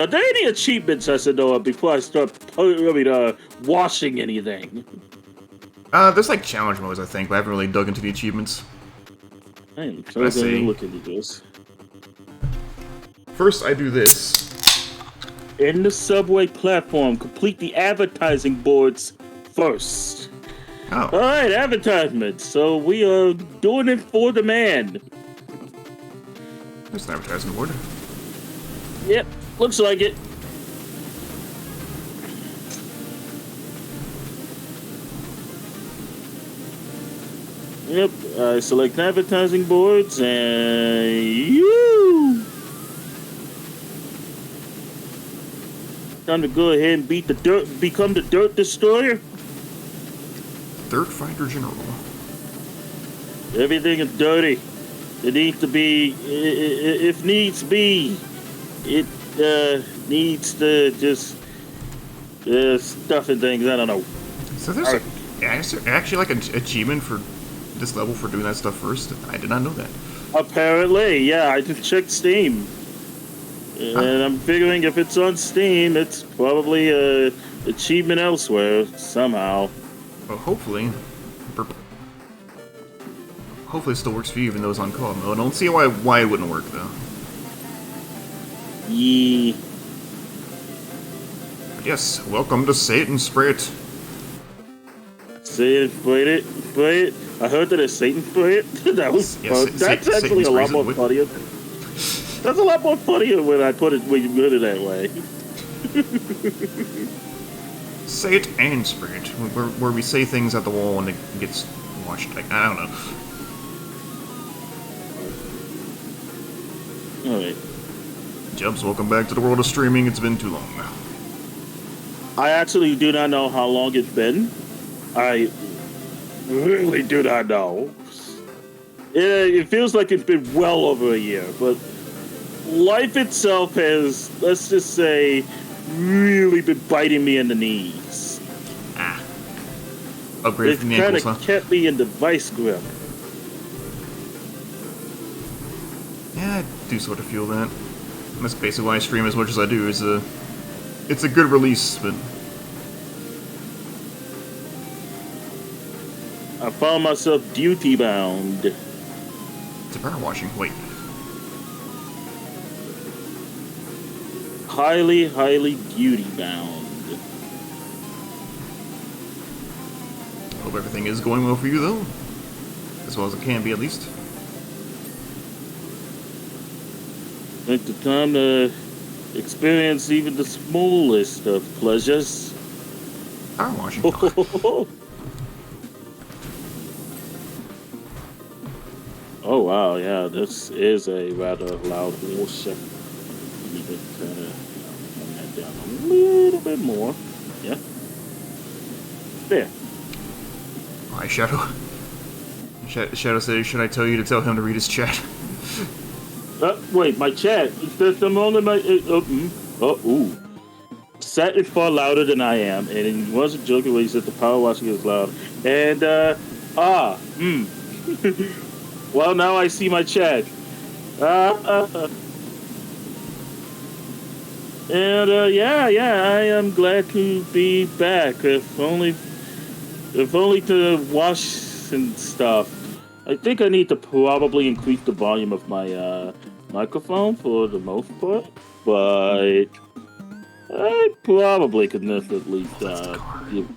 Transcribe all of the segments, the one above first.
Are there any achievements I should know of before I start washing anything? There's like challenge modes, I think, but I haven't really dug into the achievements. I'm trying to look into this. First, I do this. In the subway platform, complete the advertising boards first. Oh. Alright, advertisements. So we are doing it for the man. There's an advertising board. Yep, looks like it. Yep, I select advertising boards and you. Time to go ahead and beat the dirt, become the dirt destroyer. Dirt Fighter General. Everything is dirty. It needs to be, if needs be, it needs to just stuff and things. I don't know. So there's actually like an achievement for this level for doing that stuff first. I did not know that. Apparently, yeah. I just checked Steam, and I'm figuring if it's on Steam, it's probably a achievement elsewhere somehow. Well, hopefully it still works for you, even though it's on co-op mode. I don't see why it wouldn't work though. Yeah. But yes, welcome to Say It and Spray It. Say it, spray it, spray it. I heard that it's Satan spray it. That's actually a lot more funnier. That's a lot more funnier when you put it that way. Say it and spray it, where we say things at the wall and it gets washed. I don't know. Alright. Jubbz, welcome back to the world of streaming. It's been too long now. I actually do not know how long it's been. I really do not know. It feels like it's been well over a year, but life itself has, let's just say, really been biting me in the knees. Upgrade from the ankles, huh? It kind of kept me in the vice grip. Yeah, I do sort of feel that. And that's basically why I stream as much as I do. It's a good release, but I found myself duty bound. it's a power washing. Wait. Highly, highly duty bound. Hope everything is going well for you, though. As well as it can be, at least. Take the time to experience even the smallest of pleasures. Power washing. Oh wow, yeah, this is a rather loud wash. Need to kind of turn that down a little bit more. Yeah. There. Hi, Shadow. Shadow says, should I tell you to tell him to read his chat? Wait, my chat. There's only my. Ooh. Sat is far louder than I am, and he wasn't joking when he said the power washing is loud. And, well, now I see my chat. And, yeah, I am glad to be back. If only to wash and stuff. I think I need to probably increase the volume of my, microphone for the most part, but I probably could at least,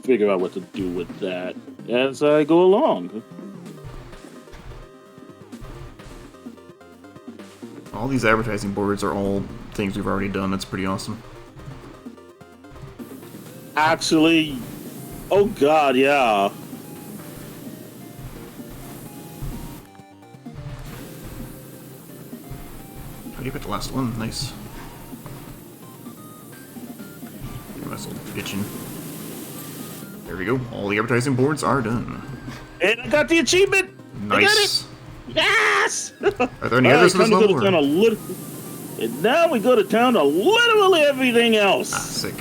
figure out what to do with that as I go along. All these advertising boards are all things we've already done. That's pretty awesome. Actually, oh god, yeah. How do you get the last one? Nice. That's itching. There we go. All the advertising boards are done. And I got the achievement! Nice. I got it! Yes! Are there any others in this level? And now we go to town to literally everything else. Sick.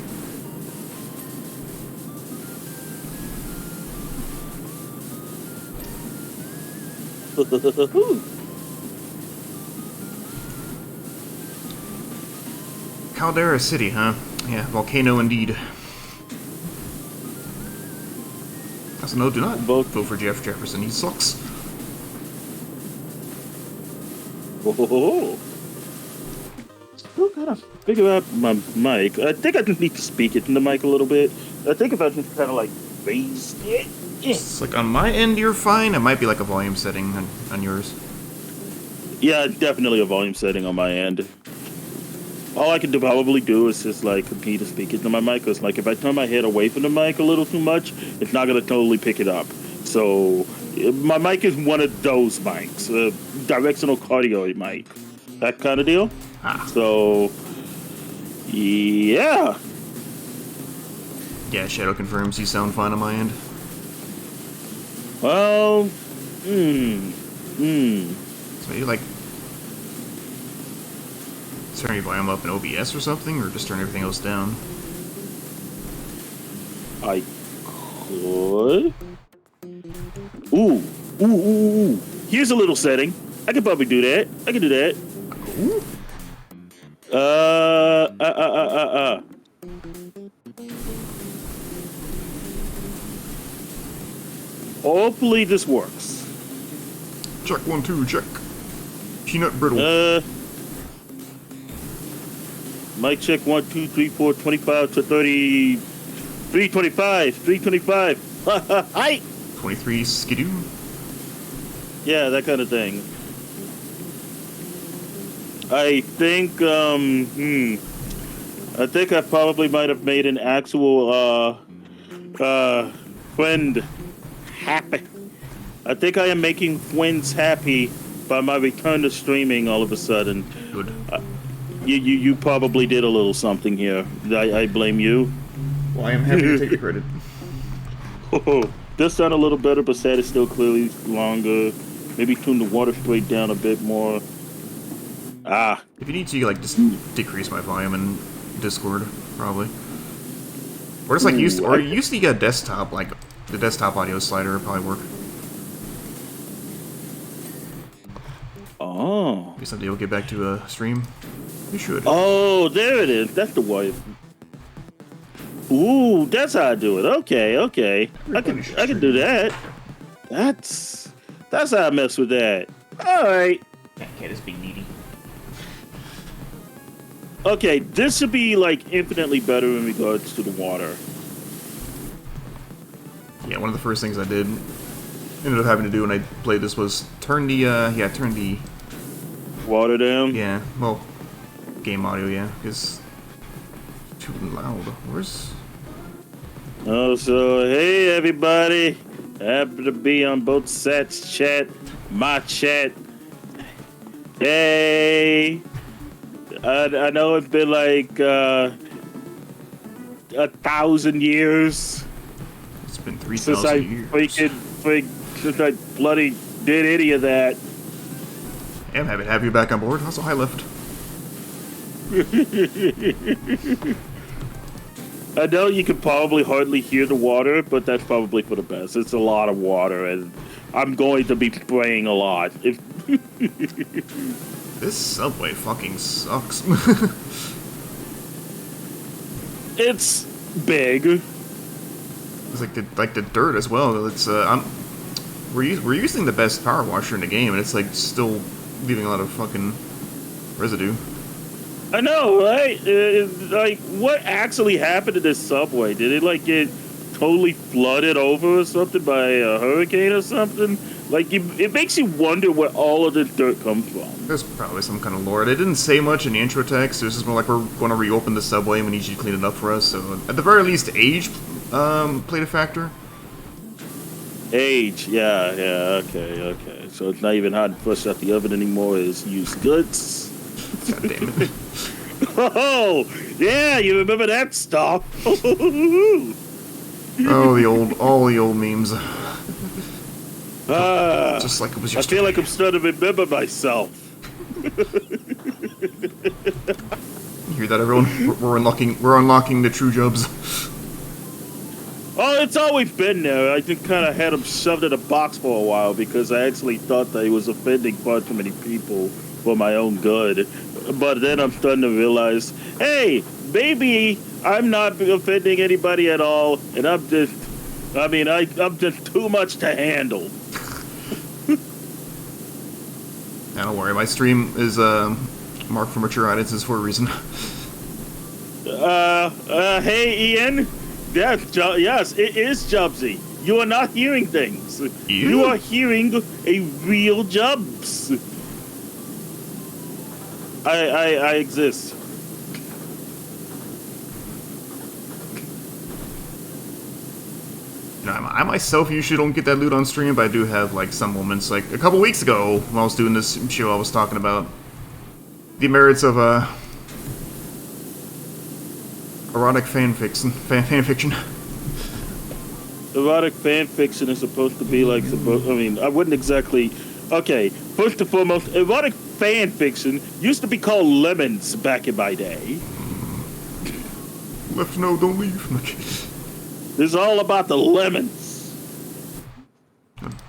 Caldera City, huh? Yeah, volcano indeed. Also, no, do not vote for Jeff Jefferson. He sucks. Oh. Still gotta figure out my mic. I think I just need to speak it in the mic a little bit. I think if I just kind of like raise it. It's like on my end, you're fine. It might be like a volume setting on yours. Yeah, definitely a volume setting on my end. All I can probably do is just like continue to speak it to my mic, because like if I turn my head away from the mic a little too much, it's not gonna totally pick it up. So my mic is one of those mics, directional cardioid mic, that kind of deal. So yeah. Yeah, Shadow confirms you sound fine on my end. Well, So maybe like turn your volume up in OBS or something, or just turn everything else down. I could. Ooh. Here's a little setting. I could probably do that. I can do that. Ooh. Hopefully this works. Check 1 2 check. Peanut brittle. Mic check 1 2 3 4 25 to 30. 325. 325. Hi. 23 skidoo. Yeah, that kind of thing. I think I think I probably might have made an actual friend happy. I think I am making friends happy by my return to streaming all of a sudden. Good. You probably did a little something here. I blame you. Well, I am happy to take the credit. This sound a little better, but sad is still clearly longer. Maybe tune the water straight down a bit more. If you need to, like, just decrease my volume in Discord, probably. Or just like usually get a desktop, like the desktop audio slider would probably work. Oh. Maybe someday we'll get back to a stream. We should. Oh, there it is. That's the wife. Ooh, that's how I do it. Okay. I can do that. That's how I mess with that. All right. Can't just be needy. Okay, this should be like infinitely better in regards to the water. Yeah, one of the first things I ended up having to do when I played this was turn the Water down? yeah, well, game audio, yeah, because too loud. Where's... Oh, so hey everybody, happy to be on both sets chat, my chat. Hey, I know it's been like 1,000 years. It's been 3,000 years. Since I bloody did any of that. Yeah, I'm happy to have you back on board. How's the high lift? I know you can probably hardly hear the water, but that's probably for the best. It's a lot of water, and I'm going to be spraying a lot. This subway fucking sucks. It's big. It's like the dirt as well. It's we're using the best power washer in the game, and it's like still leaving a lot of fucking residue. I know, right? Like, what actually happened to this subway? Did it like get totally flooded over or something by a hurricane or something? Like, it makes you wonder where all of this dirt comes from. There's probably some kind of lore. They didn't say much in the intro text. It was just more like, we're going to reopen the subway and we need you to clean it up for us. So, at the very least, age played a factor. Age, yeah, okay. So it's not even hot and fresh out the oven anymore. It's used goods. God damn it. Oh, yeah, you remember that stuff. All the old memes. Just like it was yesterday. I feel like I'm starting to remember myself. You hear that, everyone? We're unlocking the true Jubbz. Oh, it's always been there. I just kind of had him shoved in a box for a while because I actually thought that he was offending far too many people for my own good. But then I'm starting to realize, hey, maybe I'm not offending anybody at all, and I'm just too much to handle. Now, don't worry, my stream is marked for mature audiences for a reason. Hey, Ian. Yes, it is Jubbzy. You are not hearing things. You are hearing a real Jubbz. I exist. You know, I myself usually don't get that loot on stream, but I do have like some moments. Like a couple weeks ago, when I was doing this show, I was talking about the merits of erotic fan fiction. Erotic fan fiction is supposed to be like I wouldn't exactly. Okay, first and foremost, erotic fan fiction used to be called lemons back in my day. Left no, don't leave. This is all about the lemons.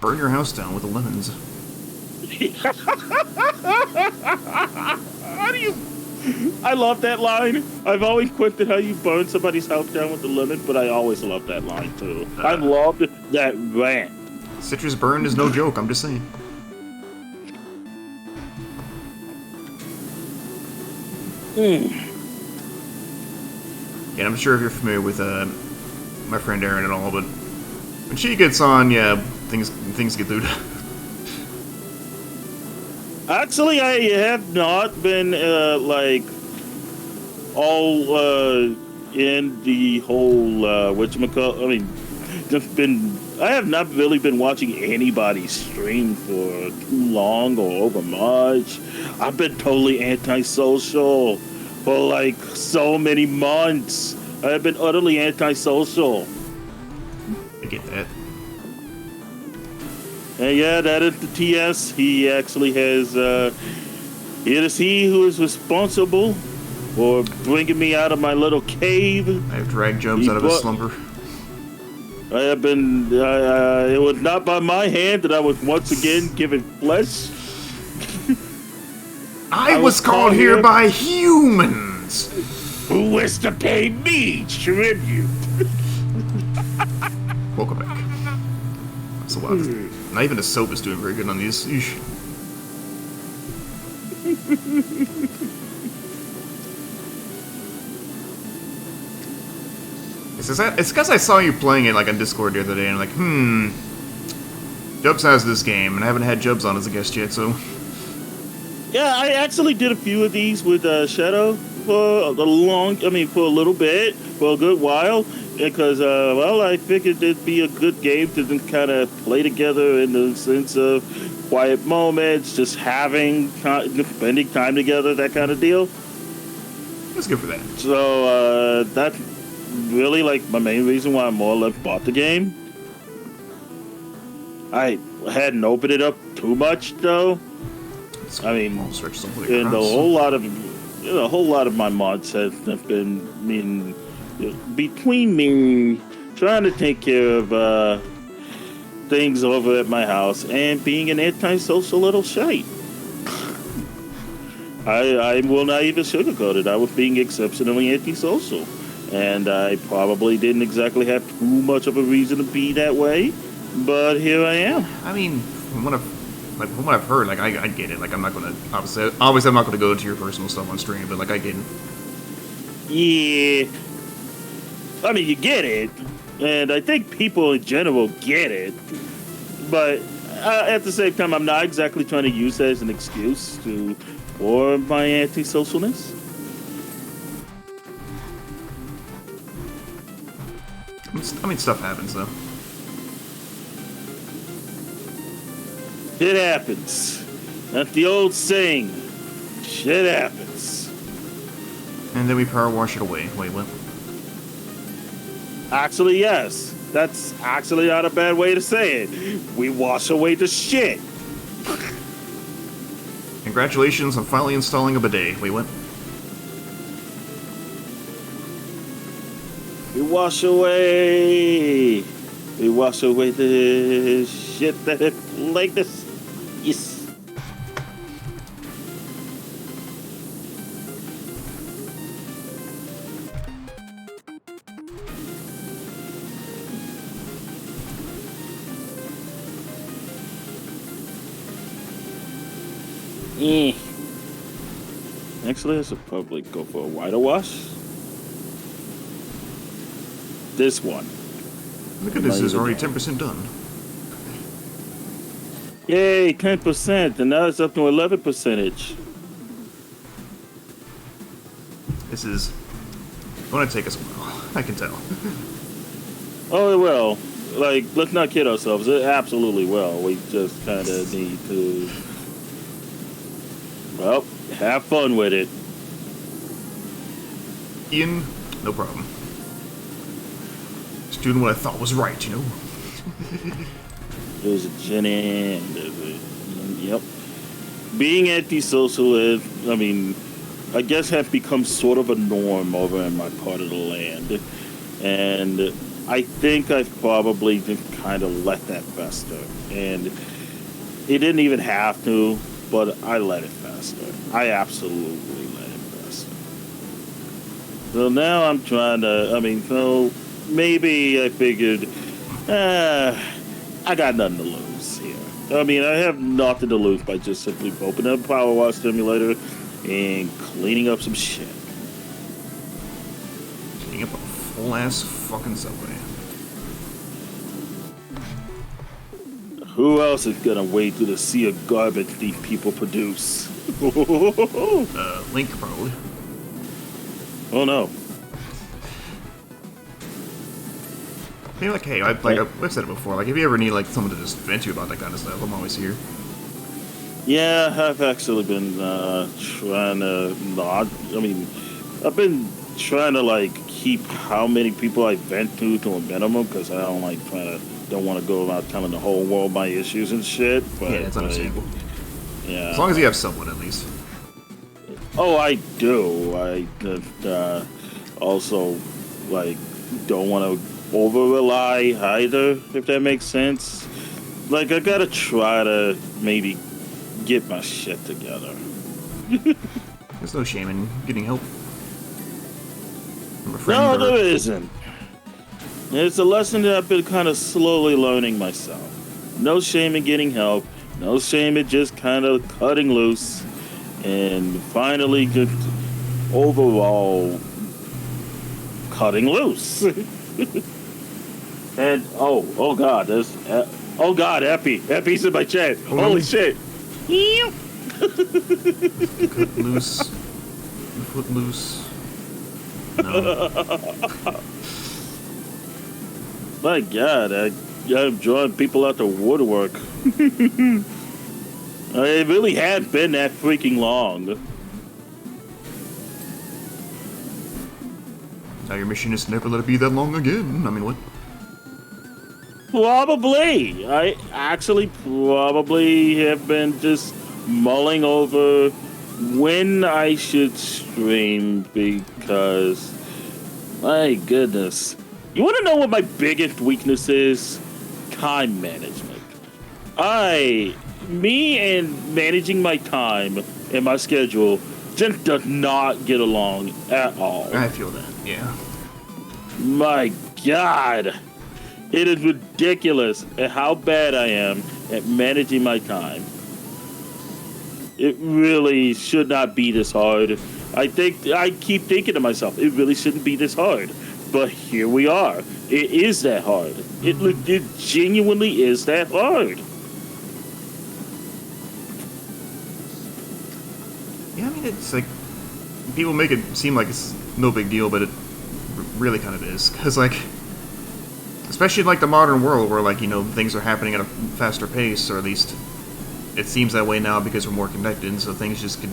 Burn your house down with the lemons. How do you? I love that line. I've always questioned how you burn somebody's house down with the lemon, but I always love that line too. I loved that rant. Citrus burn is no joke. I'm just saying. Yeah, I'm sure if you're familiar with my friend Erin and all, but when she gets on, yeah, things get looted. Actually, I have not been like all in the whole whatchamacallit. I mean, just been. I have not really been watching anybody stream for too long or over much. I've been totally antisocial for like so many months. I've been utterly antisocial. I get that. And yeah, that is the TS. He actually has, it is he who is responsible for bringing me out of my little cave. I have dragged Jubbz out of his slumber. I have been, it was not by my hand that I was once again given flesh. I was called here by humans! Who was to pay me tribute? Welcome back. So wow, not even the soap is doing very good on these. Eesh. It's because I saw you playing it like on Discord the other day, and I'm like, Jubbz has this game, and I haven't had Jubbz on as a guest yet, so. Yeah, I actually did a few of these with Shadow for a little bit, for a good while, because, I figured it'd be a good game to kind of play together in the sense of quiet moments, just spending time together, that kind of deal. It's good for that. So, that's really, like, my main reason why I more or less bought the game. I hadn't opened it up too much, though. I mean, and a whole lot of my mods have been, between me trying to take care of things over at my house and being an antisocial little shite. I will not even sugarcoat it. I was being exceptionally antisocial, and I probably didn't exactly have too much of a reason to be that way, but here I am. I mean, from what I've heard, like, I get it. Like, I'm not gonna, obviously I'm not gonna go into your personal stuff on stream, but, like, I get it. Yeah. I mean, you get it, and I think people in general get it, but at the same time, I'm not exactly trying to use that as an excuse for my antisocialness. I mean, stuff happens, though. Shit happens. That's the old saying. Shit happens. And then we power wash it away. Wait, what? Actually, yes. That's actually not a bad way to say it. We wash away the shit. Congratulations on finally installing a bidet. Wait, what? We wash away the shit that is like this. Yes. Actually, I should probably go for a wider wash. This one. Look at this, is already 10% done. Yay, 10%, and now it's up to 11%. This is going to take us a while, I can tell. Oh, it will. Like, let's not kid ourselves. It absolutely will. We just kind of need to, well, have fun with it. Ian, no problem. Just doing what I thought was right, you know? There's a Jenny, and there's a, yep. Being antisocial is, I mean, I guess have become sort of a norm over in my part of the land. And I think I've probably just kind of let that fester. And it didn't even have to, but I let it fester. I absolutely let it fester. So now I'm trying to, I mean, so maybe I figured, I got nothing to lose here. I mean, I have nothing to lose by just simply opening up a PowerWash simulator and cleaning up some shit. Cleaning up a full-ass fucking subway. Who else is gonna wade through the sea of garbage these people produce? Link, probably. Oh no. Maybe like, hey, I've said it before, like, if you ever need, like, someone to just vent to you about that kind of stuff, I'm always here. Yeah, I've actually been trying to not. I mean, I've been trying to like keep how many people I vent to a minimum because I don't like don't want to go about telling the whole world my issues and shit. But, yeah, it's understandable. Yeah. As long as you have someone, at least. Oh, I do. I also like don't want to over rely either, if that makes sense. Like I gotta try to maybe get my shit together. There's no shame in getting help from a friend. No, there isn't. It's a lesson that I've been kind of slowly learning myself. No shame in getting help. No shame in just kind of cutting loose. And finally just overall cutting loose. And, oh God, there's... oh God, Epi. Epi's in my chat. Oh, holy no. shit. Cut loose. Foot loose. No. My God, I'm drawing people out the woodwork. It really had been that freaking long. Now your mission is to never let it be that long again. I mean, what? Probably. I actually probably have been just mulling over when I should stream because, my goodness. You want to know what my biggest weakness is? Time management. Me and managing my time and my schedule just does not get along at all. I feel that, yeah. My God. It is ridiculous at how bad I am at managing my time. It really should not be this hard. I keep thinking to myself, it really shouldn't be this hard. But here we are. It is that hard. It genuinely is that hard. Yeah, I mean, it's like, people make it seem like it's no big deal, but it really kind of is. Because, like, especially in, like, the modern world where, like, you know, things are happening at a faster pace, or at least it seems that way now because we're more connected, so things just can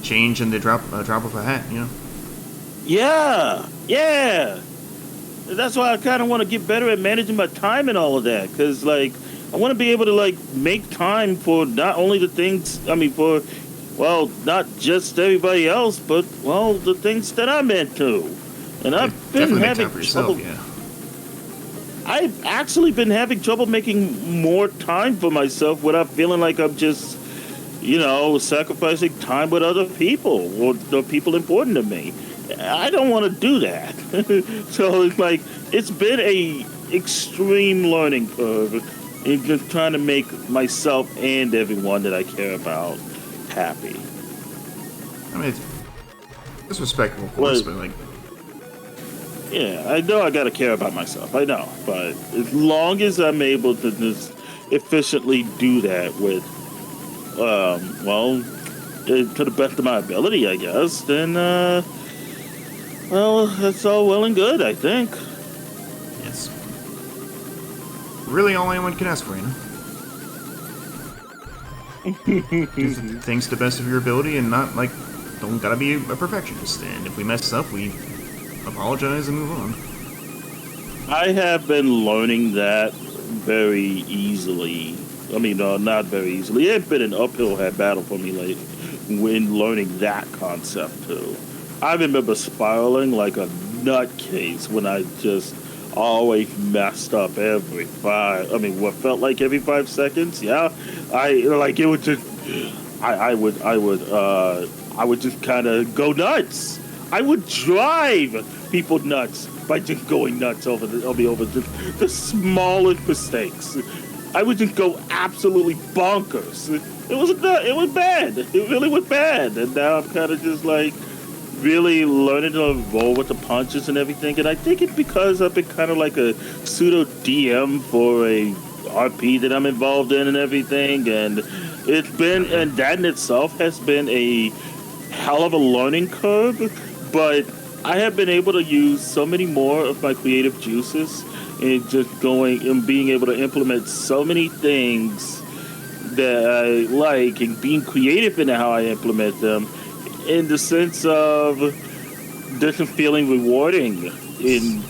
change in the drop of a hat, you know? Yeah. That's why I kind of want to get better at managing my time and all of that. Because, like, I want to be able to, like, make time for not only the things, well, not just everybody else, but, well, the things that I'm into. And I've been having trouble. Yeah. I've actually been having trouble making more time for myself without feeling like I'm just, sacrificing time with other people or the people important to me. I don't want to do that. So it's like, it's been a extreme learning curve in just trying to make myself and everyone that I care about happy. I mean, it's respectable, of course, but like, yeah, I know I gotta care about myself. I know, but as long as I'm able to just efficiently do that with, to the best of my ability, I guess, then, well, that's all well and good, I think. it's really all anyone can ask for, you know? Do things to the best of your ability and not, like, don't gotta be a perfectionist. And if we mess up, we apologize and move on. I have been learning that very easily. I mean, not very easily. It's been an uphill battle for me lately when learning that concept, too. I remember spiraling like a nutcase when I just always messed up what felt like every 5 seconds. Yeah, it would just, I would just kind of go nuts. I would drive people nuts by just going nuts over the smallest mistakes. I would just go absolutely bonkers. It was bad. It really was bad. And now I'm kind of just like really learning to roll with the punches and everything. And I think it's because I've been kind of like a pseudo DM for a RP that I'm involved in and everything. And that in itself has been a hell of a learning curve. But I have been able to use so many more of my creative juices and just going and being able to implement so many things that I like and being creative in how I implement them, in the sense of just feeling rewarding in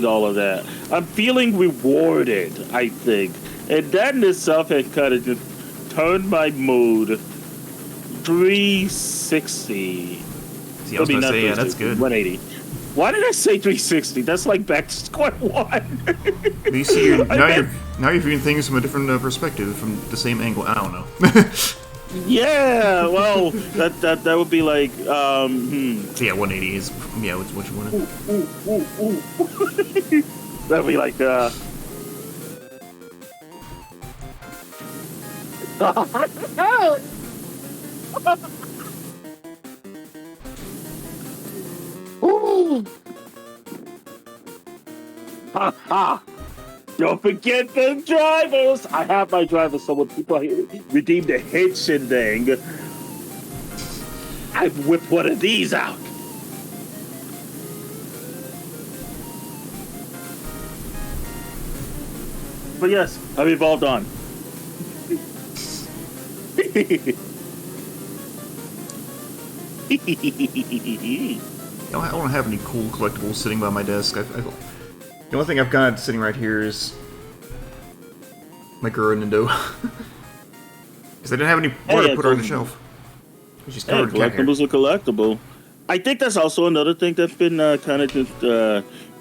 all of that. I'm feeling rewarded, I think. And that in itself has kind of just turned my mood 360. See, I was going to say, yeah, that's good. 180. Why did I say 360? That's like back to square one. But you see, now you're viewing things from a different perspective, from the same angle. I don't know. Yeah, well, that would be like, So yeah, 180 is, yeah, what you want to... That'd be like, Ha ha! Don't forget the drivers! I have my driver, so when people redeem the hitchin thing, I whip one of these out. But yes, I've evolved on. I don't have any cool collectibles sitting by my desk. The only thing I've got sitting right here is my Guru Nintendo. Because I didn't have any more to put her on the shelf. She's covered in cat hair. Collectibles are collectible. I think that's also another thing that's been kind of just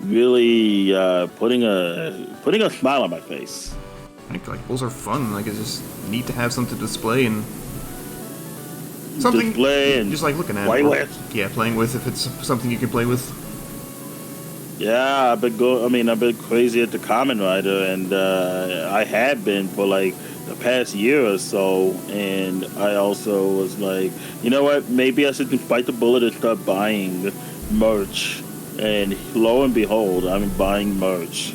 really putting a smile on my face. I think collectibles are fun. Like, it's just neat to have something to display and something display and just like looking at. Play with. Yeah, playing with if it's something you can play with. Yeah, I've been crazy at the Kamen Rider, and I had been for like the past year or so, and I also was like, you know what, maybe I should just bite the bullet and start buying merch. And lo and behold, I'm buying merch.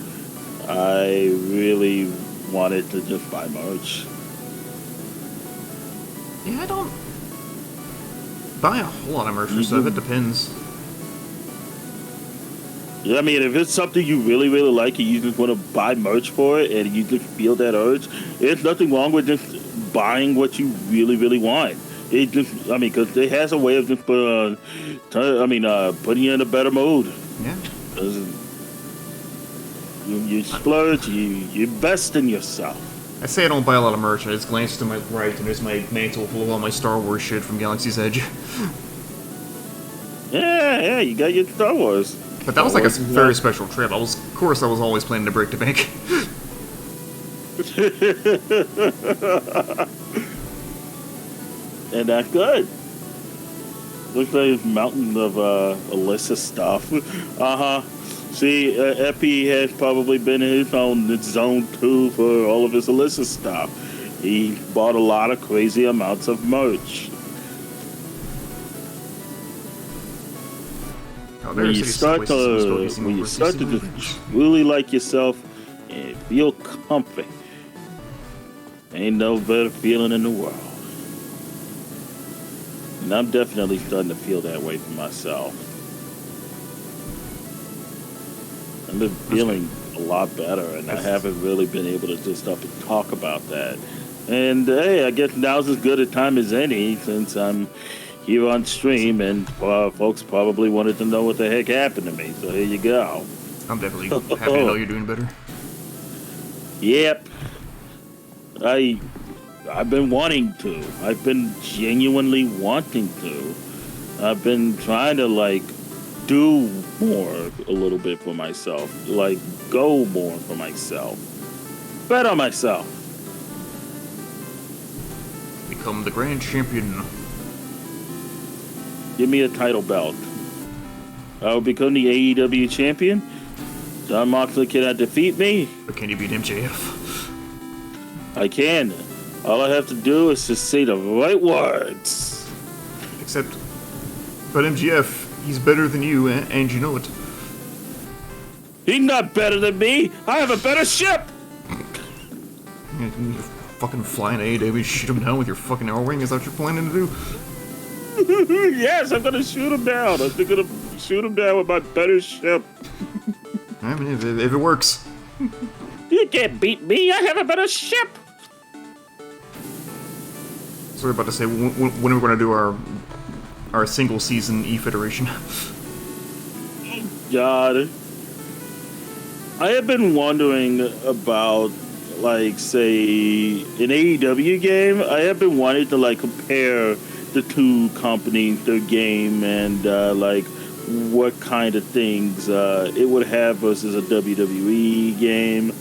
I really wanted to just buy merch. Yeah, I don't buy a whole lot of merch for stuff. It depends. I mean, if it's something you really, really like and you just want to buy merch for it and you just feel that urge, there's nothing wrong with just buying what you really, really want. It just, because it has a way of just putting you in a better mood. Yeah. You splurge, you invest in yourself. I say I don't buy a lot of merch. I just glance to my right and there's my mantle full of all my Star Wars shit from Galaxy's Edge. Yeah, you got your Star Wars. But that was like a very special trip. Of course, I was always planning to break the bank. And that's good. Looks like a mountain of Alyssa stuff. See, Epi has probably been in his own zone too for all of his Alyssa stuff. He bought a lot of crazy amounts of merch. Oh, when you start to just really like yourself and feel comfy, ain't no better feeling in the world. And I'm definitely starting to feel that way for myself. I've been feeling a lot better, and I haven't really been able to just up and talk about that. And hey, I guess now's as good a time as any, since I'm here on stream, and folks probably wanted to know what the heck happened to me. So here you go. I'm definitely happy to know you're doing better. Yep. I've been wanting to. I've been genuinely wanting to. I've been trying to do more a little bit for myself. Go more for myself. Bet on myself. Become the grand champion. Give me a title belt. I will become the AEW champion. John Moxley cannot defeat me. But can you beat MJF? I can. All I have to do is just say the right words. Except, but MJF, he's better than you, and you know it. He's not better than me. I have a better ship. You're fucking flying AEW, shoot him down with your fucking L-Ring? Is that what you're planning to do? Yes, I'm gonna shoot him down. I'm gonna shoot him down with my better ship. I mean, if it works. You can't beat me. I have a better ship. So we're about to say, when are we going to do our single season E Federation? God, I have been wondering about, say, an AEW game. I have been wanting to compare the two companies, their game, and what kind of things it would have versus a WWE game.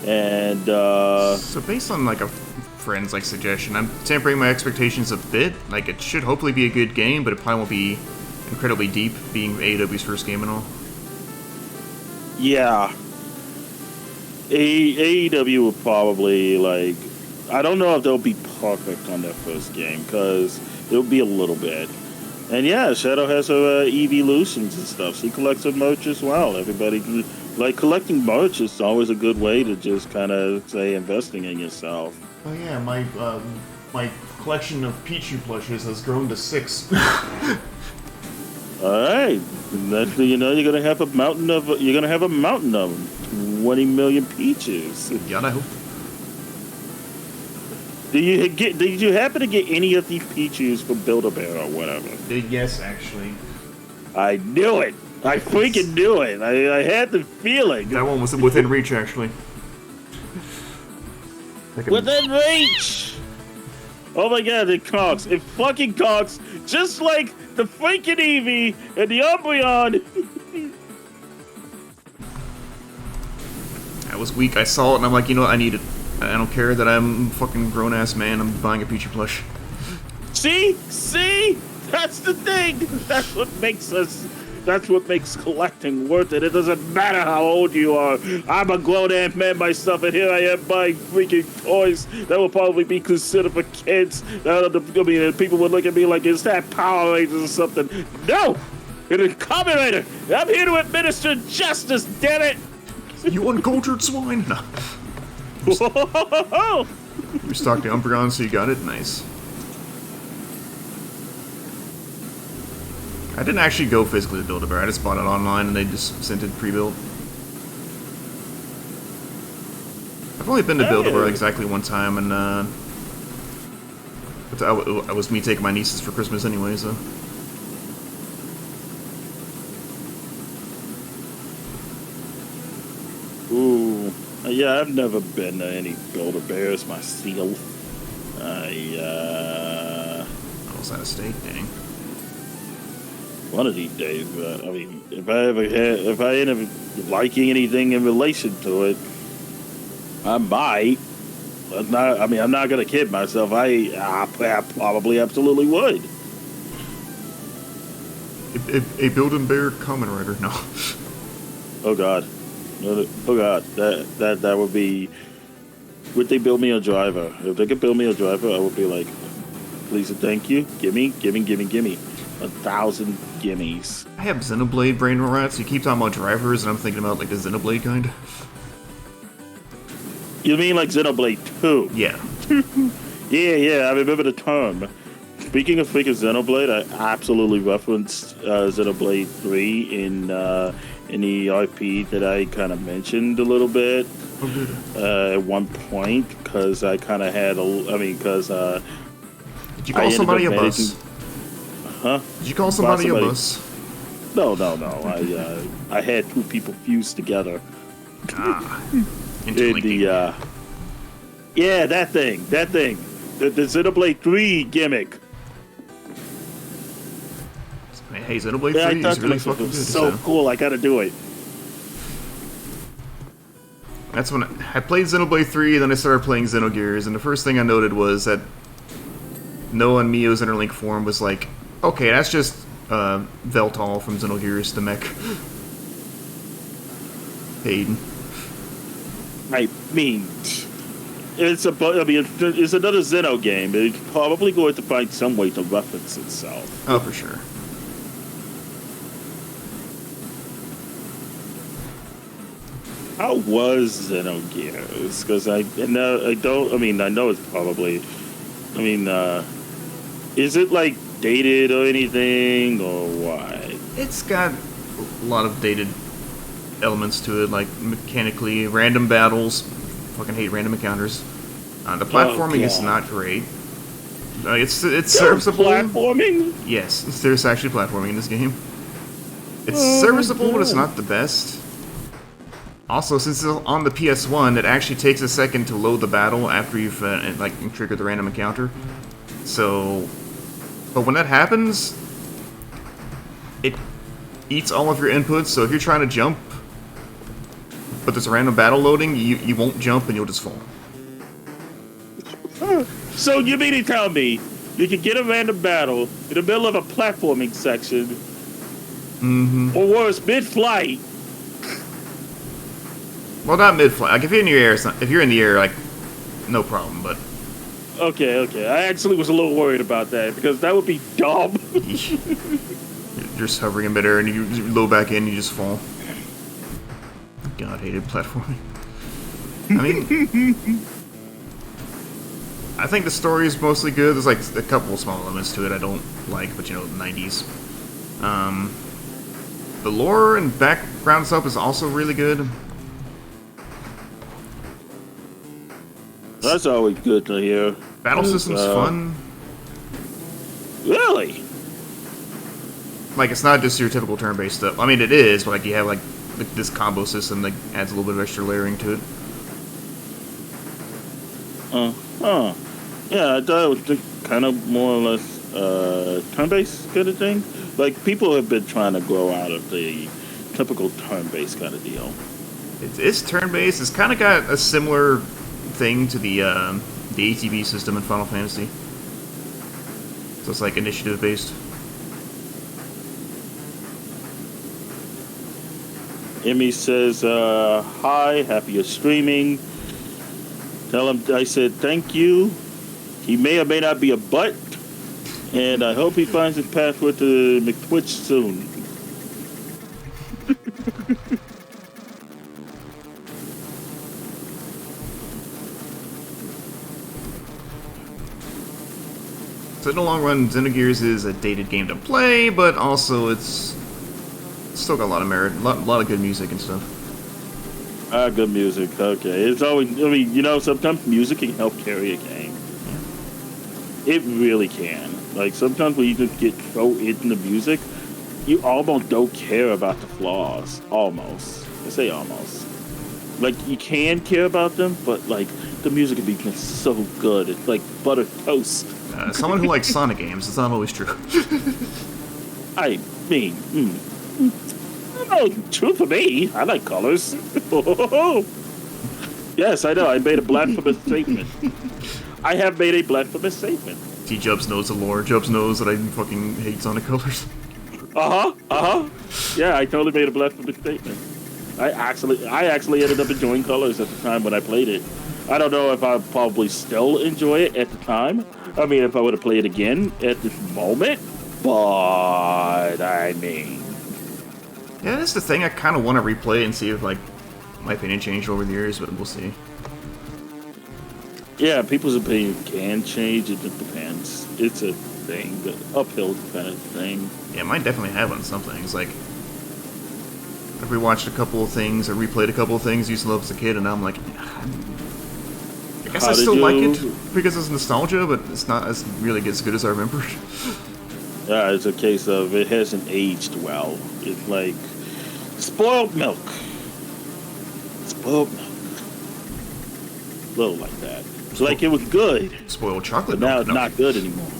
And so based on a friend's suggestion, I'm tempering my expectations a bit. It should hopefully be a good game, but it probably won't be incredibly deep, being AEW's first game and all. Yeah. AEW would probably, I don't know if they'll be perfect on their first game, because it'll be a little bit. And yeah, Shadow has her evolutions and stuff. She collects her merch as well. Everybody, collecting merch is always a good way to just kind of say investing in yourself. Oh yeah, my collection of Pichu plushes has grown to 6. All right, that's you're gonna have a mountain of 20 million peaches. Yeah, I hope. Did you happen to get any of these peaches from Build-A-Bear or whatever? Yes, actually. I knew it. I freaking knew it. I had the feeling. That one was within reach, actually. Within reach! Oh my god, it cocks. It fucking cocks. Just like the freaking Eevee and the Umbreon. That was weak. I saw it and I'm like, I need it. I don't care that I'm a fucking grown-ass man. I'm buying a Pichu plush. See? That's the thing. That's what makes collecting worth it. It doesn't matter how old you are. I'm a grown-ass man myself, and here I am buying freaking toys that will probably be considered for kids. People would look at me like, is that Power Rangers or something? No! It is Kamen Rider! I'm here to administer justice, damn it! You uncultured swine! No. Whoa! You stocked the Umbreon, so you got it? Nice. I didn't actually go physically to Build-A-Bear. I just bought it online and they just sent it pre-built. I've only been to Build-A-Bear exactly one time, and it was me taking my nieces for Christmas anyway, so. Ooh. Yeah, I've never been to any Build-A-Bears myself. I was out of state, dang. One of these days, but if I end up liking anything in relation to it, I might. I'm not gonna kid myself. I probably absolutely would. A Build-A-Bear Kamen Rider, no. Oh God, oh God, that would be. Would they build me a driver? If they could build me a driver, I would be like, please and thank you. Gimme. 1,000 gimmies. I have Xenoblade brain rats. You keep talking about drivers, and I'm thinking about like the Xenoblade kind. You mean like Xenoblade 2? Yeah. Yeah, I remember the term. Speaking of freaking Xenoblade, I absolutely referenced Xenoblade 3 in the ERP that I kind of mentioned a little bit at one point, because I kind of had because did you call somebody a bus? Huh? Did you call somebody a bus? No. I had two people fused together. In the that thing, the Xenoblade 3 gimmick. Hey, Xenoblade 3 is really fucking good. So cool, I gotta do it. That's when I played Xenoblade 3, then I started playing Xenogears, and the first thing I noted was that Noah and Mio's Interlink form was like, okay, that's just Veltal from Xenogears, the mech. Hayden. I mean, it's another Xeno game. It's probably going to find some way to reference itself. Oh, for sure. How was Xenogears? Because I know it's probably. Is it like dated or anything, or why? It's got a lot of dated elements to it, like mechanically, random battles. Fucking hate random encounters. The platforming is not great. It's serviceable. Platforming? Yes, there's actually platforming in this game. It's serviceable, but it's not the best. Also, since it's on the PS1, it actually takes a second to load the battle after you've triggered the random encounter. So, but when that happens, it eats all of your inputs. So if you're trying to jump, but there's a random battle loading, you won't jump and you'll just fall. So you mean to tell me you can get a random battle in the middle of a platforming section, or worse, mid-flight? Well, not mid-flight. Like if you're in the air, if you're in the air, like no problem. But okay. I actually was a little worried about that because that would be dumb. You're just hovering in midair and you load back in, you just fall. God, hated platforming. I mean, I think the story is mostly good. There's like a couple of small elements to it I don't like, but you know, the 90s. The lore and background stuff is also really good. That's always good to hear. Battle system's fun. Really? Like, it's not just your typical turn-based stuff. I mean, it is, but like you have like this combo system that adds a little bit of extra layering to it. Yeah, I thought it was kind of more or less turn-based kind of thing. Like, people have been trying to grow out of the typical turn-based kind of deal. It's turn-based. It's kind of got a similar thing to the ATB system in Final Fantasy. So it's like initiative-based. Emmy says, hi, happy you're streaming. Tell him I said thank you. He may or may not be a butt. And I hope he finds his password to McTwitch soon. So in the long run, Xenogears is a dated game to play, but also it's still got a lot of merit, a lot of good music and stuff. Good music. Okay, it's always. I mean, you know, sometimes music can help carry a game. Yeah. It really can. Like sometimes when you just get so into the music, you almost don't care about the flaws. Almost. I say almost. Like you can care about them, but like the music can be just so good. It's like buttered toast. Someone who likes Sonic games, it's not always true. I mean, no, true for me. I like colors. Yes, I know. I made a blasphemous statement. I have made a blasphemous statement. See, Jubbz knows the lore. Jubbz knows that I fucking hate Sonic colors. Yeah, I totally made a blasphemous statement. I actually ended up enjoying colors at the time when I played it. I don't know if I probably still enjoy it at the time. I mean, if I were to play it again at this moment, But I mean, Yeah, that's the thing. I kind of want to replay and see if like my opinion changed over the years, but we'll see. yeah, people's opinion can change. It just depends. It's a thing, the uphill kind of thing. Yeah, mine definitely have on some things. Like, I rewatched a couple of things, or replayed a couple of things I used to love as a kid, and now I'm like, I guess I still like it because it's nostalgia, but it's not as really as good as I remember. Yeah, it's a case of it hasn't aged well. It's like spoiled milk. Spoiled milk. A little like that. It's like it was good, Spoiled chocolate but now milk. it's not good anymore.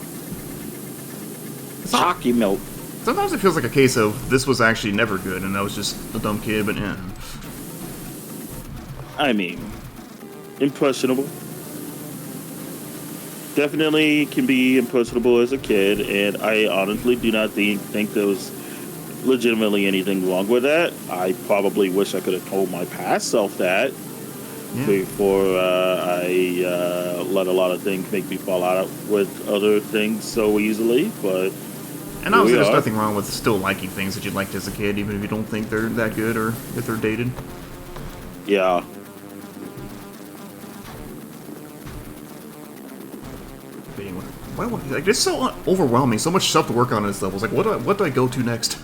Chalky milk. Sometimes it feels like a case of this was actually never good, and I was just a dumb kid, but yeah. I mean, impressionable. Definitely can be impressionable as a kid, and I honestly do not think there was legitimately anything wrong with that. I probably wish I could have told my past self that before I let a lot of things make me fall out with other things so easily, but... And obviously there's nothing wrong with still liking things that you liked as a kid, even if you don't think they're that good or if they're dated. Yeah. Like, it's so overwhelming, so much stuff to work on this level. It's like, what do I go to next?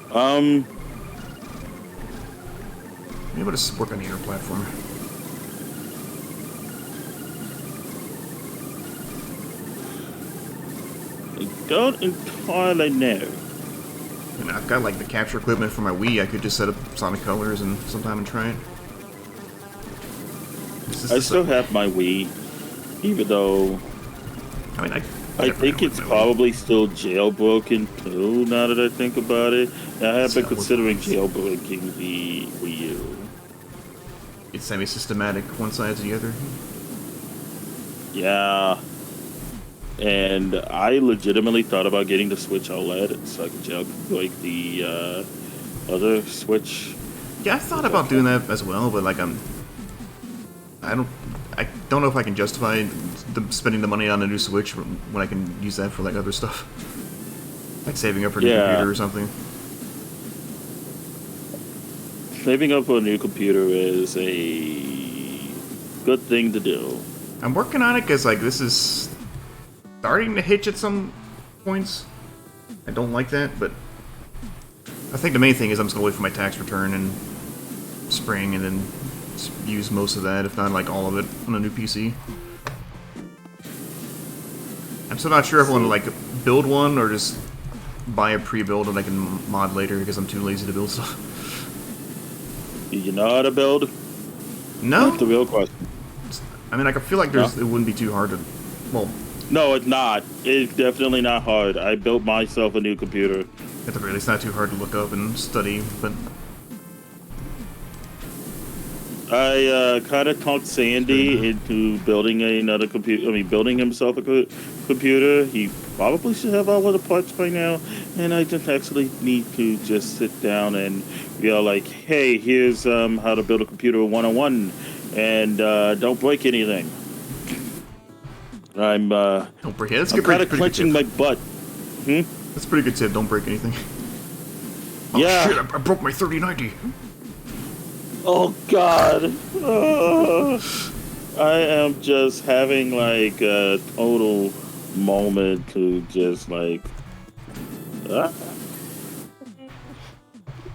Maybe I'll just work on the inner platform. I don't entirely know. And I've got like the capture equipment for my Wii. I could just set up Sonic Colors and sometime and try it. I still have my Wii, even though I mean, I think it's probably still jailbroken too. Now that I think about it, I have been considering jailbreaking the Wii U. It's semi-systematic, one side to the other. Yeah. And I legitimately thought about getting the Switch OLED so I could jailbreak the other Switch. Yeah, I thought about doing that as well, but like I don't know if I can justify spending the money on a new Switch when I can use that for like other stuff, like saving up for a new computer or something. Saving up for a new computer is a good thing to do. I'm working on it because like this is starting to hitch at some points. I don't like that, but I think the main thing is I'm just gonna wait for my tax return in spring and then use most of that, if not like all of it, on a new PC. I'm still not sure if I want to like build one or just buy a pre-build and I can mod later because I'm too lazy to build stuff. Do you know how to build? No. That's the real question. I mean, I feel like it wouldn't be too hard to. Well, no, it's not. It's definitely not hard. I built myself a new computer. At the very least, not too hard to look up and study, but. I kind of talked Sandy into building another computer. I mean, building himself a computer. He probably should have all of the parts by now, and I just actually need to just sit down and be all like, "Hey, here's how to build a computer 101, and don't break anything." I'm don't break it. That's I'm kind of clenching my butt. That's a pretty good tip. Don't break anything. Oh yeah. Shit! I broke my 3090. Oh God! I am just having like a total moment to just like. I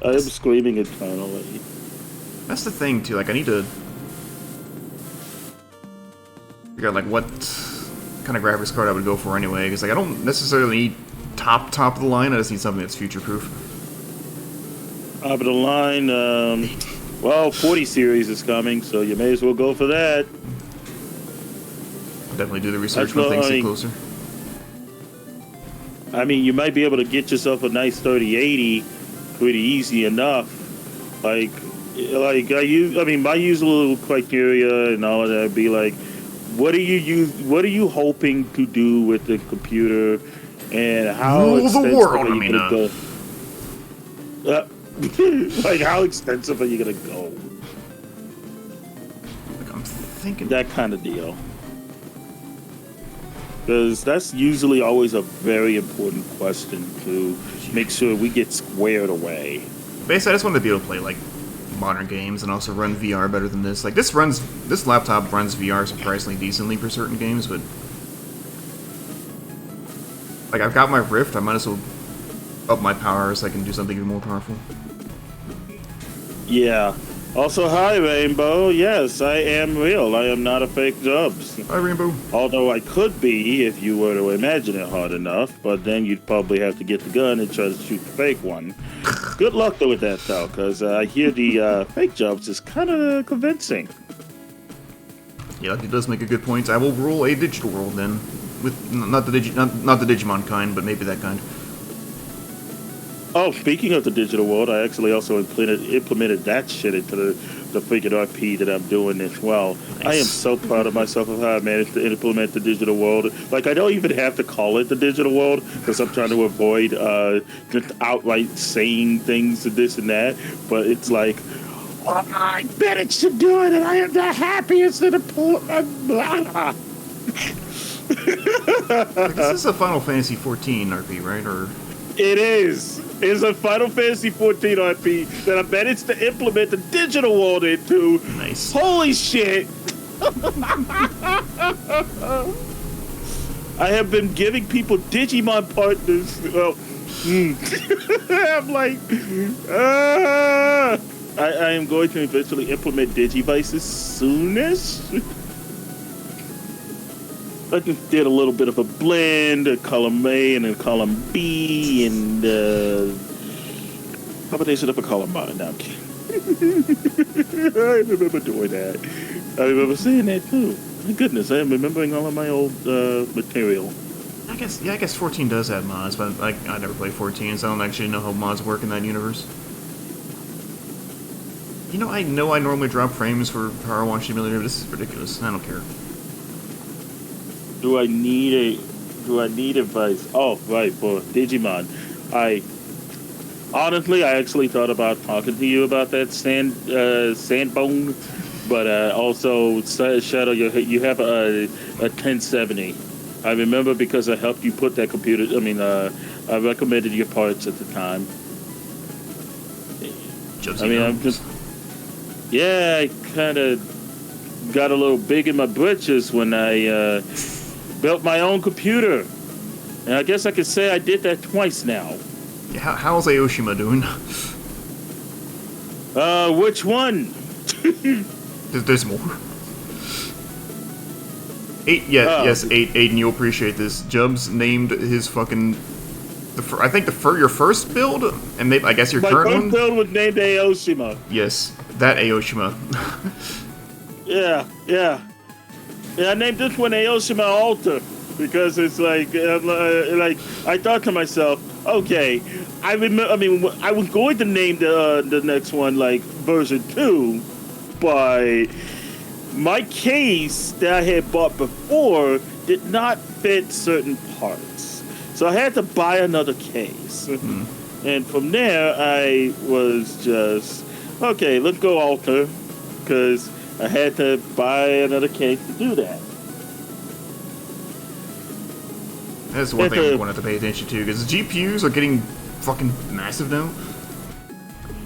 am screaming internally. That's the thing too. Like I need to figure out like what kind of graphics card I would go for anyway. Because like I don't necessarily need top of the line. I just need something that's future proof. Top of the line. Well, 40 series is coming, so you may as well go for that. I'll definitely do the research when things get closer. I mean, you might be able to get yourself a nice 3080 pretty easy enough. Like my usual criteria and all of that would be like, what are you hoping to do with the computer, and how rule the world, are you gonna go? Like, how expensive are you gonna go? Like, I'm thinking that kind of deal. Because that's usually always a very important question to make sure we get squared away. Basically, I just wanted to be able to play, like, modern games and also run VR better than this. Like, this laptop runs VR surprisingly decently for certain games, but... Like, I've got my Rift, I might as well up my power so I can do something even more powerful. Yeah. Also, hi, Rainbow. Yes, I am real. I am not a fake Jubbz. Hi, Rainbow. Although I could be if you were to imagine it hard enough, but then you'd probably have to get the gun and try to shoot the fake one. Good luck with that, though, because I hear the fake Jubbz is kind of convincing. Yeah, it does make a good point. I will rule a digital world then, with not the Digimon kind, but maybe that kind. Oh, speaking of the digital world, I actually also implemented that shit into the freaking RP that I'm doing as well. Nice. I am so proud of myself of how I managed to implement the digital world. Like, I don't even have to call it the digital world because I'm trying to avoid just outright saying things to this and that. But it's like, oh, I managed to do it, and I am the happiest in the pool. Blah. This is a Final Fantasy XIV RP, right? Or it is. It's a Final Fantasy XIV RP that I managed to implement the digital world into. Nice. Holy shit! I have been giving people Digimon partners. Well, I'm like, I am going to eventually implement Digivices soonish. I just did a little bit of a blend, a column A and a column B, and combination of a column I remember doing that. I remember saying that too. My goodness, I am remembering all of my old material. I guess 14 does have mods, but I never played 14, so I don't actually know how mods work in that universe. You know I normally drop frames for PowerWash Simulator, but this is ridiculous. I don't care. Do I need advice? Oh, right, for Digimon. Honestly, I actually thought about talking to you about that Sandbone, but also, Shadow, you have a 1070. I remember because I helped you put that computer, I recommended your parts at the time. Jubbzy I kind of got a little big in my britches when I built my own computer. And I guess I could say I did that twice now. Yeah, how's Aoshima doing? Which one? There's more. Yes, Aiden, you'll appreciate this. Jubbz named his fucking... your first build? And maybe, I guess your current one? My first build was named Aoshima. Yes, that Aoshima. Yeah, I named this one Aoshima Altar because it's like I thought to myself, okay, I was going to name the next one like version 2, but my case that I had bought before did not fit certain parts, so I had to buy another case, and from there I was just okay. Let's go Altar because I had to buy another case to do that. That's one thing I'm going to have to pay attention to, because GPUs are getting fucking massive now.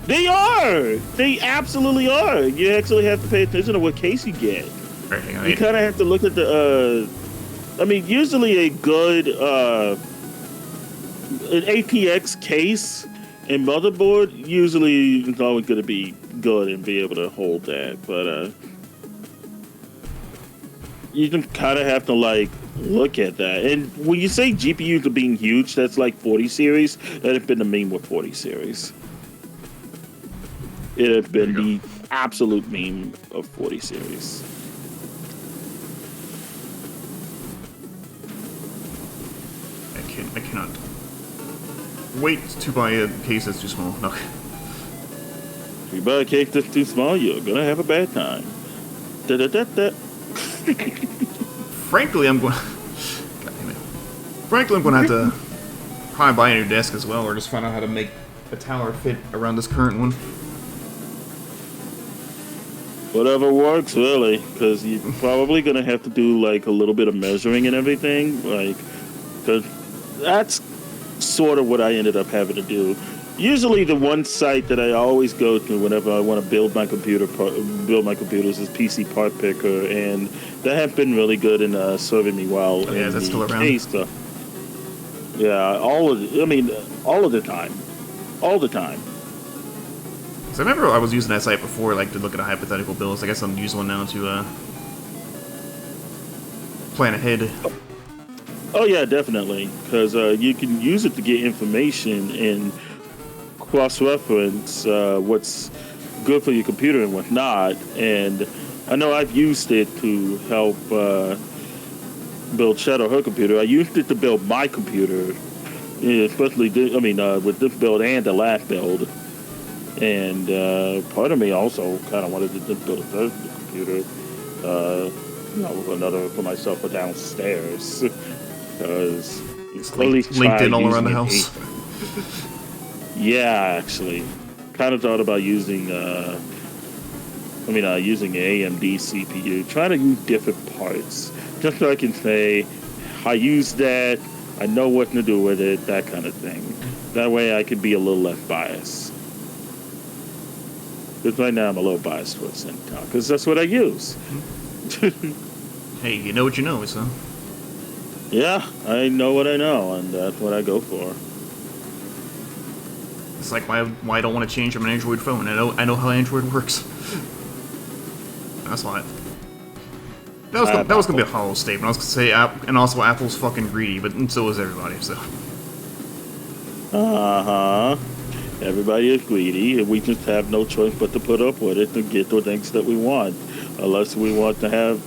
They are! They absolutely are! You actually have to pay attention to what case you get. Right, hang on, you kind of have to look at the, usually a good, an ATX case and motherboard usually is always going to be good and be able to hold that, but you can kind of have to look at that. And when you say GPUs are being huge, that's like 40 series. That has been the meme with 40 series. It has been the absolute meme of 40 series. I cannot wait to buy a case that's too small. No. If you buy a case that's too small, you're gonna have a bad time. Frankly, I'm going. God damn it. Frankly, I'm going to have to probably buy a new desk as well, or just find out how to make a tower fit around this current one. Whatever works, really, because you're probably gonna have to do like a little bit of measuring and everything, like, 'cause that's sort of what I ended up having to do. Usually, the one site that I always go to whenever I want to build my build my computers is PC Part Picker, and they have been really good in serving me well. Oh, yeah, in that's the still around. case, yeah, all of the time, all the time. So I remember I was using that site before, like to look at a hypothetical builds. I guess I'm using one now to plan ahead. Oh yeah, definitely, because you can use it to get information and cross-reference what's good for your computer and whatnot. And I know I've used it to help build Shadow her computer. I used it to build my computer, especially with this build and the last build. And part of me also kind of wanted to just build a third computer, another for myself for downstairs, because LinkedIn all around the house. Yeah, actually, kind of thought about using, using AMD CPU, trying to use different parts, just so I can say, I use that, I know what to do with it, that kind of thing. That way I could be a little less biased. Because right now I'm a little biased towards Intel, because that's what I use. Hey, you know what you know, so. Yeah, I know what I know, and that's what I go for. It's like why I don't want to change from an Android phone. I know how Android works. That's why. That was gonna be a hollow statement. I was gonna say, and also Apple's fucking greedy, but so is everybody. So. Everybody is greedy, and we just have no choice but to put up with it to get the things that we want, unless we want to have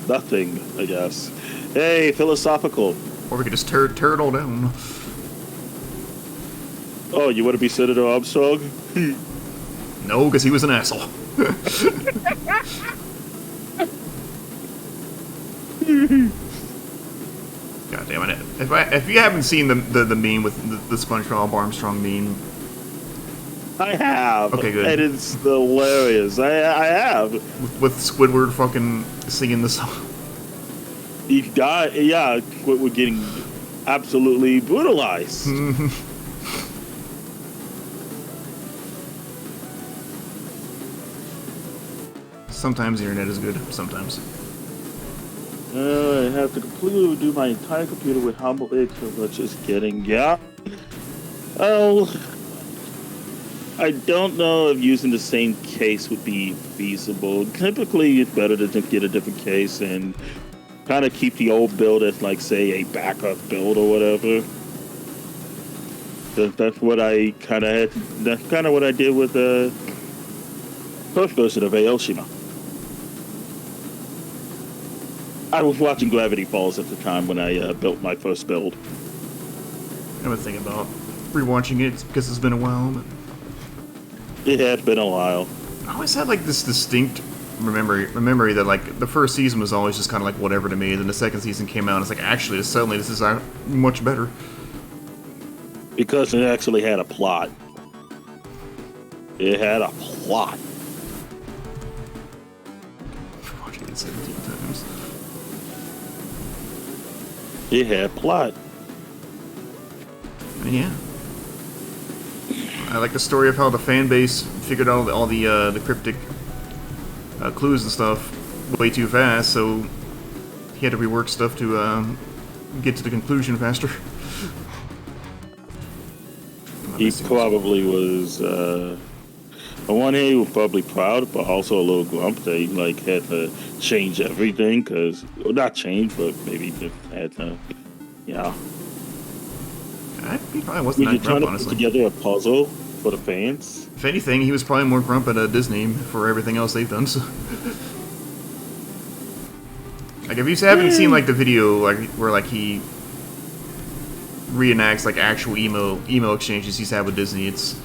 nothing, I guess. Hey, philosophical. Or we could just tear it all down. Oh, you want to be Senator Armstrong? No, because he was an asshole. God damn it! If you haven't seen the meme with the SpongeBob Armstrong meme. I have. Okay, good. And it's hilarious. I have. With Squidward fucking singing the song. He died. Yeah, Squidward getting absolutely brutalized. Sometimes the internet is good. Sometimes. I have to completely redo my entire computer with humble eggs, which is getting. Yeah. Oh. I don't know if using the same case would be feasible. Typically, it's better to just get a different case and kind of keep the old build as, like, say, a backup build or whatever. That's what I kind of had. That's kind of what I did with the first version of Aoshima. I was watching Gravity Falls at the time when I built my first build. I was thinking about rewatching it because it's been a while, but. It had been a while. I always had like this distinct memory that like the first season was always just kind of like whatever to me. Then the second season came out, and it's like actually suddenly this is much better because it actually had a plot. It had a plot. I've watched it 17 times. It had plot. Yeah. I like the story of how the fan base figured out all the cryptic clues and stuff way too fast, so he had to rework stuff to get to the conclusion faster. He probably was. On one hand, he was probably proud, but also a little grumped that he like had to change everything because, well, not change, but maybe just had to, yeah. He probably wasn't that grump, honestly. Put together a puzzle for the fans. If anything, he was probably more grump at Disney for everything else they've done. So, like, if you haven't seen like the video like where like he reenacts like actual email exchanges he's had with Disney, it's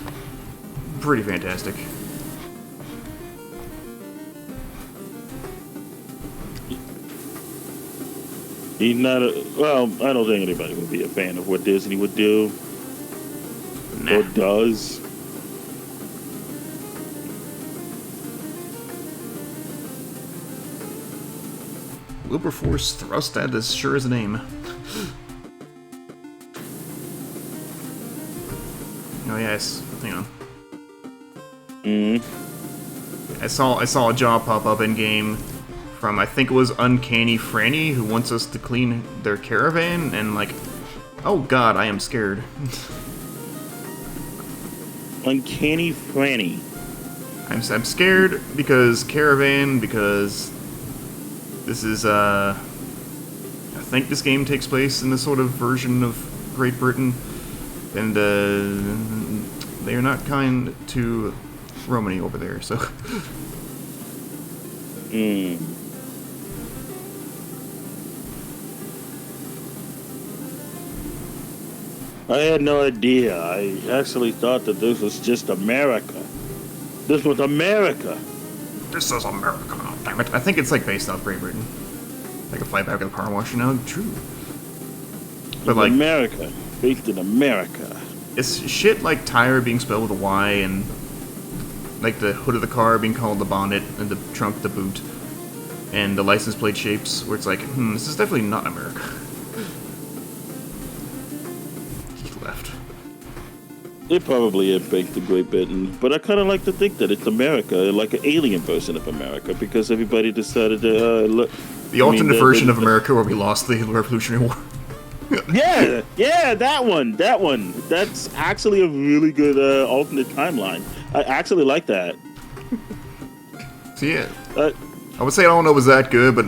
pretty fantastic. He's not a, well, I don't think anybody would be a fan of what Disney would do. Nah. Or does. Wilberforce thrust that as sure as a name. Oh yes, hang on. I saw a job pop up in game from, I think it was Uncanny Franny, who wants us to clean their caravan, and like, oh god, I am scared. Uncanny Franny. I'm scared because caravan, because this is, I think this game takes place in this sort of version of Great Britain, and they are not kind to Romany over there, so. I had no idea. I actually thought that this was just America. This was America. This is America. Oh, damn it. I think it's like based off Great Britain. Like a flight back of the PowerWash, you know? True. But like America. Based in America. It's shit like tire being spelled with a Y, and like the hood of the car being called the bonnet, and the trunk the boot, and the license plate shapes, where it's like, this is definitely not America. He left. It probably is based in Great Britain, but I kind of like to think that it's America, like an alien version of America, because everybody decided to look. The alternate version of America where we lost the Revolutionary War. yeah, that one. That's actually a really good alternate timeline. I actually like that. So yeah, I would say I don't know if it was that good, but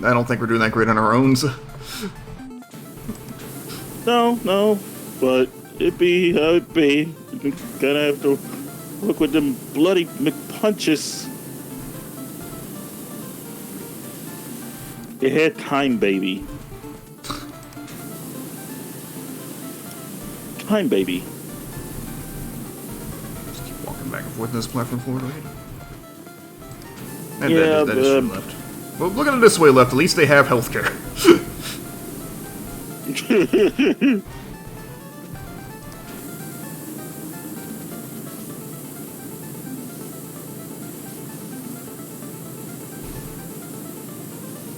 I don't think we're doing that great on our own. So. No, but it'd be how it be. You gotta have to work with them bloody McPunches. You had time, baby. Time, baby. Just keep walking back and forth in this platform floor, right? And Yeah, that is left. Well, look at it this way, left. At least they have healthcare.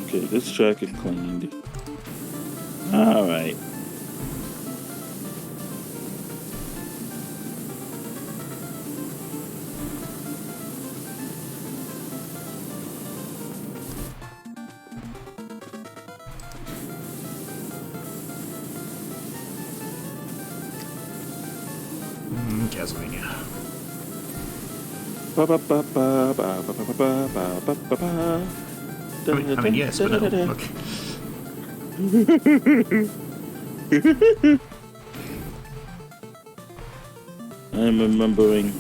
Okay, this track is cleaned. Alright. Castlevania. I mean, yes, but no. Look. I'm remembering.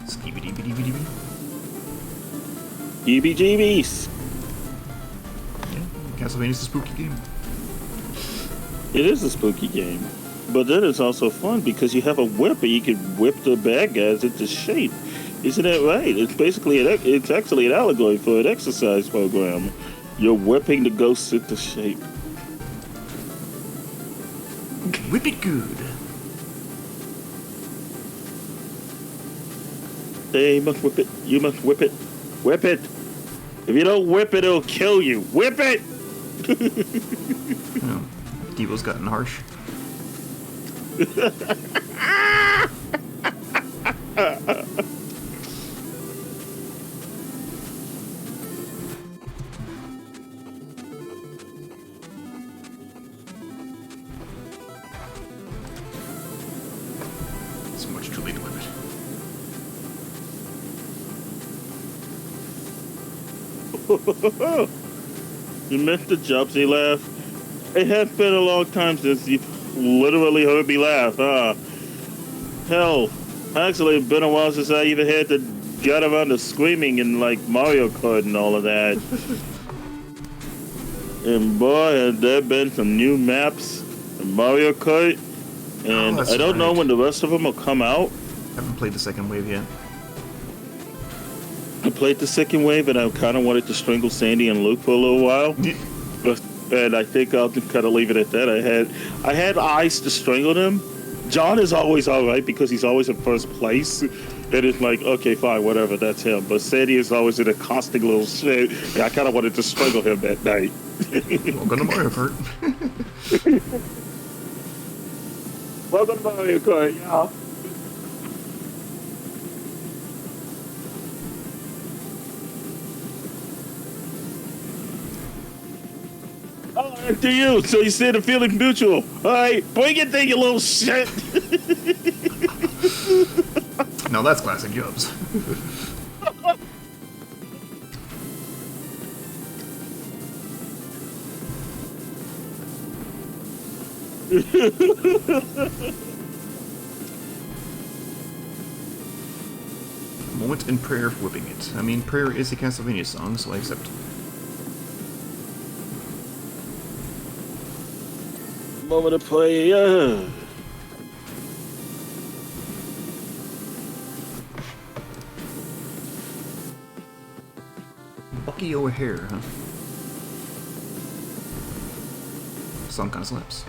Skibidi-bidi-bidi-bidi. EBGBs. Yeah, Castlevania's a spooky game. It is a spooky game. But then it's also fun because you have a whip and you can whip the bad guys into shape. Isn't that right? It's basically it's actually an allegory for an exercise program. You're whipping the ghosts into shape. Whip it good. They must whip it. You must whip it. Whip it. If you don't whip it, it'll kill you. Whip it! Oh, Devo's gotten harsh. So much too late to whip it. You missed the Jubbzy laugh. It has been a long time since you've literally heard me laugh. Hell, actually, it's been a while since I even had to get around to screaming in like Mario Kart and all of that. And boy, has there been some new maps in Mario Kart. And I don't know when the rest of them will come out. I haven't played the second wave yet. I played the second wave, and I kind of wanted to strangle Sandy and Luke for a little while. And I think I'll just kind of leave it at that. I had eyes to strangle them. John is always all right because he's always in first place. And it's like, okay, fine, whatever, that's him. But Sandy is always in a caustic little shit. And I kind of wanted to strangle him that night. Welcome to Mario Kart. Welcome to Mario Kart, y'all. Oh, and to you. So you said the feeling mutual. All right, bring it there, you little shit. No, that's classic Jubbz. Moment in prayer of whipping it. I mean, prayer is a Castlevania song, so I accept. Moment of prayer. Bucky O'Hare, huh? Song kind of slaps.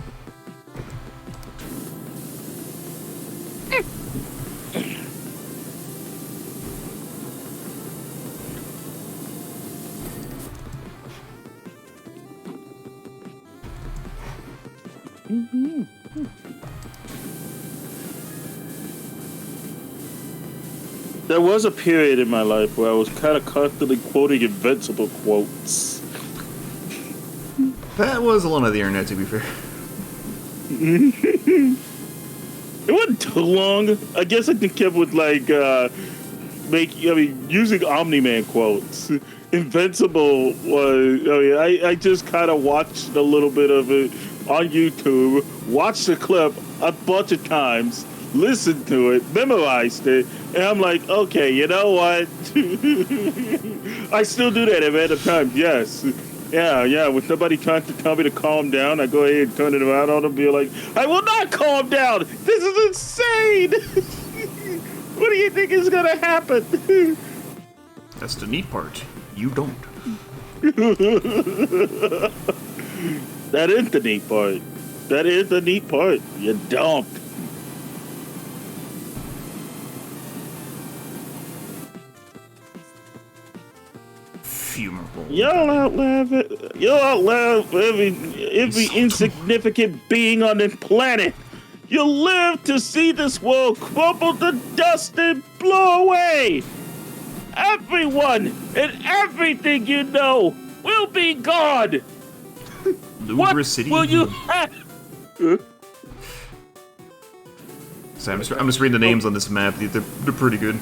There was a period in my life where I was kind of constantly quoting Invincible quotes. That was a lot of the internet, to be fair. It wasn't too long. I guess I think kept with like using Omni-Man quotes. Invincible was. I just kind of watched a little bit of it on YouTube, watched the clip a bunch of times, listened to it, memorized it, and I'm like, okay, you know what? I still do that at random times. Yes. Yeah. When somebody tries to tell me to calm down, I go ahead and turn it around on them and be like, I will not calm down! This is insane! What do you think is gonna happen? That's the neat part. You don't. That is the neat part. That is the neat part. You don't. Fumarole. You'll outlive every insignificant being on this planet. You'll live to see this world crumble to dust and blow away. Everyone and everything you know will be gone. What City? will you have? So I'm just reading the names on this map. They're pretty good.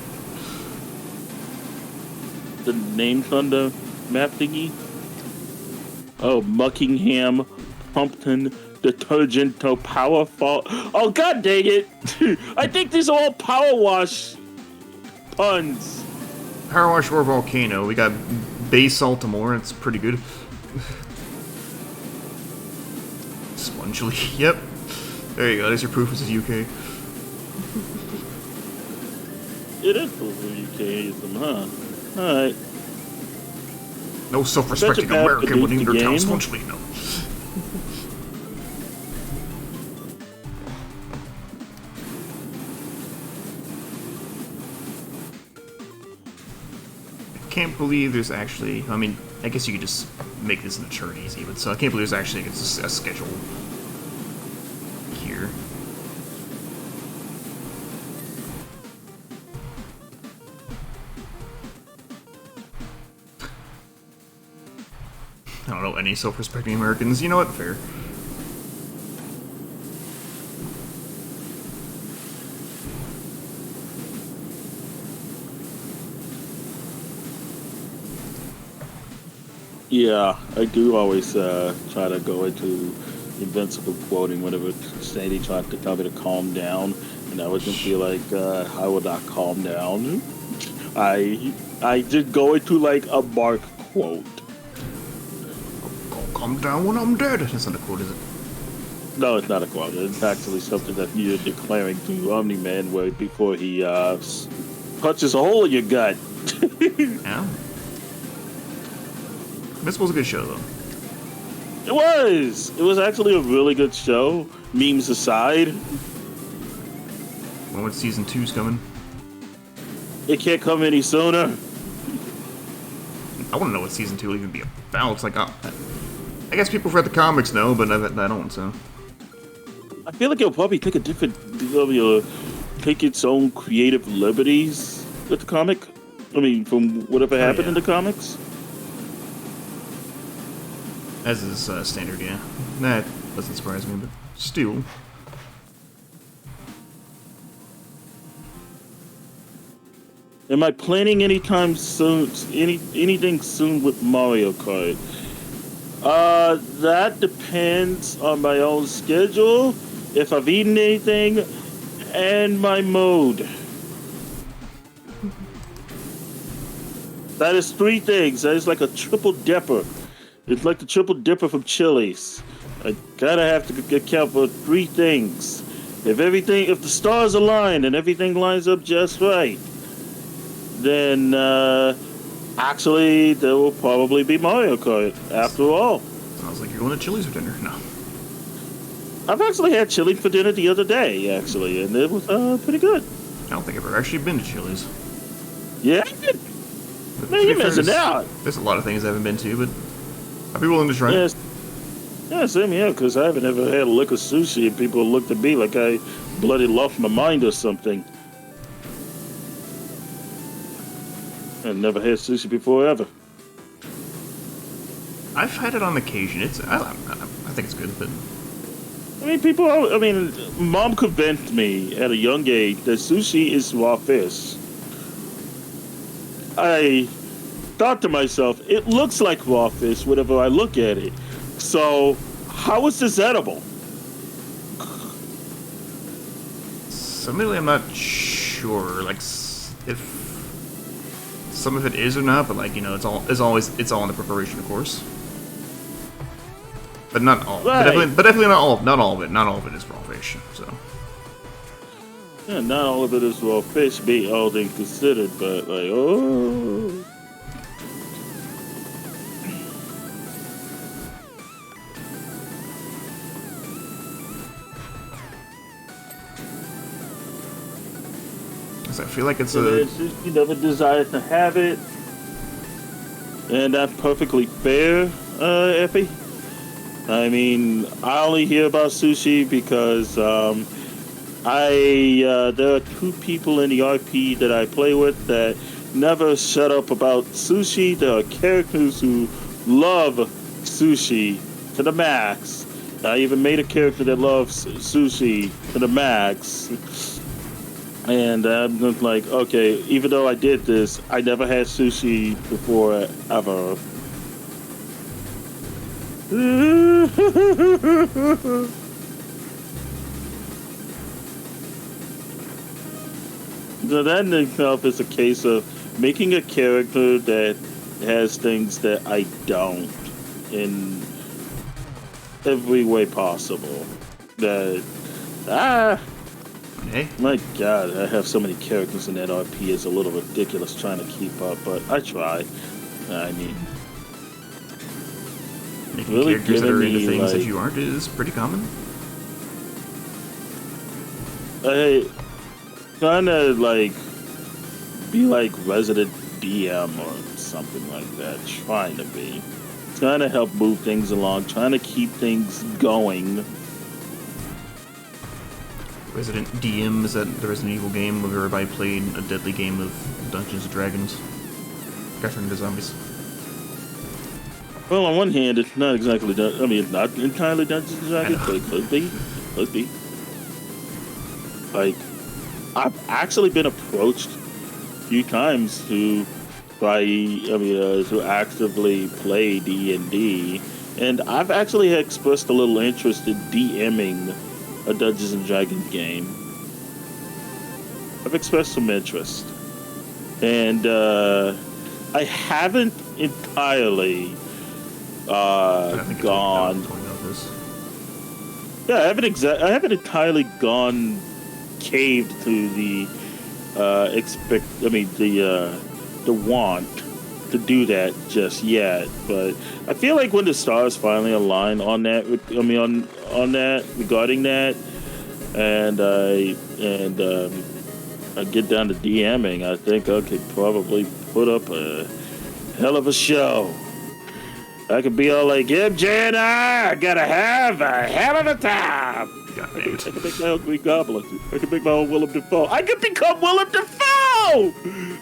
The names on the map thingy? Oh, Muckingham, Pumpkin, Detergent, Powerful. Oh, god dang it! I think these are all PowerWash puns. PowerWash or Volcano. We got Bay Saltimore. It's pretty good. Spongely. Yep. There you go. There's your proof. This is UK. It is cool for UKism, huh? Alright. No self-respecting American would name their town Spongely. No. Can't believe there's actually. I mean, I guess you could just make this in a turn easy, but so I can't believe there's actually a schedule here. I don't know any self-respecting Americans. You know what? Fair. Yeah, I do always try to go into Invincible quoting whenever Sadie tried to tell me to calm doan, and I would just be like, I will not calm down. I just go into like a Mark quote. I'll calm down when I'm dead. That's not a quote, is it? No, it's not a quote. It's actually something that you're declaring to Omni-Man where before he punches a hole in your gut. Yeah. This was a good show, though. It was! It was actually a really good show, memes aside. When season 2's coming? It can't come any sooner. I want to know what season 2 will even be about. It's like, I guess people who read the comics know, but I don't. So I feel like it'll probably take a different, take its own creative liberties with the comic. I mean, from whatever happened in the comics. As is standard, yeah. That doesn't surprise me, but still. Am I planning anytime soon? Anything soon with Mario Kart? That depends on my own schedule, if I've eaten anything, and my mood. That is 3 things. That is like a triple dipper. It's like the triple dipper from Chili's. I gotta have to account for 3 things. If the stars align and everything lines up just right, then actually there will probably be Mario Kart after all. Sounds like you're going to Chili's for dinner. No. I've actually had chili for dinner the other day, actually, and it was pretty good. I don't think I've ever actually been to Chili's. Yeah? Man, you're missing out. There's a lot of things I haven't been to, but I'd be willing to try. Yes. Yeah, same here, because I haven't ever had a lick of sushi, and people looked at me like I bloody lost my mind or something. I've never had sushi before, ever. I've had it on occasion. I think it's good, but... I mean, Mom convinced me at a young age that sushi is raw fish. I thought to myself, it looks like raw fish whenever I look at it. So, how is this edible? Similarly, I'm not sure, like, if some of it is or not, but like, it's all in the preparation, of course. But not all. Right. But definitely not all. Not all of it. Not all of it is raw fish. So. Yeah, not all of it is raw fish, be all things considered, but like, oh. I feel like it's you never desired to have it, and that's perfectly fair, Effie. I mean, I only hear about sushi because there are 2 people in the RP that I play with that never shut up about sushi. There are characters who love sushi to the max. I even made a character that loves sushi to the max. And I'm just like, okay, even though I did this, I never had sushi before, ever. So that in itself is a case of making a character that has things that I don't in every way possible. Hey. My God, I have so many characters in that RP. It's a little ridiculous trying to keep up, but I try. I mean, making really characters that are into me, things that you aren't is pretty common. I kind of be like resident DM or something like that. Trying to be. Trying to help move things along. Trying to keep things going. Resident DM, is that the Resident Evil game where everybody played a deadly game of Dungeons and Dragons? Got turned into zombies. Well, on one hand, it's not exactly, not entirely Dungeons and Dragons, but it could be. Could be. Like, I've actually been approached a few times to actively play D&D, and I've actually expressed a little interest in DMing a Dungeons and Dragons game. I've expressed some interest. And I haven't entirely gone. Yeah, I haven't entirely gone caved to the the want to do that just yet. But I feel like when the stars finally align on that, on that regarding that, and I get down to DMing, I think I could probably put up a hell of a show. I could be all like, MJ and I gotta have a hell of a time. God damn I it. could make my own Green Goblin. I could make my own Willem Dafoe. I could become Willem Dafoe!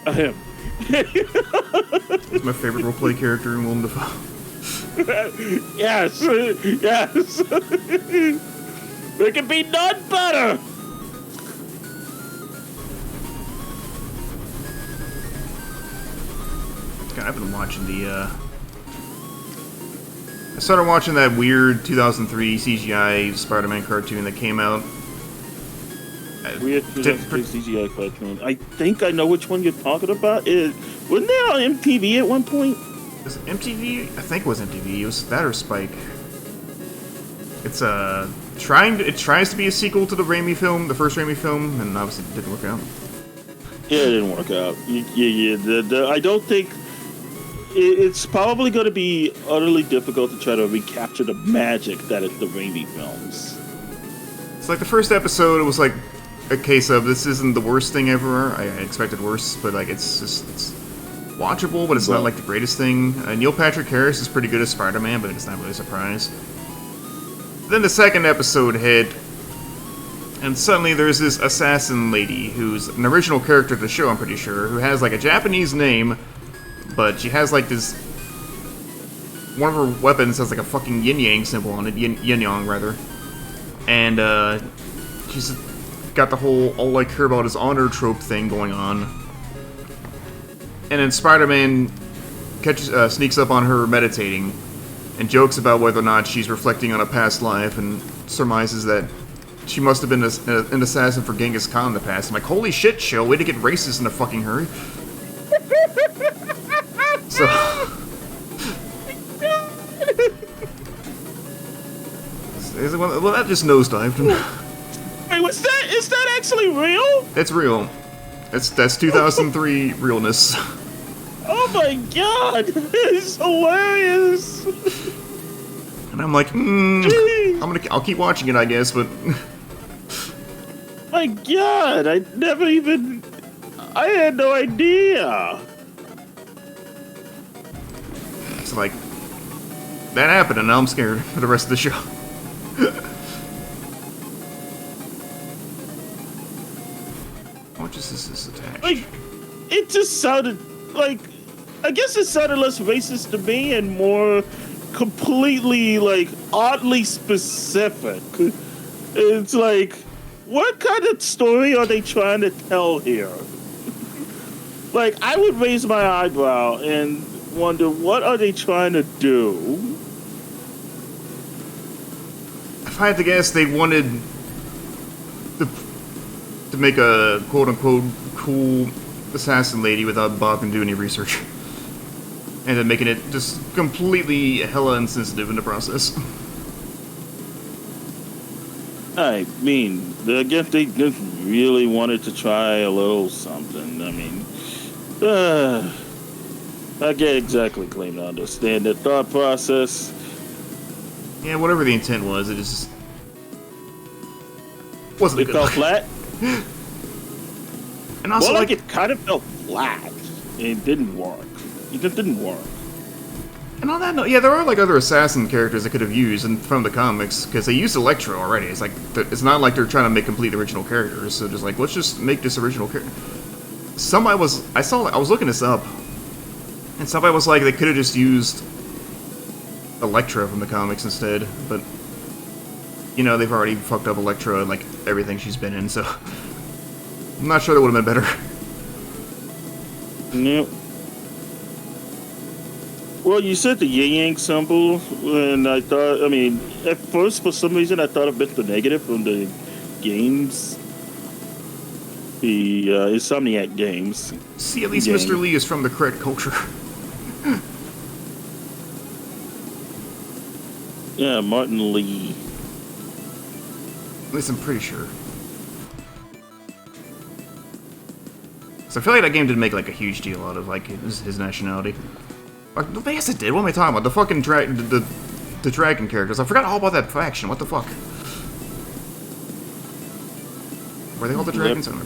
I am. He's my favorite roleplay character in Willem Dafoe. Yes, yes. There can be none better. God, I've been watching the, I started watching that weird 2003 CGI Spider-Man cartoon that came out. Weird CGI cartoon. I think I know which one you're talking about. Wasn't that on MTV at one point? Was it MTV? I think it was MTV. It was that or Spike. It's it tries to be a sequel to the Raimi film, the first Raimi film, and obviously it didn't work out. Yeah, it didn't work out. Yeah. I don't think it's probably going to be utterly difficult to try to recapture the magic that is the Raimi films. It's like the first episode. It was like a case of this isn't the worst thing ever. I expected worse, but like it's watchable, but it's not like the greatest thing. Neil Patrick Harris is pretty good as Spider-Man, but it's not really a surprise. Then the second episode hit, and suddenly there's this assassin lady who's an original character to the show, I'm pretty sure, who has like a Japanese name, but she has like this. One of her weapons has like a fucking yin-yang symbol on it, yin-yang rather. And she's got the whole all I care about is honor trope thing going on. And then Spider-Man sneaks up on her meditating and jokes about whether or not she's reflecting on a past life and surmises that she must have been an assassin for Genghis Khan in the past. I'm like, holy shit, Chill, way to get racist in a fucking hurry. So... well, that just nosedived. Wait, is that actually real? It's real. That's 2003 realness. Oh my god, it's hilarious. And I'm like, I'll keep watching it, I guess, but my god, I had no idea. It's like that happened, and now I'm scared for the rest of the show. How much is this attached? Like, it just sounded like, I guess it sounded less racist to me and more completely, like, oddly specific. It's like, what kind of story are they trying to tell here? Like, I would raise my eyebrow and wonder, what are they trying to do? If I had to guess, they wanted to make a quote-unquote cool assassin lady without bothering to do any research. And then making it just completely hella insensitive in the process. I mean, I guess they just really wanted to try a little something. I mean, I can't exactly claim to understand the thought process. Yeah, whatever the intent was, it just wasn't It good. fell flat? And also, Well, like, it kind of fell flat. It didn't work. It just didn't work. and on that note, yeah, there are like other assassin characters they could have used from the comics because they used Electro already. It's like it's not like they're trying to make complete original characters. So just like let's just make this original character. I was looking this up, and somebody was like they could have just used Electra from the comics instead, but you know they've already fucked up Electra and like everything she's been in, so I'm not sure that would have been better. Yep. Well, you said the yin-yang symbol, and I thought, I mean, at first, for some reason, I thought a bit the negative from the games. The Insomniac games. See, at least game. Mr. Lee is from the correct culture. Yeah, Martin Lee. At least I'm pretty sure. So I feel like that game didn't make like a huge deal out of like his nationality. Yes, it did. What am I talking about? The fucking the dragon characters. I forgot all about that faction. What the fuck? Were they all the dragons? Yep.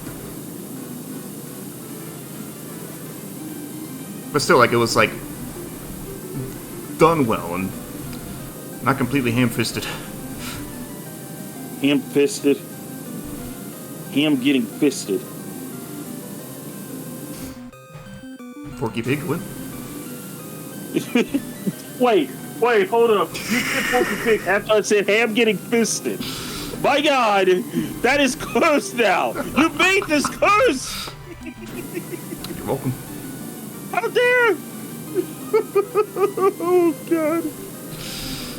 But still, like, it was, like, done well and not completely ham-fisted. Ham-fisted? Ham getting fisted. Porky Pig, what? Wait, hold up. You said Porky Pig after I said ham getting fisted. My God, that is cursed now. You made this curse. You're welcome. How dare? Oh, God.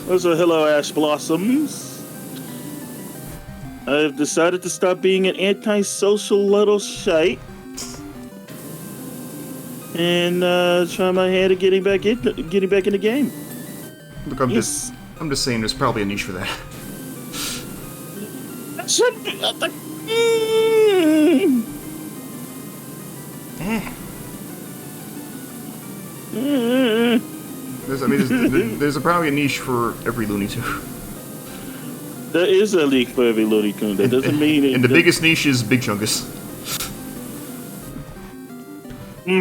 Also, hello, Ash Blossoms. I've decided to stop being an antisocial little shite and try my hand at getting back in the game. Look, I'm just saying, there's probably a niche for that. That should be. There's probably a niche for every Looney Tune. There is a leak for every Looney Tune. That doesn't mean it. And the biggest niche is Big Chungus. Do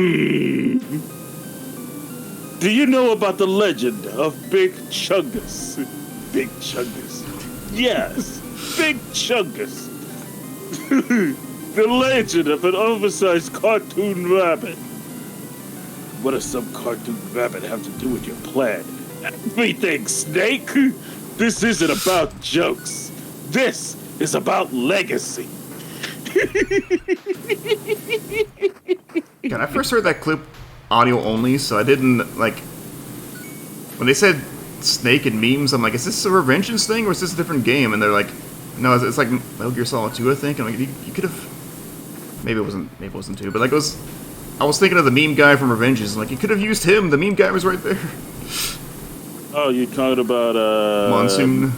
you know about the legend of Big Chungus? Big Chungus. Yes, Big Chungus. The legend of an oversized cartoon rabbit. What does some cartoon rabbit have to do with your plan? Everything, Snake! This isn't about jokes. This is about legacy. God, I first heard that clip audio only, so I didn't, like... When they said Snake and memes, I'm like, is this a Revengeance thing, or is this a different game? And they're like, no, it's like Metal Gear Solid 2, I think. And I'm like, you could have... Maybe it wasn't 2, but like, I was thinking of the meme guy from Revengeance. Like, you could have used him. The meme guy was right there. Oh, you're talking about, Monsoon.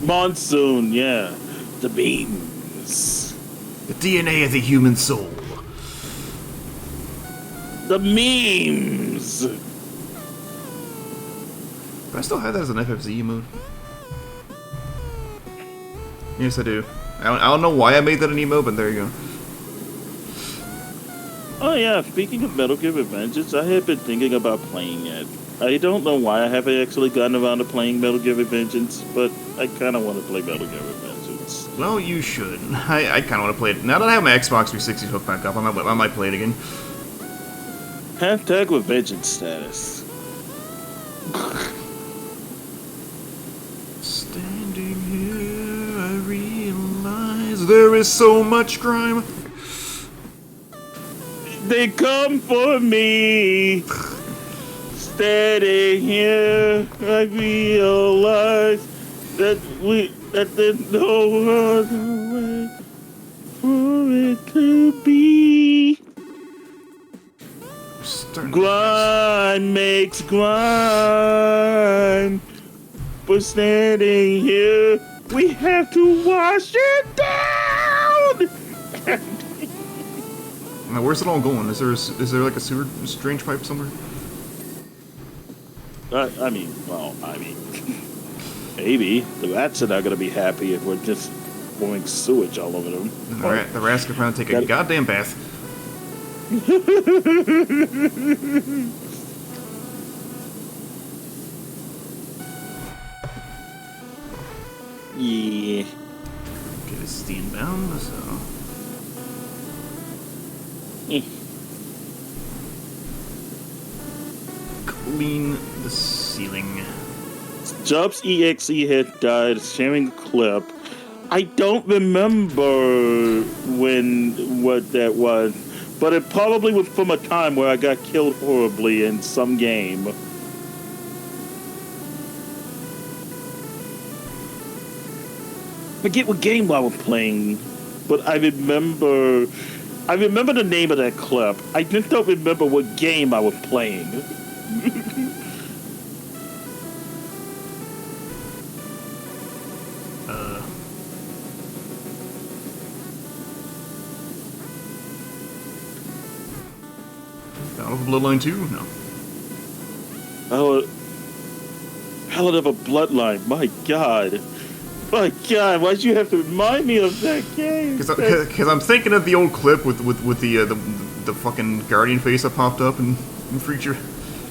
Monsoon, yeah. The memes. The DNA of the human soul. The memes. But I still have that as an FFZ mode. Yes, I do. I don't know why I made that an emo, but there you go. Oh yeah, speaking of Metal Gear Revengeance, I have been thinking about playing it. I don't know why I haven't actually gotten around to playing Metal Gear Revengeance, but I kind of want to play Metal Gear Revengeance. Well, you should. I kind of want to play it. Now that I have my Xbox 360 hooked back up, I might play it again. Hashtag Revengeance status. Standing here, I realize there is so much crime. They come for me. Standing here, I realize that there's no other way for it to be. Grind makes grind. But standing here, we have to wash it down. Now, where's it all going? Is there like a sewer strange pipe somewhere? I mean, maybe. The rats are not going to be happy if we're just pouring sewage all over them. The rats could probably take a goddamn bath. Yeah. Okay, steam bound, so... Clean the ceiling. Jubbz EXE had died sharing a clip. I don't remember what that was, but it probably was from a time where I got killed horribly in some game. Forget what game I was playing, but I remember the name of that clip. I just don't remember what game I was playing. Battle of Bloodline 2? No. Hell of a Bloodline, my God. My God, why'd you have to remind me of that game? Because I'm thinking of the old clip with the fucking Guardian face that popped up, and Feature.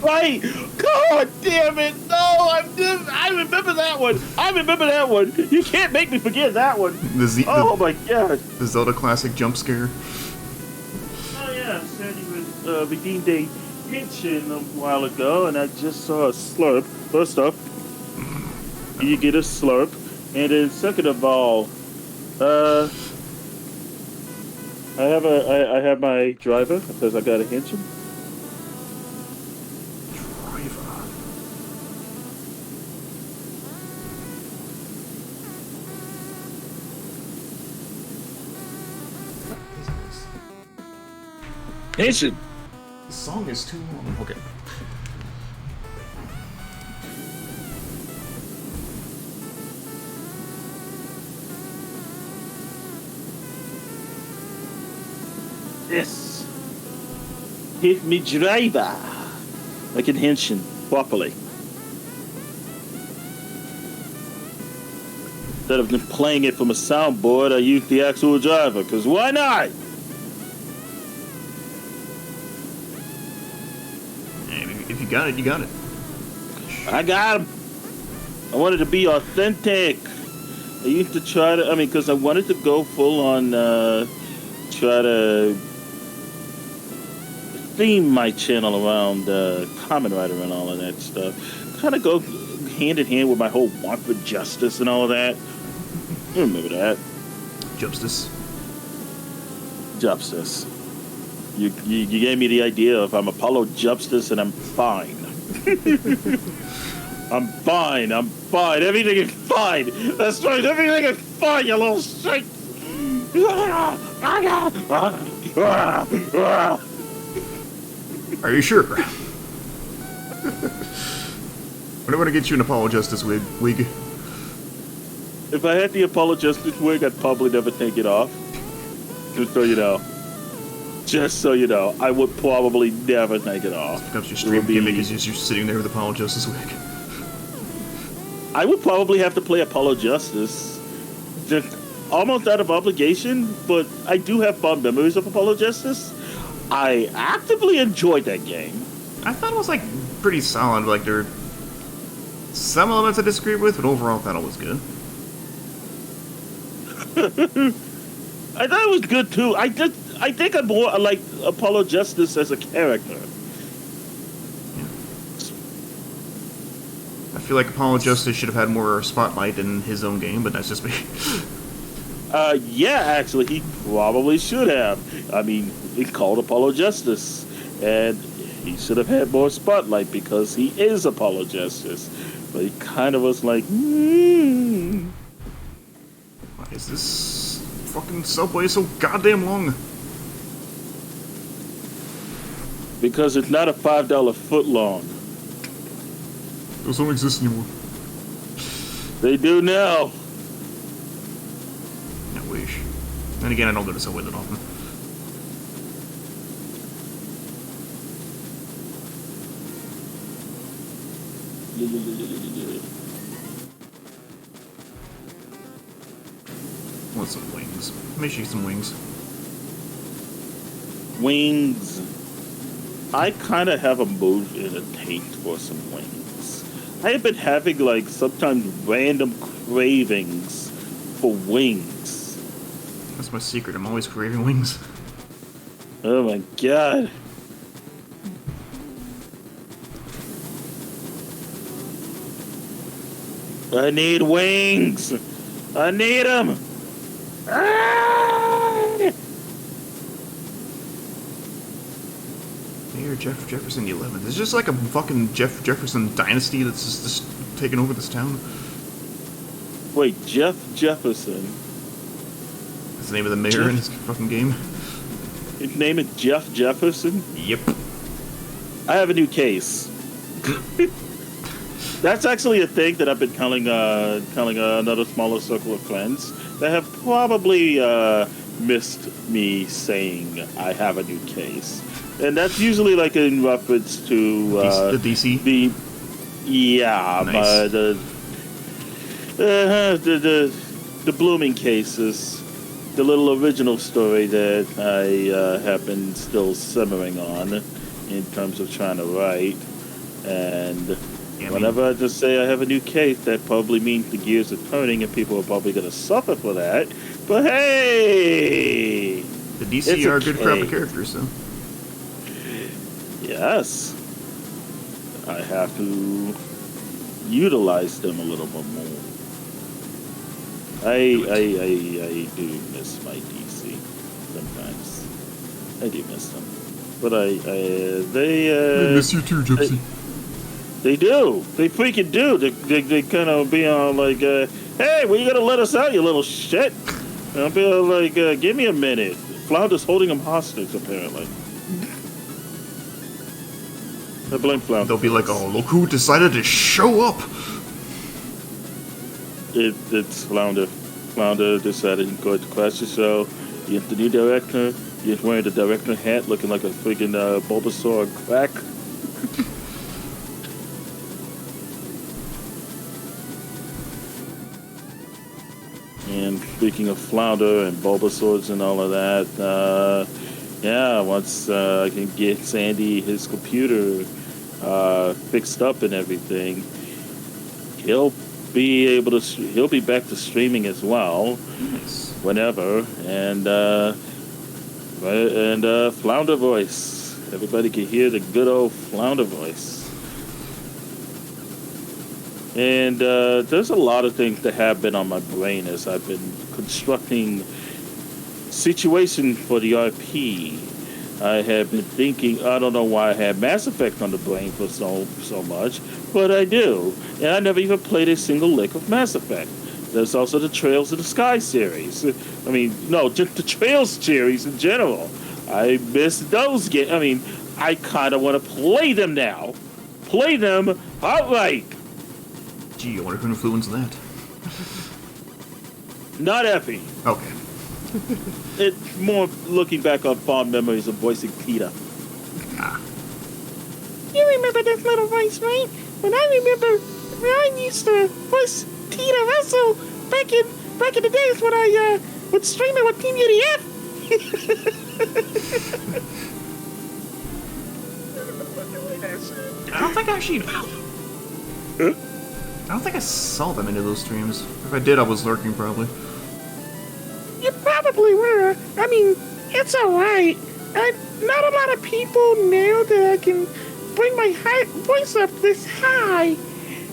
Right! God damn it! No, I remember that one. I remember that one. You can't make me forget that one. Oh my god! The Zelda classic jump scare. Oh yeah, Sandy redeemed a pension a while ago, and I just saw a slurp. First off, you get a slurp, and then second of all, I have my driver because I got a pension. Pension. The song is too long. Okay. Yes. Hit me driver. I can henshin properly. Instead of just playing it from a soundboard, I use the actual driver, because why not? If you got it, you got it. I got him. I wanted to be authentic. I used to try to, because I wanted to go full on, try to theme my channel around Kamen Rider and all of that stuff. Kind of go hand in hand with my whole want for justice and all of that. You remember that? Jubbz. Justice. You gave me the idea of I'm Apollo Jubbz and I'm fine. I'm fine. Everything is fine. That's right. Everything is fine, you little shit. Are you sure? I don't want to get you an Apollo Justice wig. If I had the Apollo Justice wig, I'd probably never take it off. Just so you know. Just so you know, I would probably never take it off. This becomes your stream gimmick is just you're sitting there with Apollo Justice wig. I would probably have to play Apollo Justice. Just almost out of obligation, but I do have fond memories of Apollo Justice. I actively enjoyed that game. I thought it was, like, pretty solid. Like, there are some elements I disagree with, but overall I thought it was good. I thought it was good, too. I think I more like Apollo Justice as a character. Yeah. I feel like Apollo Justice should have had more spotlight in his own game, but that's just me. Yeah, actually, he probably should have. It's called Apollo Justice, and he should have had more spotlight because he is Apollo Justice. But he kind of was like, Why is this fucking subway so goddamn long? Because it's not a $5 foot long. Those don't exist anymore. They do now. I wish. Then again, I don't go to Subway that often. Want some wings. Make sure you get some wings. Wings. I kind of have a mood and a taste for some wings. I have been having, like, sometimes random cravings for wings. That's my secret. I'm always craving wings. Oh my god. I need wings. I need them. Mayor Jeff Jefferson the 11th. It's just like a fucking Jeff Jefferson dynasty that's just taking over this town. Wait, Jeff Jefferson? That's the name of the mayor in this fucking game. His name is Jeff Jefferson? Yep. I have a new case. That's actually a thing that I've been telling another smaller circle of friends that have probably missed me saying I have a new case. And that's usually like in reference to the DC? Nice. The blooming cases. The little original story that I have been still simmering on. in terms of trying to write. And Yeah, whenever I just say I have a new case, that probably means the gears are turning and people are probably going to suffer for that. But hey! the DC are a good crop of characters, so. Yes. I have to utilize them a little bit more. I do miss my DC sometimes. I do miss them. But they miss you too, Jubbzy. They do. They freaking do. They kind of be on like, hey, when you gonna let us out, you little shit? And I'll be like, give me a minute. Flounder's holding him hostage, apparently. I blame Flounder. They'll be like, oh, look who decided to show up. It's Flounder. Flounder decided to go to crash the show. You have the new director. He's wearing the director hat, looking like a freaking Bulbasaur on crack. And speaking of Flounder and Bulbasaurs and all of that, yeah, once I can get Sandy his computer fixed up and everything, he'll be back to streaming as well, whenever, and Flounder voice. Everybody can hear the good old Flounder voice. And there's a lot of things that have been on my brain as I've been constructing situation for the RP. I have been thinking, I don't know why I had Mass Effect on the brain for so much, but I do. And I never even played a single lick of Mass Effect. There's also the Trails of the Sky series. I mean, no, just the Trails series in general. I miss those games. I mean, I kind of want to play them now. Play them outright. Gee, I wonder who influenced that. Not Effie. Okay. It's more looking back on fond memories of voicing Peter. Ah. You remember this little voice, right? When I remember when I used to voice Peter Russell back in the days when I would stream it with Team UDF. I don't think I actually... Huh? I don't think I saw them into those streams. If I did, I was lurking, probably. You probably were. I mean, it's alright. Not a lot of people know that I can bring my voice up this high.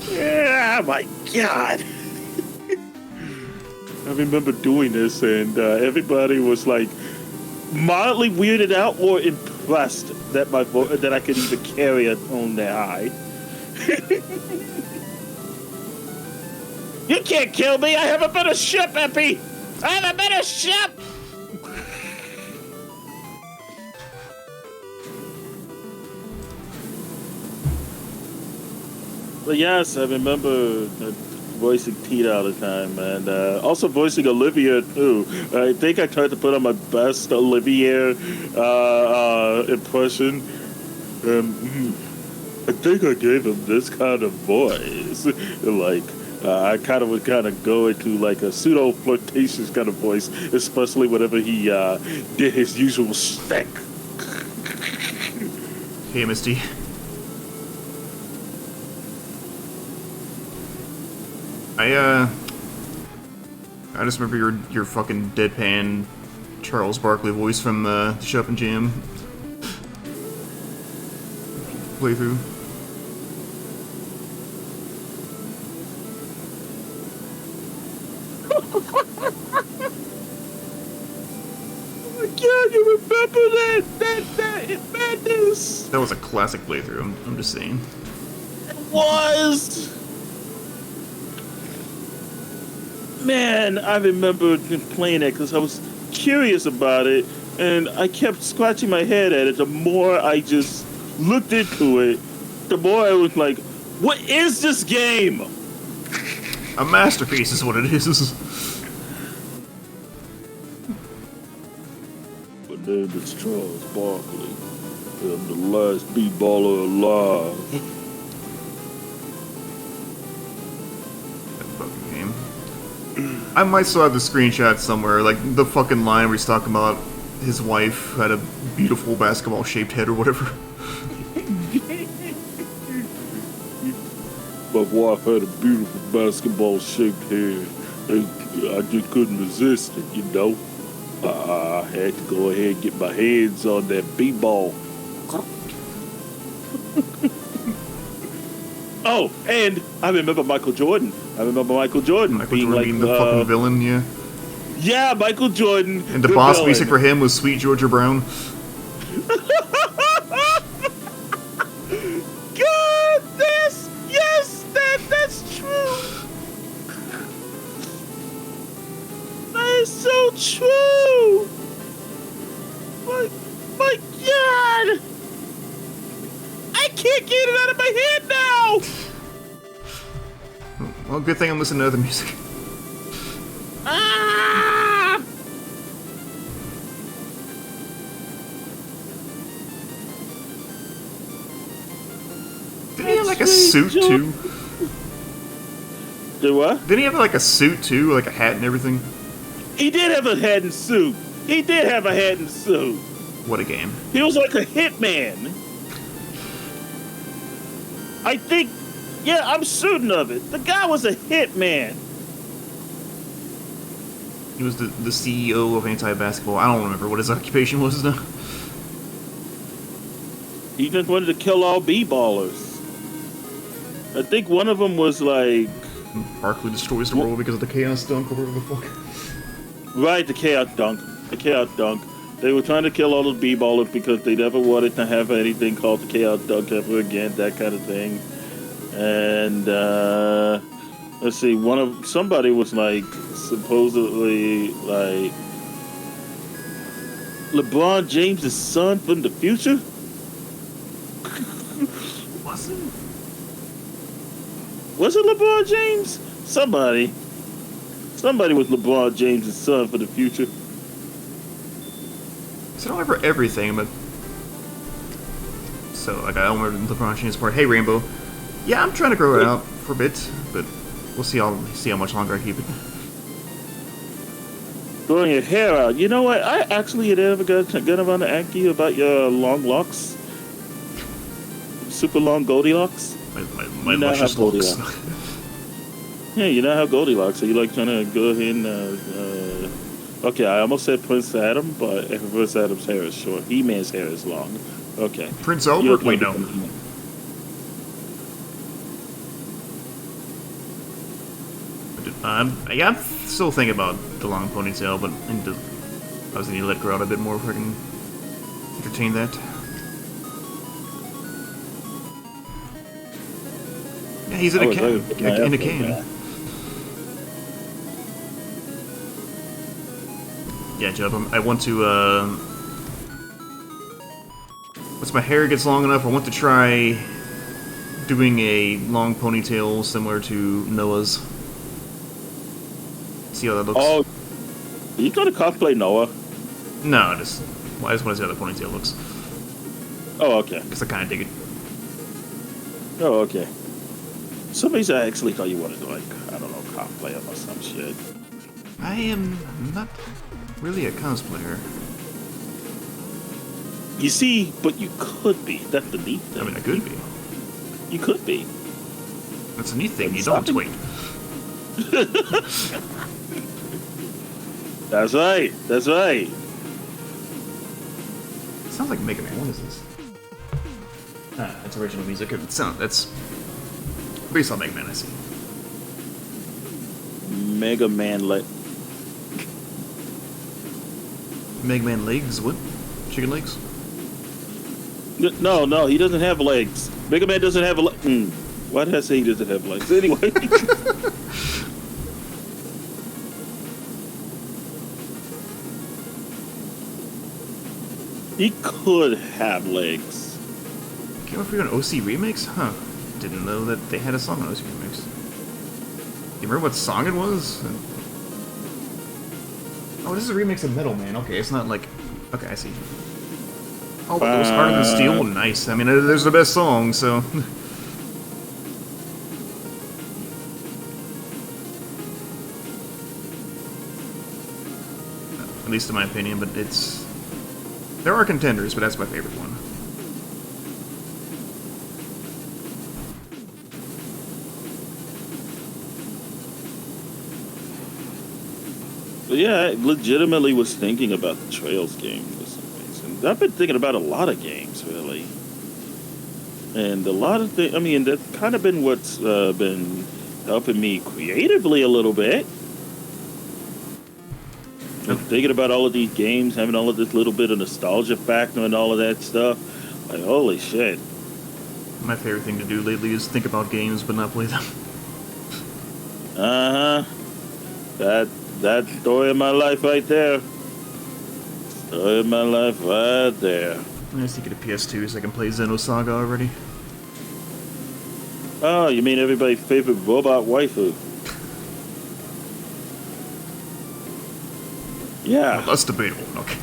Oh my god. I remember doing this and everybody was like mildly weirded out or impressed that that I could even carry a tone that high. You can't kill me! I have a better ship, Epi! I have a better ship! But yes, I remember voicing Pete all the time, and also voicing Olivia too. I think I tried to put on my best Olivia impression. I think I gave him this kind of voice. Like, I would go into like a pseudo flirtatious kind of voice, especially whenever he did his usual stick. Hey, Misty. I just remember your fucking deadpan Charles Barkley voice from the Shop and Jam playthrough. Oh my god, you remember that madness? That was a classic playthrough, I'm just saying. It was! Man, I remember playing it because I was curious about it, and I kept scratching my head at it. The more I just looked into it, the more I was like, what is this game? A masterpiece is what it is. My name is Charles Barkley. I'm the last b-baller alive. That fucking game. I might still have the screenshot somewhere, like the fucking line where he's talking about his wife had a beautiful basketball-shaped head or whatever. My wife had a beautiful basketball-shaped head. I just couldn't resist it, you know. I had to go ahead and get my hands on that b-ball. Oh, and I remember Michael Jordan. Michael Jordan being the fucking villain, yeah. Yeah, Michael Jordan. And the boss music for him was Sweet Georgia Brown. Goodness! Yes, that's true. That is so true. My God! I can't get it out of my head now. Well, good thing I'm listening to other music. Ah! Didn't he have like a suit too? Do what? Didn't he have like a suit too, like a hat and everything? He did have a hat and suit. What a game. He was like a hitman. I think, yeah, I'm certain of it. The guy was a hitman. He was the CEO of anti-basketball. I don't remember what his occupation was though. He just wanted to kill all b-ballers. I think one of them was like... Barkley destroys the world because of the chaos dunk or whatever the fuck. Right, the chaos dunk. They were trying to kill all those b-ballers because they never wanted to have anything called the chaos dunk ever again, that kind of thing. And, let's see, somebody was like, supposedly, like, LeBron James' son from the future? Was it LeBron James? Somebody was LeBron James' son for the future. So I don't remember everything, but... So, like, I don't remember LeBron James' part. Hey, Rainbow. Yeah, I'm trying to grow it out for a bit, but we'll see how much longer I keep it. Growing your hair out. You know what? I actually had ever got around to ask you about your long locks. Super long Goldilocks. My luscious locks. Yeah, you know how Goldilocks. Are you like trying to go ahead and okay, I almost said Prince Adam, but Prince Adam's hair is short. He-Man's hair is long. Okay. Prince Albert? Wait, no. Yeah, I'm still thinking about the long ponytail, but I was going to let it grow out a bit more if I can entertain that. Yeah, he's in a can. In a can. Yeah, Jubb, I want to, once my hair gets long enough, I want to try doing a long ponytail similar to Noah's. See how that looks. Oh, you gonna cosplay Noah? No, I just want to see how the ponytail looks. Oh, okay. Because I kind of dig it. Oh, okay. Some reason I actually thought you wanted to, like, I don't know, cosplay him or some shit. I am not really a cosplayer. You see, but you could be. That's the neat thing. I mean, I could be. You could be. That's a neat thing. You don't wait. That's right. That's right. It sounds like Mega Man. What is this? That's original music. That's based on Mega Man, I see. Mega Man Mega Man legs? What? Chicken legs? No, he doesn't have legs. Mega Man doesn't have a leg. Why did I say he doesn't have legs? Anyway. He could have legs. Came out for an OC remix? Huh. Didn't know that they had a song on OC remix. You remember what song it was? Oh, this is a remix of Metal Man. Okay, it's not like... Okay, I see. Oh, it was Harder Than Steel? Nice. I mean, there's the best song, so... At least in my opinion, but it's... There are contenders, but that's my favorite one. But yeah, I legitimately was thinking about the Trails game for some reason. I've been thinking about a lot of games, really. And a lot of things, I mean, that's kind of been what's been helping me creatively a little bit. I'm thinking about all of these games, having all of this little bit of nostalgia factor and all of that stuff. Like, holy shit. My favorite thing to do lately is think about games but not play them. That story of my life right there. Story of my life right there. I just need to get a PS2 so I can play Xenosaga already. Oh, you mean everybody's favorite robot waifu? Yeah. Well, that's debatable. Okay.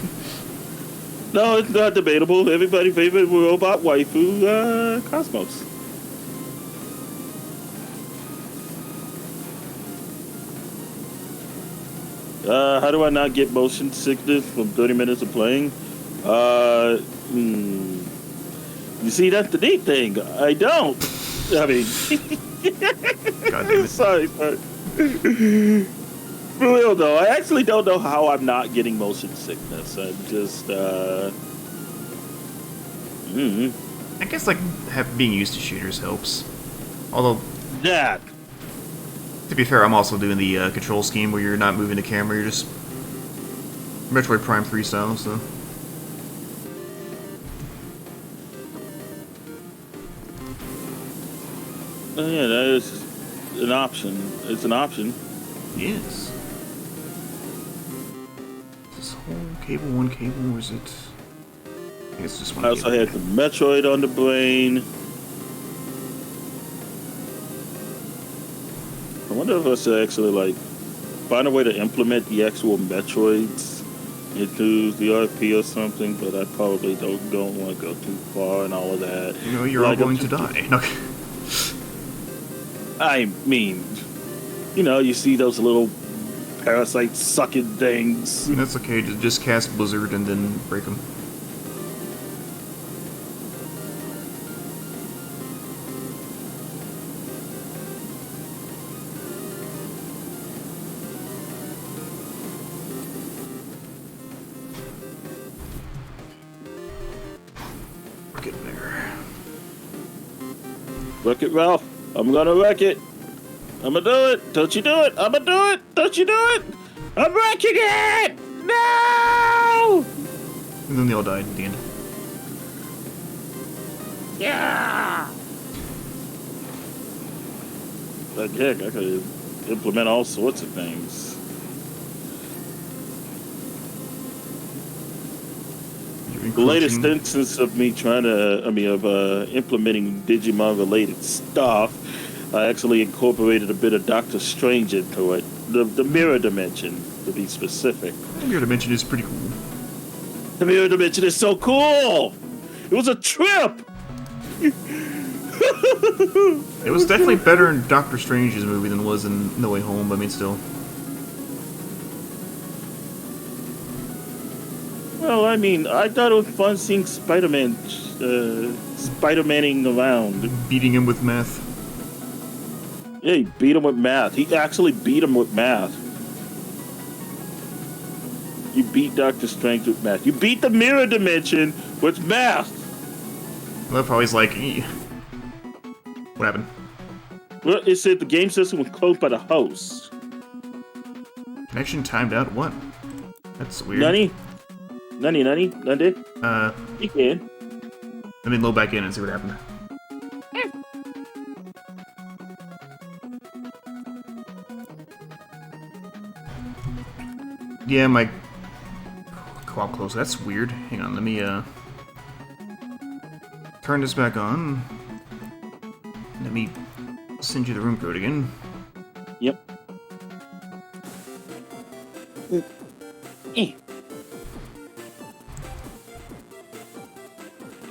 No, it's not debatable. Everybody's favorite robot waifu, Cosmos. How do I not get motion sickness from 30 minutes of playing? You see, that's the neat thing. I don't. I mean, God damn it. sorry. For real though, I actually don't know how I'm not getting motion sickness. I'm just, I guess, like, being used to shooters helps. Although, that. to be fair, I'm also doing the control scheme where you're not moving the camera, you're just Metroid Prime 3 style, so... Oh, yeah, that is an option. It's an option. Yes. Is this whole cable one cable, or is it... I think it's just one I also cable. had the Metroid on the brain. I wonder if I should actually, like, find a way to implement the actual Metroids into the RP or something, but I probably don't want to go too far and all of that. You know, you're all going to die. No. I mean, you know, you see those little parasite sucking things. That's okay, just cast Blizzard and then break them. We're getting there. Wreck it, Ralph. I'm gonna wreck it. I'm gonna do it. Don't you do it. I'm gonna do it. Don't you do it. I'm wrecking it. No! And then they all died at the end. Yeah! Like, heck, I could implement all sorts of things. The latest instance of me trying to, implementing Digimon-related stuff, I actually incorporated a bit of Doctor Strange into it. The mirror dimension, to be specific. The mirror dimension is pretty cool. The mirror dimension is so cool! It was a trip! It was definitely better in Doctor Strange's movie than it was in No Way Home, but I mean, still. Well, I mean, I thought it was fun seeing Spider-Man, Spider-Maning around. Beating him with meth. Yeah, he beat him with math. He actually beat him with math. You beat Doctor Strange with math. You beat the mirror dimension with math. I love how he's like, what happened? Well, it said the game system was closed by the host. Connection timed out? What? That's weird. Nani? Nani? You can. Let me load back in and see what happened. Yeah, my co-op closed. That's weird. Hang on, let me turn this back on. Let me send you the room code again. Yep.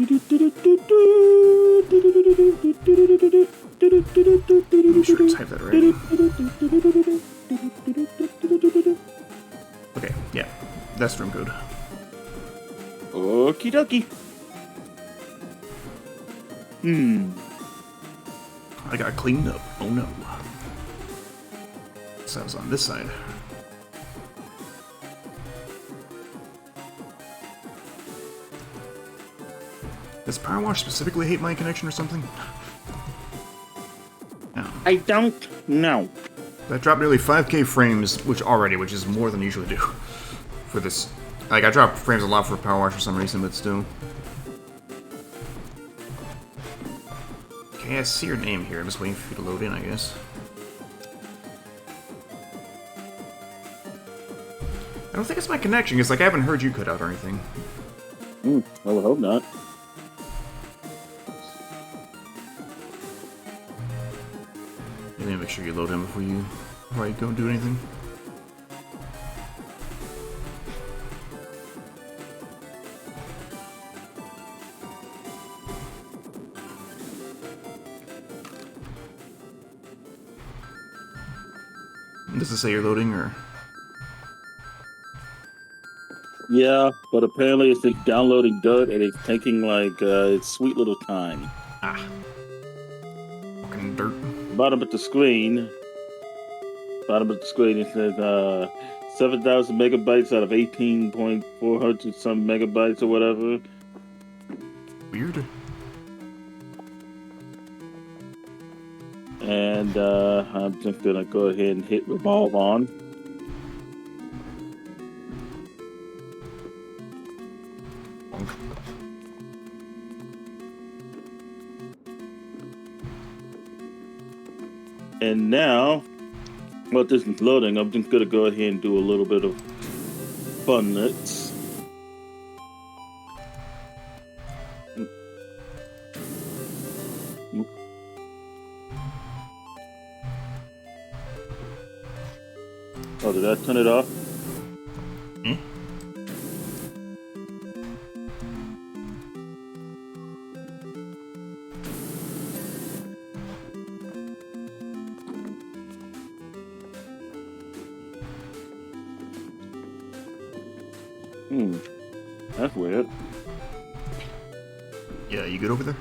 I'm sure I typed that right. Okay, yeah, that's room code. Okie dokie. I got cleaned up. Oh no. So I was on this side. Does PowerWash specifically hate my connection or something? No. I don't know. That dropped nearly 5k frames, which is more than I usually do for this. Like, I drop frames a lot for PowerWash for some reason, but still. Okay, I see your name here. I'm just waiting for you to load in, I guess. I don't think it's my connection, because like I haven't heard you cut out or anything. I would hope not. You need to make sure you load in before you go do anything. Does it say you're loading, or? Yeah, but apparently it's like downloading dirt and it's taking like its sweet little time. Ah. Fucking dirt. Bottom of the screen it says 7,000 megabytes out of 18.400 some megabytes or whatever. Weird. And I'm just gonna go ahead and hit revolve on. And now, while this is loading, I'm just gonna go ahead and do a little bit of funnets. Oh, did I turn it off? That's weird. Yeah, you good over there?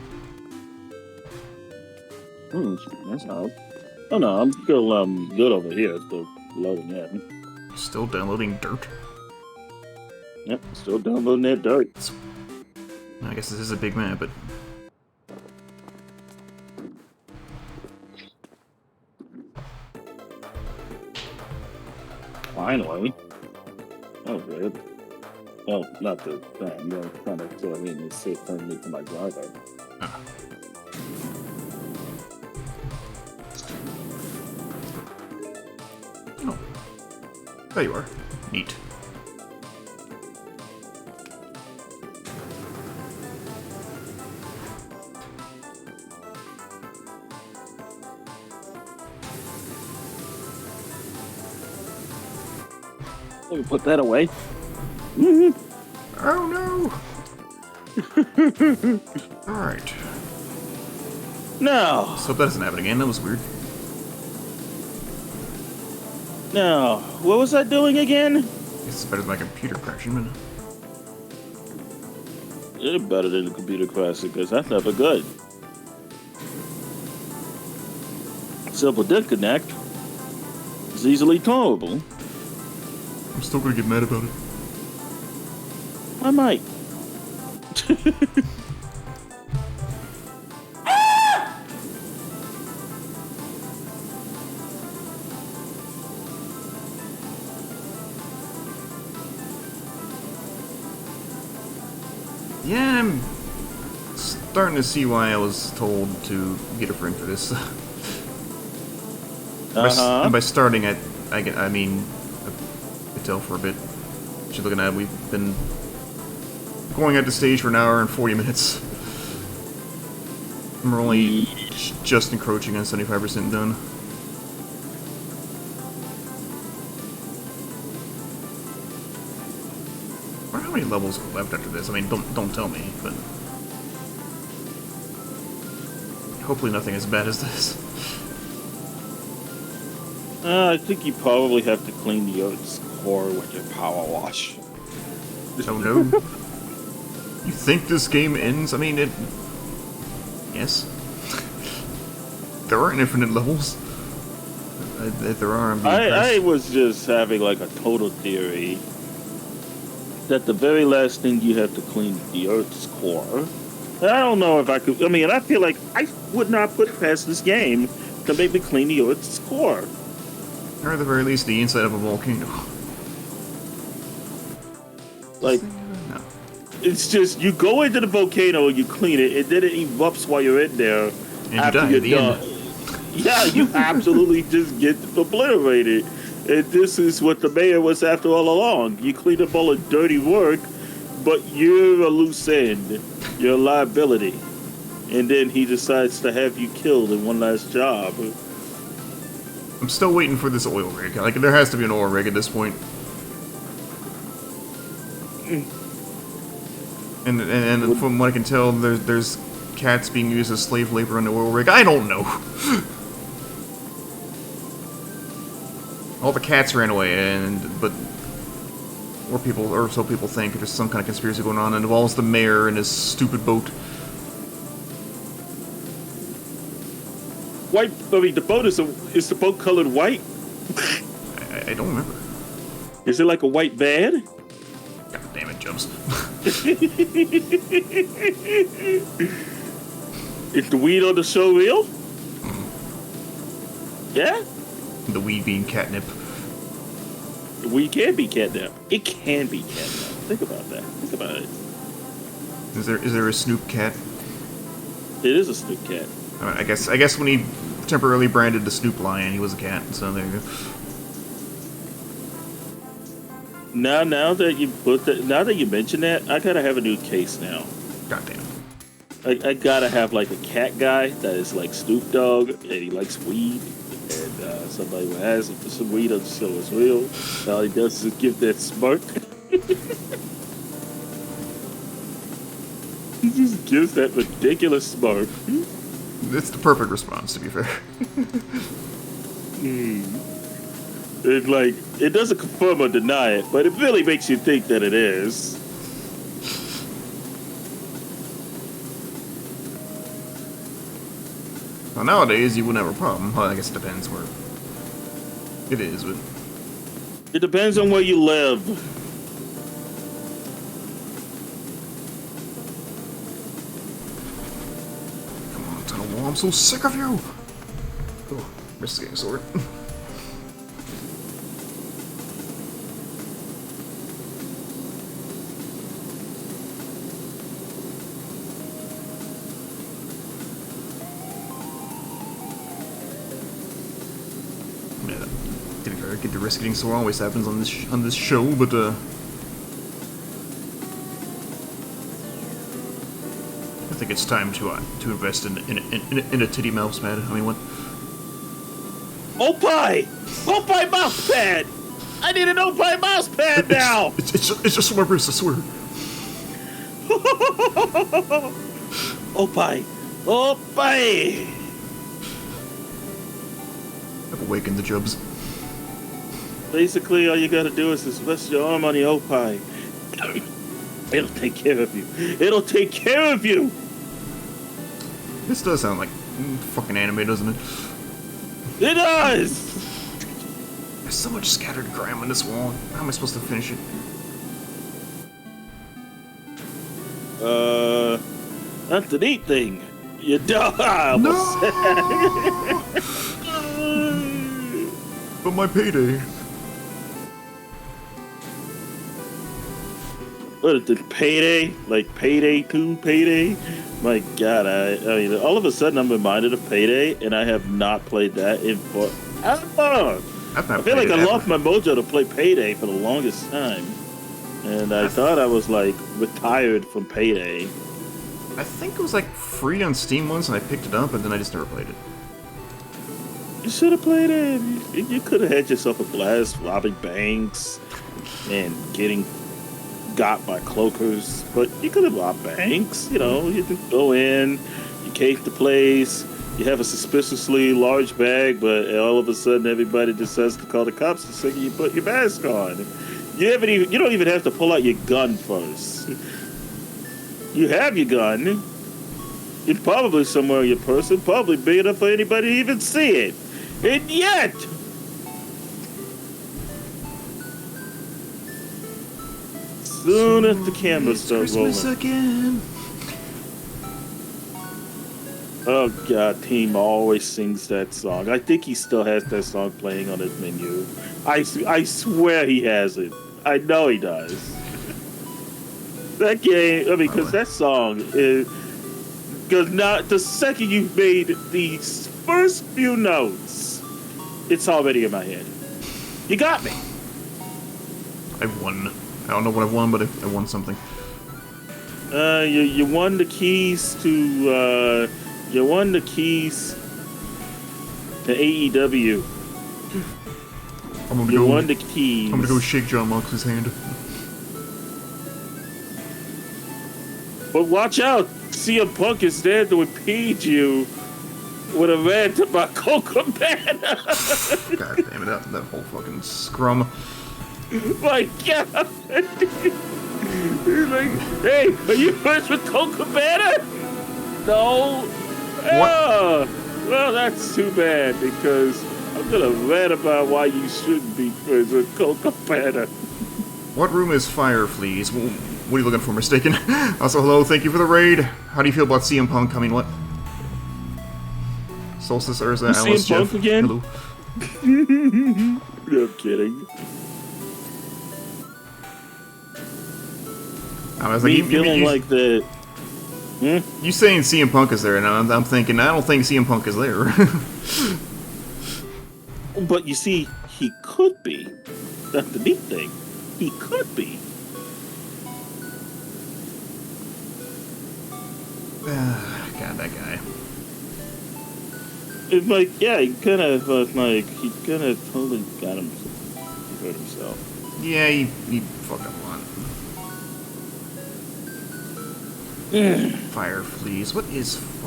That's odd. Oh no, I'm still good over here. Still loading in. Still downloading dirt? Yep, still downloading that dirt. I guess this is a big map, but... Finally. Oh, good. Well, not the thing. I'm trying to throw in and sit firmly to my driver. Oh. Oh. There you are. Neat. Let me put that away. Oh no! Alright. No! So that doesn't happen again. That was weird. No. What was I doing again? It's better than my computer crashing, but... It's better than the computer crashing, because that's never good. Simple disconnect. It's easily tolerable. I'm still gonna get mad about it. I might. Yeah, I'm starting to see why I was told to get a frame for this. And by starting, I mean, I could tell for a bit. What you're looking at, we've been going at the stage for an hour and 40 minutes. And we're only just encroaching on 75% done. I wonder how many levels are left after this. I mean, don't tell me, but hopefully nothing as bad as this. I think you probably have to clean the Earth's core with your PowerWash. Oh no. You think this game ends? I mean, it... Yes. There aren't infinite levels. If there are, I'm being I was just having like a total theory that the very last thing you have to clean is the Earth's core, I don't know if I could. I mean, I feel like I would not put it past this game to make me clean the Earth's core. Or at the very least, the inside of a volcano. Like, No. it's just you go into the volcano and you clean it, and then it erupts while you're in there. And after you die at you're the done. end. Yeah, you absolutely just get obliterated. And this is what the mayor was after all along. You clean up all the dirty work, but you're a loose end. You're a liability. And then he decides to have you killed in one last job. I'm still waiting for this oil rig. Like, there has to be an oil rig at this point. And from what I can tell, there's cats being used as slave labor on the oil rig. I don't know. All the cats ran away, but or so people think. There's some kind of conspiracy going on. It involves the mayor and his stupid boat. White. I mean, the boat is the boat colored white? I don't remember. Is it like a white van? God damn it, Jubbz. Is the weed on the show real? Yeah? The weed being catnip. The weed can be catnip. It can be catnip. Think about that. Think about it. Is there a Snoop cat? It is a Snoop cat. I guess when he temporarily branded the Snoop lion, he was a cat. So there you go. Now that you mention that, I gotta have a new case now. God damn. I gotta have like a cat guy that is like Snoop Dogg and he likes weed, and somebody will ask him for some weed on the show is real. All he does is give that smirk. He just gives that ridiculous smirk. It's the perfect response, to be fair. It like it doesn't confirm or deny it, but it really makes you think that it is. Well, nowadays you wouldn't have a problem. Well, I guess it depends where it is, but It depends on where you live. come on, Tunnel Wall, I'm so sick of you! Oh, risking sword. Get the risk getting sore always happens on this show, but I think it's time to invest in a titty mouse pad. I mean, what? Opie mouse pad. I need an Opie mouse pad now. It's just my wrist, I swear. Opie. I've awakened the Jubbz. Basically, all you gotta do is just rest your arm on the Opie. It'll take care of you. It'll take care of you. This does sound like fucking anime, doesn't it? It does. There's so much scattered grime on this wall. How am I supposed to finish it? That's the neat thing. You die. No! But my payday. What is it, Payday? Like Payday 2, Payday? My God, I mean, all of a sudden I'm reminded of Payday, and I have not played that in forever. I feel like I lost my mojo to play Payday for the longest time. And I thought I was, like, retired from Payday. I think it was, like, free on Steam once, and I picked it up, and then I just never played it. You should have played it. You could have had yourself a blast robbing banks and getting got by cloakers, but you could have robbed banks. You know, you can go in, you cave the place, you have a suspiciously large bag, but all of a sudden everybody decides to call the cops the second you put your mask on. You don't even have to pull out your gun first. You have your gun. It's probably somewhere in your person, probably big enough for anybody to even see it. And yet, soon as the camera starts rolling, Again. Oh god, Team always sings that song. I think he still has that song playing on his menu. I swear he has it. I know he does. That game, I mean, because that song is... Because not the second you've made these first few notes, it's already in my head. You got me. I won. I don't know what I won, but I won something. You won the keys to AEW. You won the keys. I'm gonna go shake John Moxley's hand. But watch out! CM Punk is there to impede you with a rant about Coco Cabana. God damn it, that whole fucking scrum. My God! He's like, hey, are you friends with Coco Cabana? No. What? Well, that's too bad because I'm gonna rant about why you shouldn't be friends with Coco Cabana. What room is Fire Fleas? Well, what are you looking for, mistaken? Also, hello, thank you for the raid. How do you feel about CM Punk coming? What? Solstice Urza, Alice, CM Jeff. Punk again? Hello. No kidding. I was like, Me feeling like that. You saying CM Punk is there, and I'm thinking, I don't think CM Punk is there. But you see, he could be. That's the neat thing. He could be. God, that guy. It's like, yeah, he kind of totally got him. He hurt himself. Yeah, he fucked up a lot. Fire Fleas. What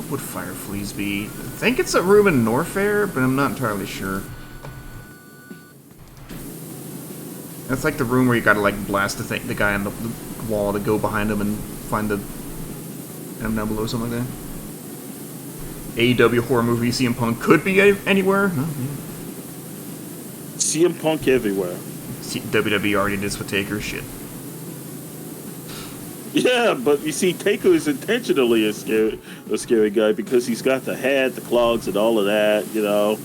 would Fire Fleas be? I think it's a room in Norfair, but I'm not entirely sure. That's like the room where you gotta like blast the guy on the wall to go behind him and find the him down below, something like that. AEW horror movie, CM Punk could be anywhere. No, yeah. CM Punk everywhere. WWE already did this with Taker. Shit. Yeah, but you see, Taker is intentionally a scary guy because he's got the hat, the clogs, and all of that. You know,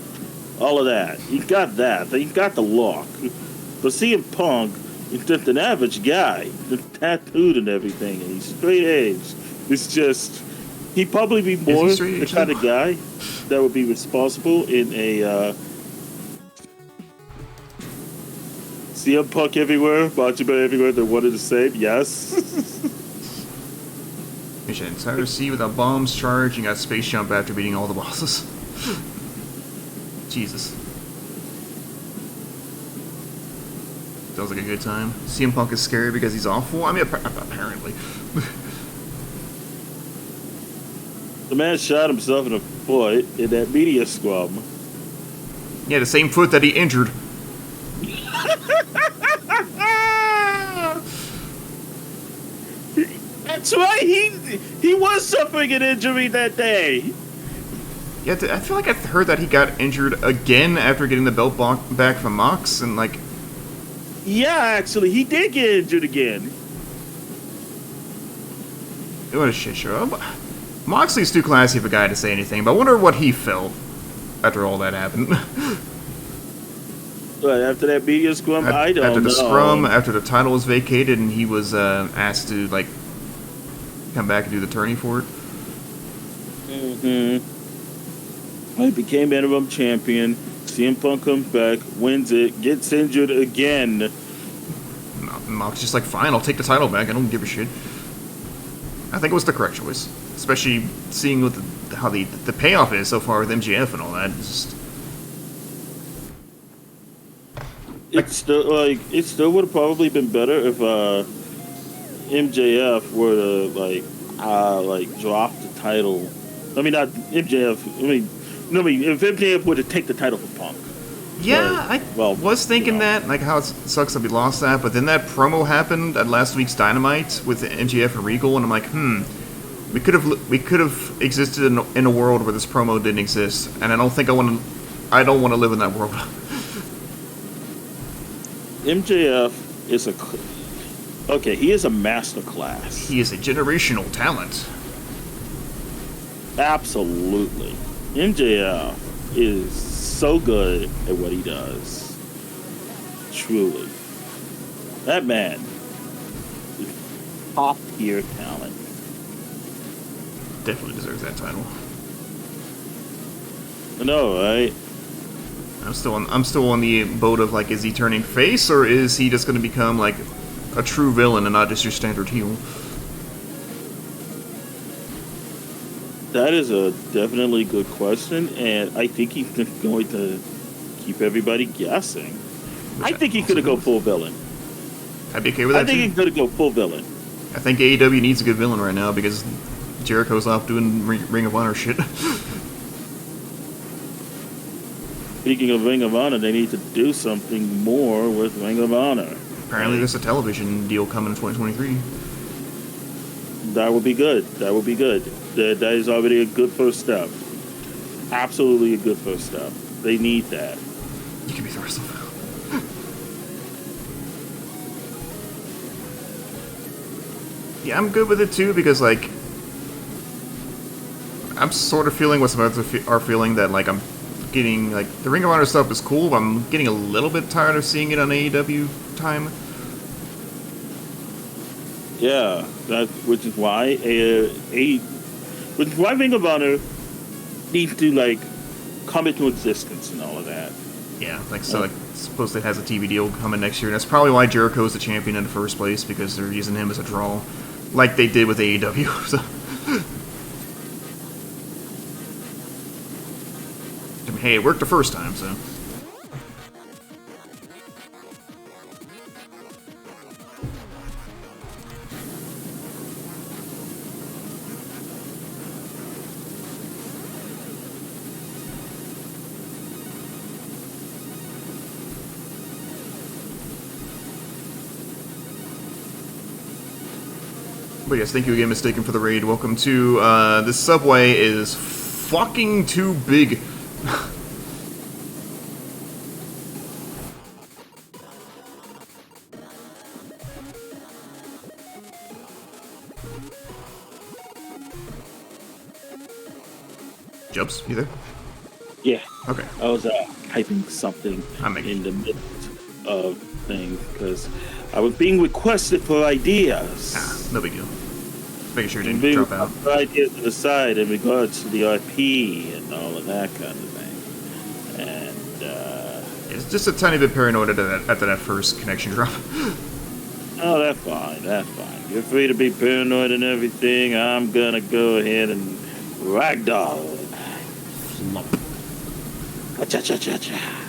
all of that. He got that. He got the look. But CM Punk is just an average guy, just tattooed and everything, and he's straight edge. It's just, he'd probably be more the kind of guy that would be responsible in a CM Punk everywhere, Macho Man everywhere, they're one and the same, yes. Mission entire sea without bombs charged and got space jump after beating all the bosses. Jesus. Sounds like a good time. CM Punk is scary because he's awful? I mean, apparently. The man shot himself in the foot in that media scrum. Yeah, the same foot that he injured. That's right, he was suffering an injury that day. Yeah, I feel like I've heard that he got injured again after getting the belt back from Mox, and like... Yeah, actually, he did get injured again. What a shit show. Moxley's too classy of a guy to say anything, but I wonder what he felt after all that happened. But after that media scrum, I don't know. After the scrum, after the title was vacated, and he was asked to, like, come back and do the tourney for it. Mm-hmm. He became interim champion. CM Punk comes back, wins it, gets injured again. Mox just like, fine, I'll take the title back. I don't give a shit. I think it was the correct choice, especially seeing what how the payoff is so far with MJF and all that. It still would have probably been better if MJF were to like drop the title. I mean, not MJF. I mean, if MJF were to take the title from Punk. Yeah, I was thinking that, like, how it sucks that we lost that, but then that promo happened at last week's Dynamite with MJF and Regal, and I'm like, we could have existed in a world where this promo didn't exist, and I don't want to live in that world. MJF is he is a master class. He is a generational talent. Absolutely. MJF is so good at what he does. Truly. That man is top tier talent. Definitely deserves that title. I know, right? I'm still on the boat of like, is he turning face or is he just going to become like a true villain and not just your standard heel? That is a definitely good question, and I think he's just going to keep everybody guessing. I think he's going to go full villain. I'd be okay with that. I think he's going to go full villain. I think AEW needs a good villain right now because Jericho's off doing Ring of Honor shit. Speaking of Ring of Honor, they need to do something more with Ring of Honor. Apparently there's a television deal coming in 2023. That would be good. That would be good. That is already a good first step. Absolutely a good first step. They need that. You can be the rest of them. Yeah, I'm good with it too because like I'm sort of feeling what some others are feeling, that like I'm getting like the Ring of Honor stuff is cool, but I'm getting a little bit tired of seeing it on AEW time. Yeah, which is why Ring of Honor needs to like come into existence and all of that. Yeah, like so, like supposedly it has a TV deal coming next year, and that's probably why Jericho's the champion in the first place, because they're using him as a draw, like they did with AEW. So. I mean, hey, it worked the first time, so. But yes, thank you again, Mistaken, for the raid. Welcome to, this subway is fucking too big. Jubbz, you there? Yeah. Okay. I was typing something I'm making in the midst of things because I was being requested for ideas. No big deal. Making sure you And didn't being drop out. for ideas to the side in regards to the RP and all of that kind of thing. And It's just a tiny bit paranoid after that first connection drop. oh, that's fine. That's fine. You're free to be paranoid and everything. I'm gonna go ahead and ragdoll. Flump. Cha-cha-cha-cha.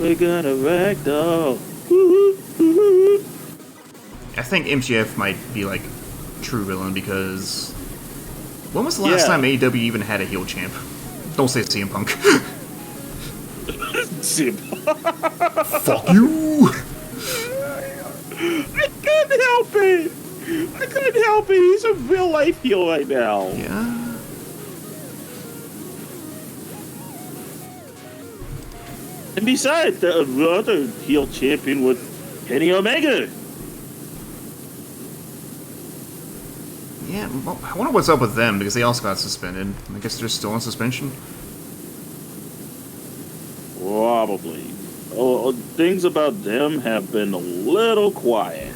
We're gonna ragdoll. Woo-hoo. I think MJF might be like true villain because when was the last time AEW even had a heel champ? Don't say CM Punk. Fuck you! I couldn't help it. I couldn't help it. He's a real life heel right now. Yeah. And besides, the other heel champion was Kenny Omega. Yeah, well, I wonder what's up with them because they also got suspended. I guess they're still on suspension. Probably. Oh, things about them have been a little quiet.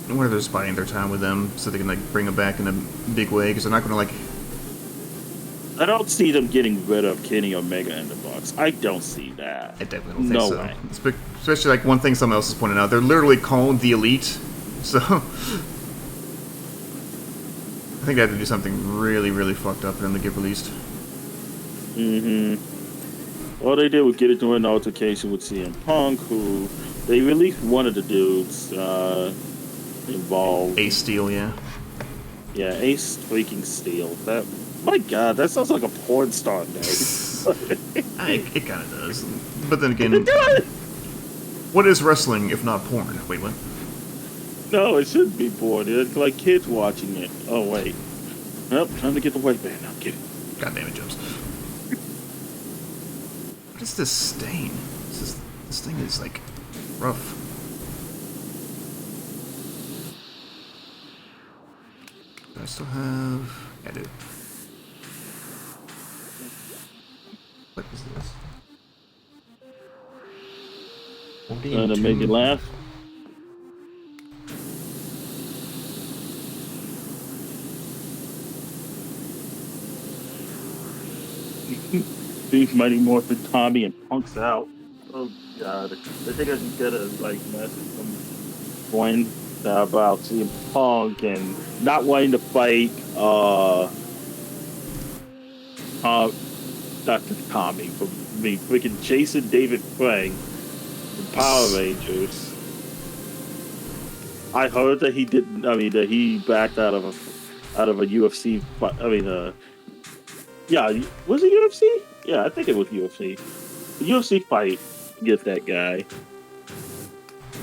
I wonder if they're just biding their time with them so they can like bring them back in a big way because they're not going to like. I don't see them getting rid of Kenny Omega in the box. I don't see that. I definitely don't think No so. way. Especially like one thing someone else is pointing out. They're literally called the Elite, so I think they have to do something really, really fucked up for them to get released. Mm-hmm. All they did was get into an altercation with CM Punk, who they released one of the dudes involved. Ace Steel, yeah. Yeah, Ace freaking Steel. That, my God, that sounds like a porn star name. It kind of does. But then again, what is wrestling if not porn? Wait, what? No, it shouldn't be bored. It's like kids watching it. Oh, wait. Nope, time to get the white band. I'm kidding. God damn it, Jubbz. What is this stain? This thing is, like, rough. Do I still have... Yeah, I do. What is this? Trying to make you laugh. These Mighty Morphin Tommy and Punk's out. Oh god. I think I can get a message from Gwen about seeing Punk and not wanting to fight Dr. Tommy for me freaking Jason David Frank from Power Rangers. I heard that he didn't that he backed out of a UFC fight. Yeah, was it UFC? Yeah, I think it was UFC. The UFC fight against that guy.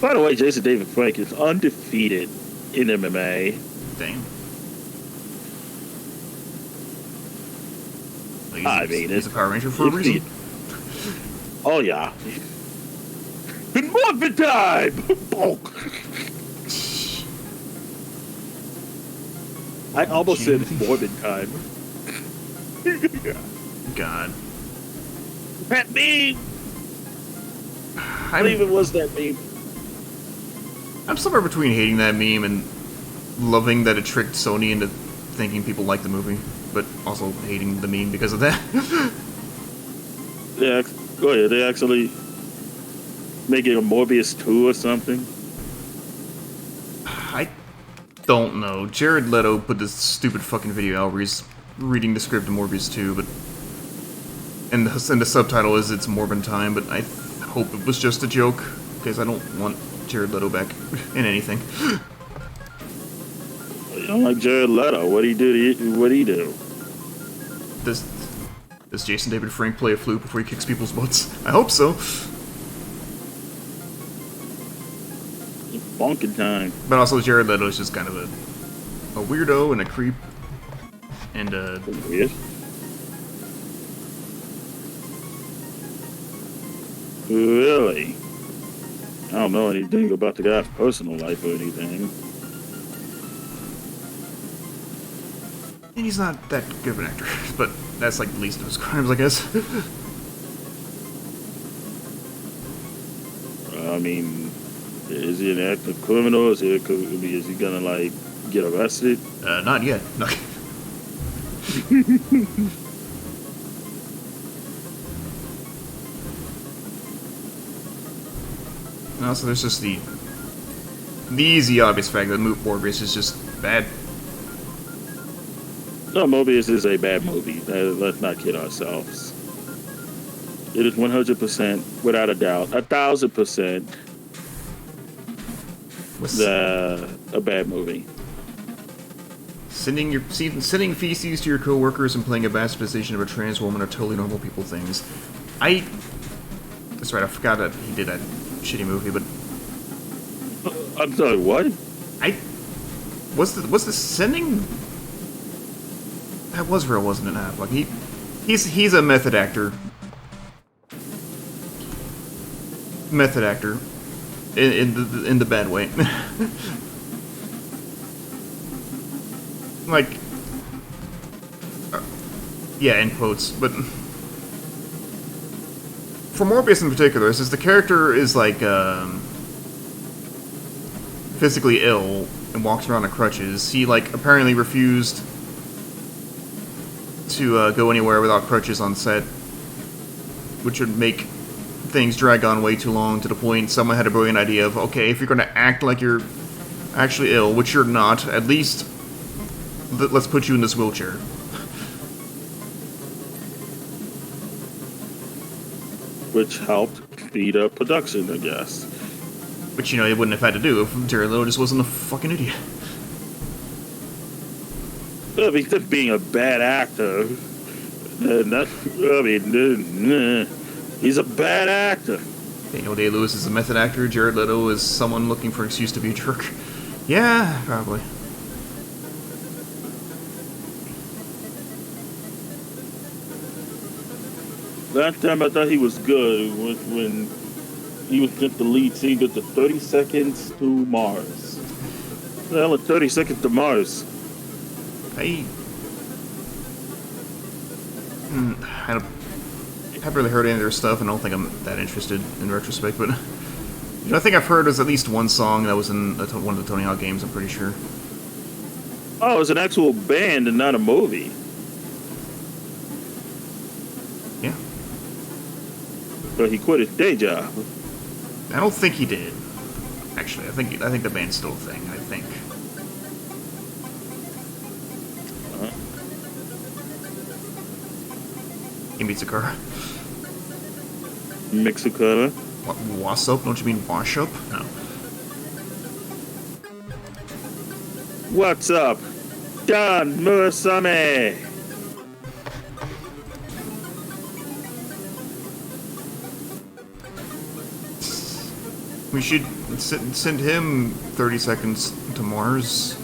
By the way, Jason David Frank is undefeated in MMA. Damn. He's a Power Ranger for a reason. Oh, yeah. Morphin time! I almost said Morbid time. God. That meme! I believe it was that meme. I'm somewhere between hating that meme and loving that it tricked Sony into thinking people like the movie, but also hating the meme because of that. Yeah, go ahead. They actually make it a Morbius 2 or something. I don't know. Jared Leto put this stupid fucking video out where he's reading the script of Morbius 2, but and the subtitle is "It's Morbin Time," but I hope it was just a joke because I don't want Jared Leto back in anything. You don't like Jared Leto? What do you do? What do you do? Does Jason David Frank play a flute before he kicks people's butts? I hope so. Bonking time. But also, Jared Leto is just kind of a weirdo and a creep. And, Weird. Really? I don't know anything about the guy's personal life or anything. And he's not that good of an actor, but that's like the least of his crimes, I guess. I mean, is he an active criminal? Is he gonna like get arrested? Not yet. No. And also, there's just the easy, obvious fact that Morbius is just bad. No, Mobius is a bad movie. Let's not kid ourselves. It is 100%, without a doubt, 1,000%, a bad movie. Sending feces to your coworkers and playing a bastardization of a trans woman are totally normal people things. That's right, I forgot that he did that shitty movie, but... I'm sorry, what? Was the sending... That was real, wasn't it? Nah, like he's a method actor. Method actor. In the bad way. Like... yeah, in quotes, but... For Morbius in particular, since the character is, like, physically ill and walks around on crutches, he, like, apparently refused to go anywhere without crutches on set, which would make things drag on way too long to the point someone had a brilliant idea of, okay, if you're going to act like you're actually ill, which you're not, at least let's put you in this wheelchair. Which helped speed up production, I guess. Which, you know, they wouldn't have had to do if Jared Leto just wasn't a fucking idiot. I mean, just being a bad actor, he's a bad actor. Daniel Day-Lewis is a method actor, Jared Leto is someone looking for an excuse to be a jerk. Yeah, probably. Last time I thought he was good was when he was just the lead singer to 30 Seconds to Mars. Well, 30 Seconds to Mars. I haven't really heard any of their stuff, and I don't think I'm that interested in retrospect, but you know, I think I've heard there's at least one song that was in one of the Tony Hawk games, I'm pretty sure. Oh, it's an actual band and not a movie. Yeah. But he quit his day job. I don't think he did. Actually, I think the band's still a thing, I think. He meets a car. Mexicana. What, Wassup? Don't you mean wash up? No. What's up? Don Murasame. We should send him 30 Seconds to Mars.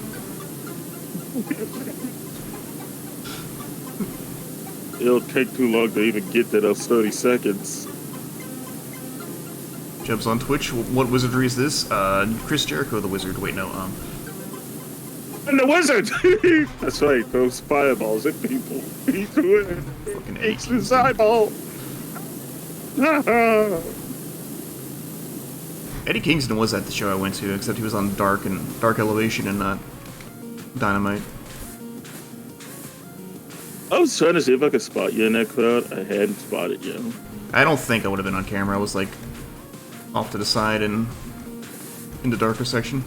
It'll take too long to even get to those 30 seconds. Jubbz on Twitch. What wizardry is this? Chris Jericho, the wizard. Wait, no. And the wizard! That's right, those fireballs at people. He threw it. Fucking It's his eyeball. Eddie Kingston was at the show I went to, except he was on Dark Elevation and not Dynamite. I was trying to see if I could spot you in that crowd. I hadn't spotted you. I don't think I would have been on camera. I was like off to the side and in the darker section.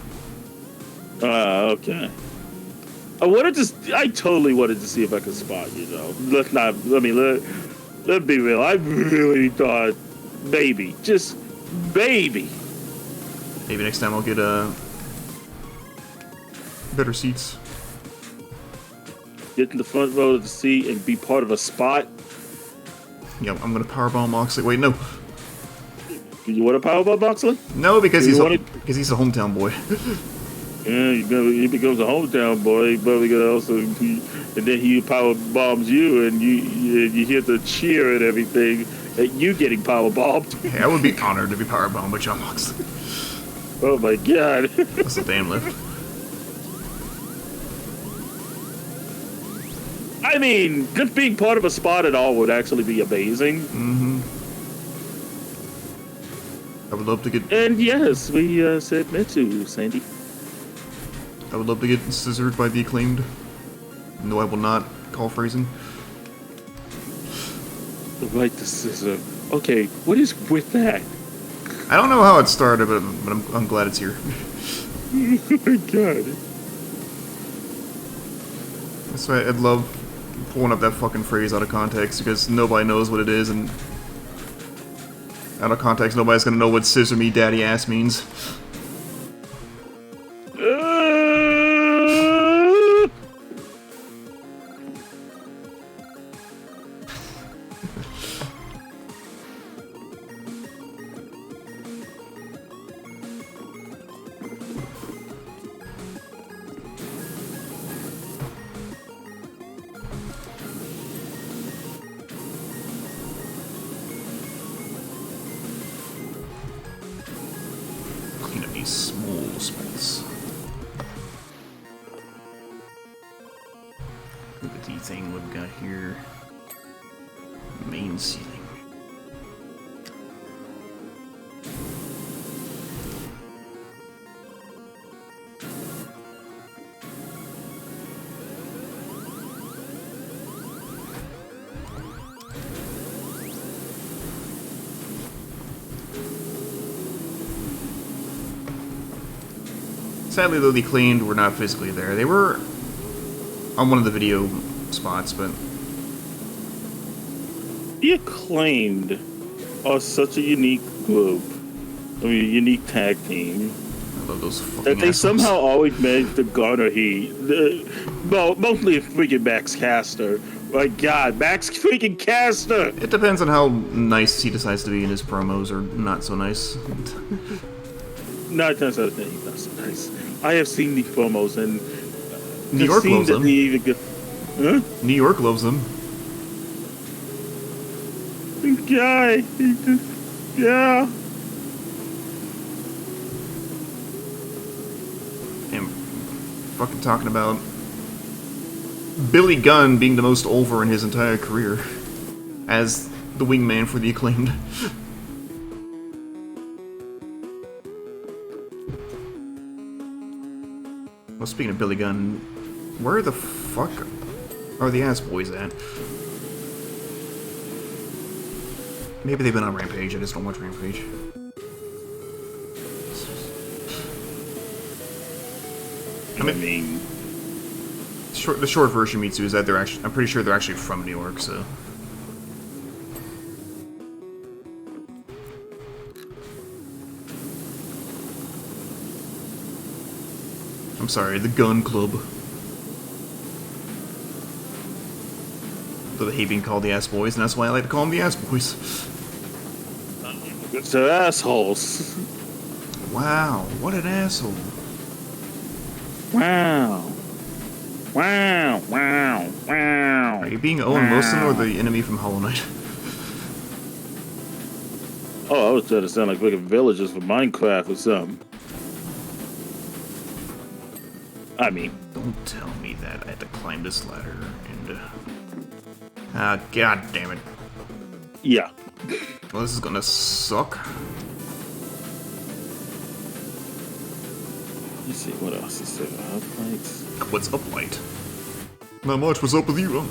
Okay. I totally wanted to see if I could spot you, though. Let's be real. I really thought, just maybe. Maybe next time I'll get better seats. Get in the front row of the seat and be part of a spot. Yeah, I'm gonna powerbomb Moxley. Wait, no. Do you want to powerbomb Moxley? No, because he's a hometown boy. Yeah, he becomes a hometown boy, but we gonna also, and then he power bombs you, and you hear the cheer and everything at you getting power bombed. Hey, I would be honored to be power bombed by John Moxley. Oh my god! That's a damn lift. I mean, just being part of a spot at all would actually be amazing. Mm-hmm. I would love to get. And yes, we said Mitsu, Sandy. I would love to get scissored by the Acclaimed. No, I will not call phrasing. Right to scissor. Okay, what is with that? I don't know how it started, but I'm glad it's here. Oh my god. That's why I'd love pulling up that fucking phrase out of context, because nobody knows what it is, and out of context, nobody's gonna know what scissor me daddy ass means. Clean up these small spots. Look at the thing we've got here. Main ceiling. Sadly, though, the Acclaimed were not physically there. They were on one of the video spots, but The Acclaimed are such a unique group. I mean, a unique tag team. I love those fucking That they assholes. somehow always manage to garner heat. Well, mostly freaking Max Caster. My god, Max freaking Caster! It depends on how nice he decides to be in his promos, or not so nice. 9 times out of 10, he's not so nice. I have seen these promos, and New York loves them. Huh? New York loves them. This guy, he just, yeah. I'm fucking talking about Billy Gunn being the most over in his entire career as the wingman for the Acclaimed. Well, speaking of Billy Gunn, where the fuck are the ass boys at? Maybe they've been on Rampage, I just don't watch Rampage. I mean, the short version, Mitsu, is that they're actually, I'm pretty sure they're actually from New York, so. I'm sorry, the Gun Club. Though they hate being called the Ass Boys, and that's why I like to call them the Ass Boys. it's their assholes. Wow, what an asshole. Wow. Wow, wow, wow. Are you being Owen Wilson or the enemy from Hollow Knight? Oh, I was trying to sound like fucking villagers from Minecraft or something. I mean, Don't tell me that I had to climb this ladder and... Ah, god damn it. yeah. Well, this is gonna suck. Let's see, what else is there? Highlights. What's up, Light? Not much, what's up with you, huh?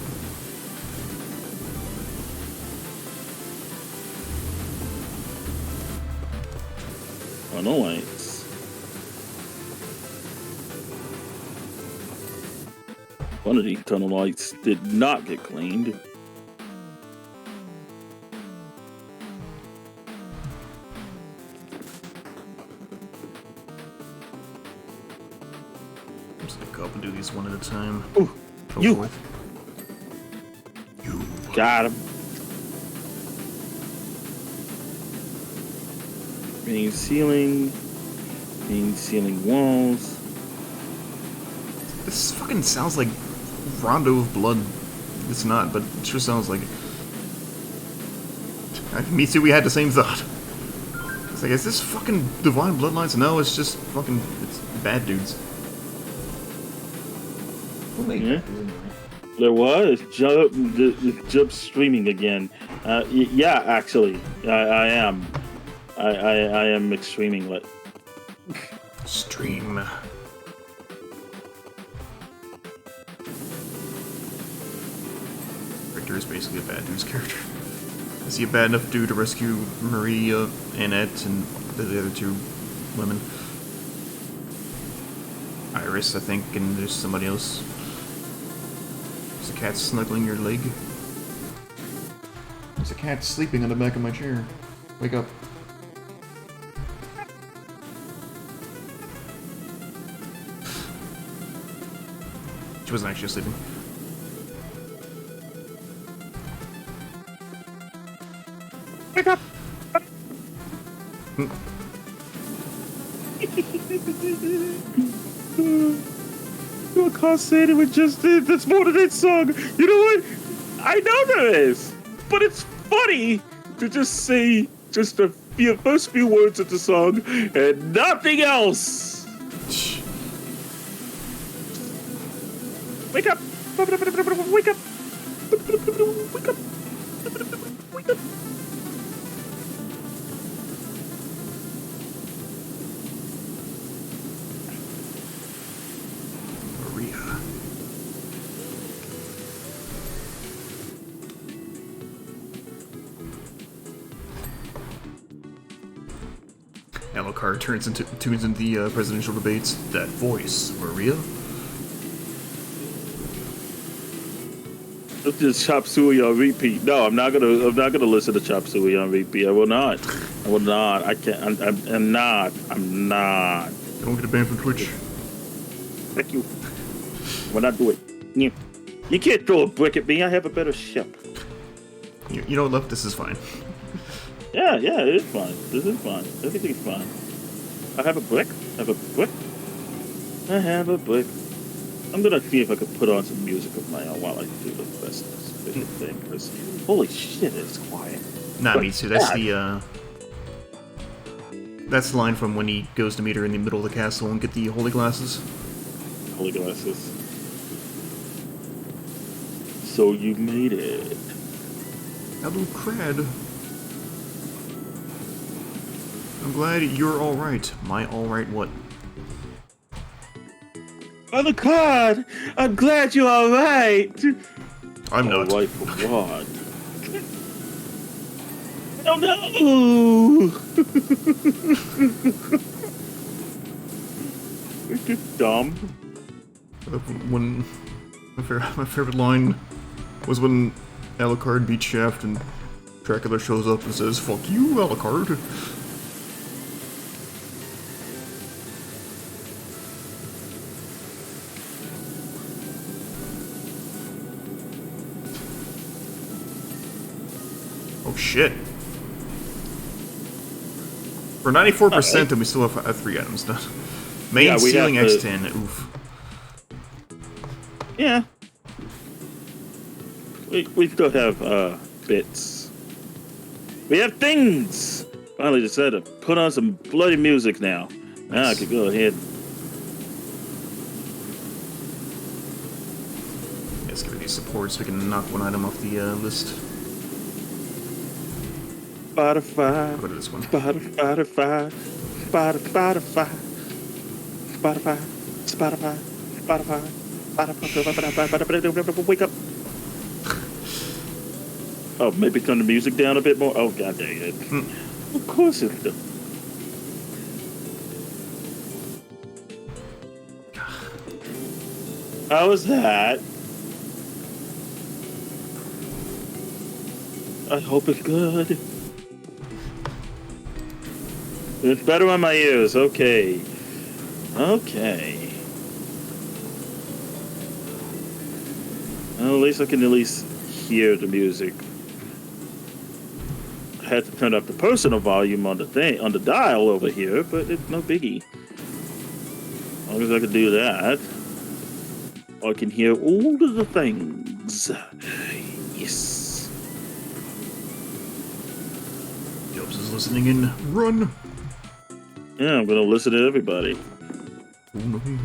Oh, no lights. One of these tunnel lights did not get cleaned. I'm just gonna go up and do these one at a time. Ooh, Go you. forth. You. Got him. Main ceiling. Main ceiling walls. This fucking sounds like Rondo of Blood. It's not, but it sure sounds like it. Me too, we had the same thought. It's like, is this fucking Divine Bloodlines? No, it's just fucking, it's bad dudes. Yeah. There was Jubbz streaming again. Yeah, actually, I am. I am streaming lit. Stream. Richter is basically a bad dude's character. Is he a bad enough dude to rescue Maria, Annette, and the other two women? Iris, I think, and there's somebody else. There's a cat snuggling your leg. There's a cat sleeping on the back of my chair. Wake up. She wasn't actually sleeping. Wake up! I can't say it with just that's more than that song. You know what? I know there is, but it's funny to just say just the first few words of the song and nothing else. Wake up! Wake up! Wake up! Wake up! Maria. Alucard tunes into the presidential debates. That voice, Maria. Let's just Chop Suey on repeat. No, I'm not gonna listen to Chop Suey on repeat. I will not. I will not. I can't. I'm not. I'm not. Don't get a ban from Twitch. Thank you. Will not do it. You can't throw a brick at me. I have a better ship. You know what, Left? This is fine. Yeah, it is fine. This is fine. Everything's fine. I have a brick. I have a brick. I have a brick. I'm gonna see if I can put on some music of my own while I do the rest of this thing. Because holy shit, it's quiet. Nah, But me too. That's God, that's the line from when he goes to meet her in the middle of the castle and get the holy glasses. holy glasses. So you made it. Hello, Crad. I'm glad you're alright. My alright what? Mother God, I'm glad you're all right. I'm not. All right for what? Oh no! You're just dumb. When my favorite line was when Alucard beats Shaft and Dracula shows up and says, "Fuck you, Alucard." Oh shit. For 94%, and we still have 3 items done. Main Yeah, we ceiling have to- X10, oof. Yeah. We still have bits. We have things! Finally decided to put on some bloody music now. Now I could go ahead. Let's give it these supports so we can knock one item off the list. Spotify. Go to this one. Spotify. Spotify. Spotify. Spotify. Spotify. Spotify. Wake up. Oh, maybe turn the music down a bit more? Oh, god dang it. Of course it does. How was that? I hope it's good. It's better on my ears. Okay. Okay. Well, at least I can hear the music. I had to turn up the personal volume on the dial over here, but it's no biggie. As long as I can do that, I can hear all of the things. Yes. Jubbz is listening in. Run! Yeah, I'm gonna listen to everybody. Oh no. Here,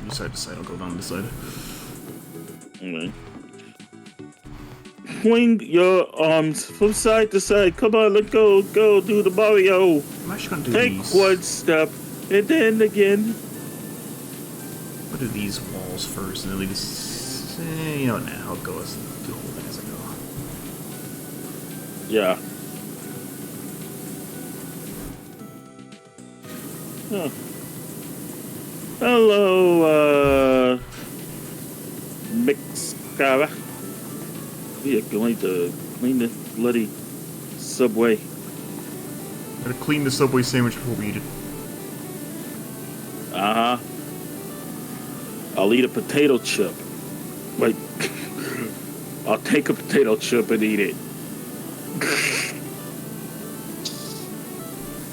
you side to side, I'll go down this side. Alright. Swing your arms from side to side. Come on, let's go. Go do the Mario. I'm actually gonna do Take these. one step, and then again. I'll do these walls first, and then leave this. You know what, nah, I'll go as do the whole thing as I go. Yeah. Oh. Hello, Mixcara. We are going to clean this bloody subway. Gotta clean the Subway sandwich before we eat it. Uh-huh. I'll eat a potato chip. Wait. I'll take a potato chip and eat it.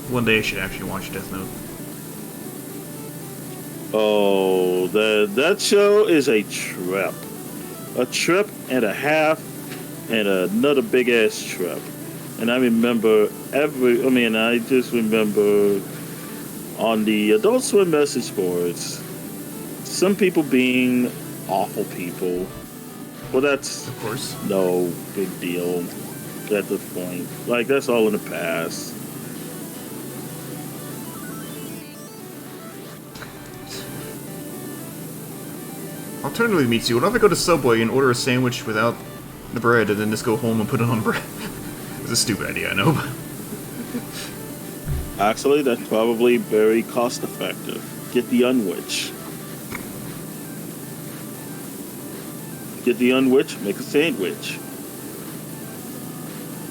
One day I should actually watch Death Note. Oh, that show is a trip. A trip and a half and another big ass trip. And I remember I just remember on the Adult Swim message boards, some people being awful people. Well, that's Of course. no big deal at this point. Like, that's all in the past. Alternatively, me too. What if I go to Subway and order a sandwich without the bread and then just go home and put it on bread? It's a stupid idea, I know. Actually, that's probably very cost effective. Get the unwich. Get the unwich, make a sandwich.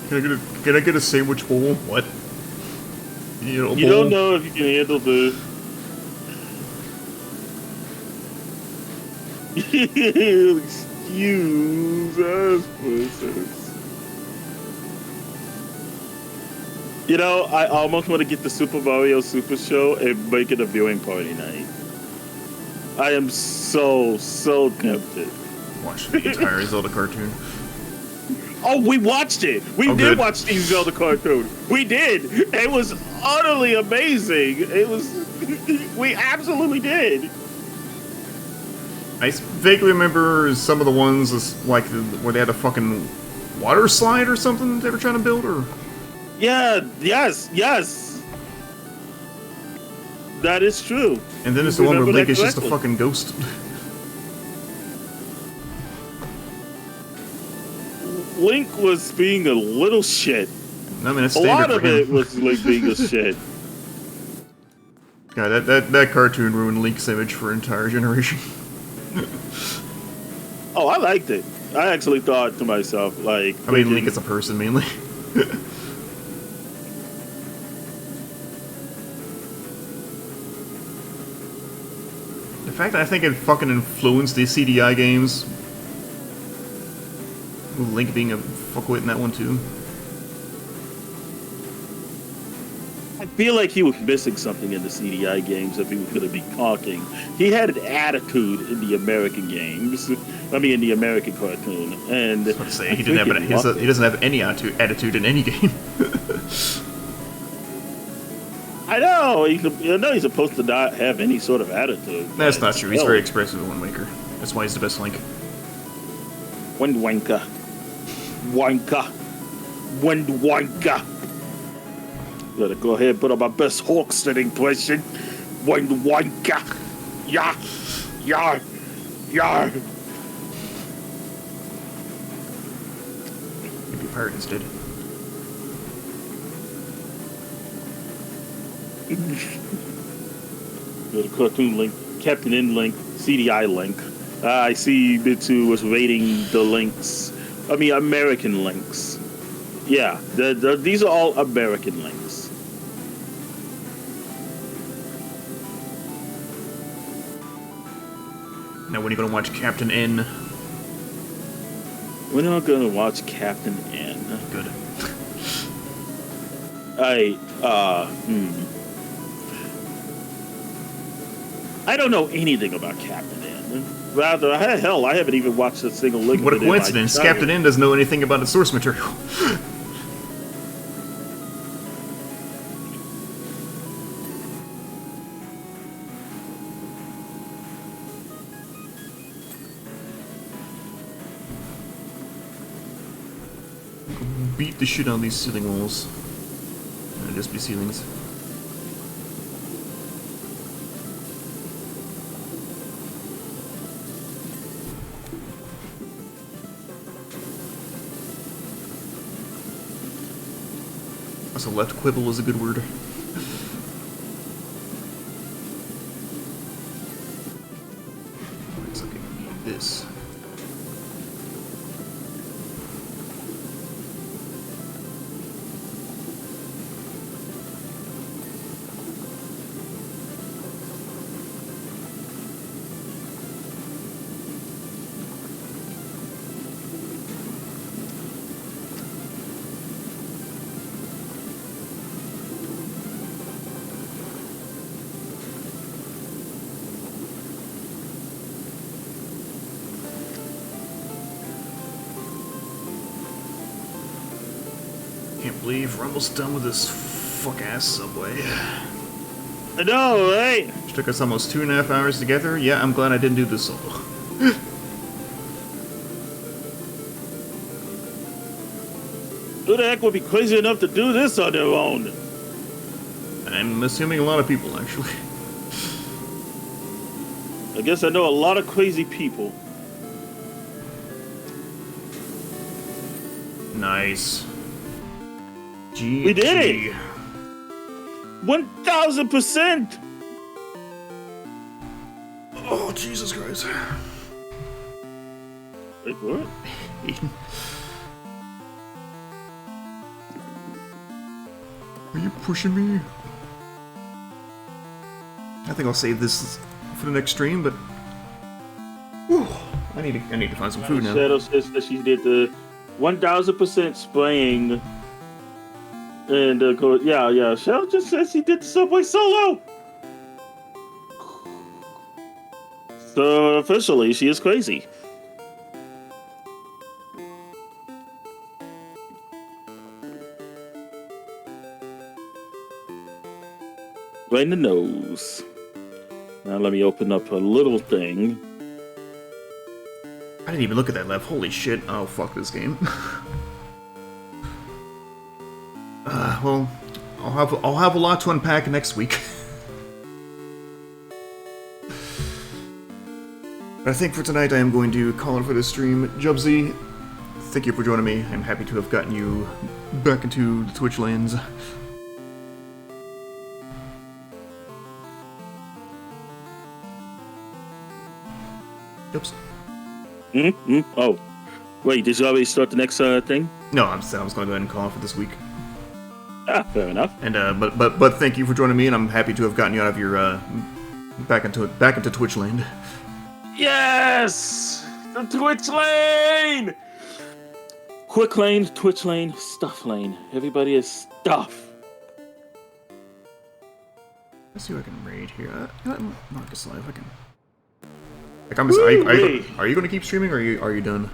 Can I get a sandwich bowl? What? You know, You don't know if you can handle the... Excuse us, persons. You know, I almost want to get the Super Mario Super Show and make it a viewing party night. I am so tempted. Watch the entire Zelda cartoon. Oh, we watched it. We did good. watch the Zelda cartoon. We did. It was utterly amazing. It was. We absolutely did. I vaguely remember some of the ones like where they had a fucking water slide or something they were trying to build, or. Yeah. Yes. That is true. And then there's the one where Link is just a fucking ghost. Link was being a little shit. I mean, it's A standard lot of for him. it was Link being a shit. God, that cartoon ruined Link's image for an entire generation. Oh, I liked it. I actually thought to myself, like... I mean, Link as a person, mainly. The fact that I think it fucking influenced the CDI games. With Link being a fuckwit in that one, too. I feel like he was missing something in the CDI games if he was going to be talking. He had an attitude in the American games. I mean, in the American cartoon. And I was about to say, he doesn't have any attitude in any game. I know. He's supposed to not have any sort of attitude. That's not true. He's very expressive in Wind Waker. That's why he's the best Link. Wind Wanker. Gotta go ahead and put on my best Hulk sitting impression. Wind Wanker. Yeah. Maybe a pirate instead. The cartoon Link, Captain N Link, CDI Link. I see Mitsu was rating the links. I mean, American links. Yeah, these are all American links. Now, when are you gonna watch Captain N? We're not gonna watch Captain N. Good. I don't know anything about Captain N. Rather, hell, I haven't even watched a single lick What a of it in my coincidence. childhood. Captain N doesn't know anything about the source material. Beat the shit on these ceiling walls. It'll just be ceilings. Also, left quibble is a good word. It's okay. This. Can't believe we're almost done with this fuck-ass subway. I know, right? Which took us almost 2.5 hours together. Yeah, I'm glad I didn't do this solo. Who the heck would be crazy enough to do this on their own? I'm assuming a lot of people, actually. I guess I know a lot of crazy people. Nice. We did it! 1000%! Oh, Jesus Christ. Wait, what? Are you pushing me? I think I'll save this for the next stream, but... Whew, I need to find some food now. Shadow says that she did the 1000% spraying And yeah. Shell just says he did the Subway solo. So officially, she is crazy. Right in the nose. Now let me open up a little thing. I didn't even look at that left. Holy shit. Oh, fuck this game. Well, I'll have a lot to unpack next week. But I think for tonight I am going to call it for this stream. Jubbzy, thank you for joining me. I'm happy to have gotten you back into the Twitch lanes. Jubbz. Oh. Wait, did you already start the next thing? No, I was going to go ahead and call it for this week. Ah, fair enough. And but thank you for joining me, and I'm happy to have gotten you out of your back into Twitch lane. Yes! The Twitch lane! Quick lane, Twitch lane, stuff lane. Everybody is stuff. Let's see if I can raid here. Marcus Live, I can. Like, are you going to keep streaming, or are you done?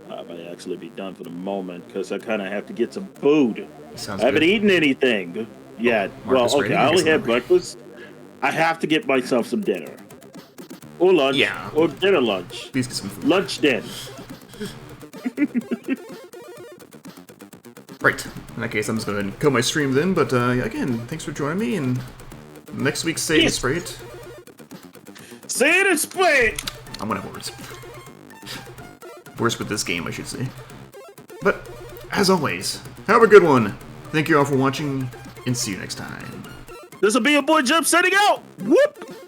I might actually be done for the moment because I kind of have to get some food. Sounds I haven't good. eaten anything yet. Marcus Well, okay, raiding? I only Guess had not. breakfast. I have to get myself some dinner. Or lunch. Yeah. Or dinner lunch. Please get some food. Lunch then. Right. In that case, I'm just going to kill my stream then, but again, thanks for joining me, and next week's Save and Spray It. Say it and spray it! I'm gonna have words. Worse with this game, I should say. But, as always, have a good one. Thank you all for watching, and see you next time. This will be your boy Jubbz setting out! Whoop!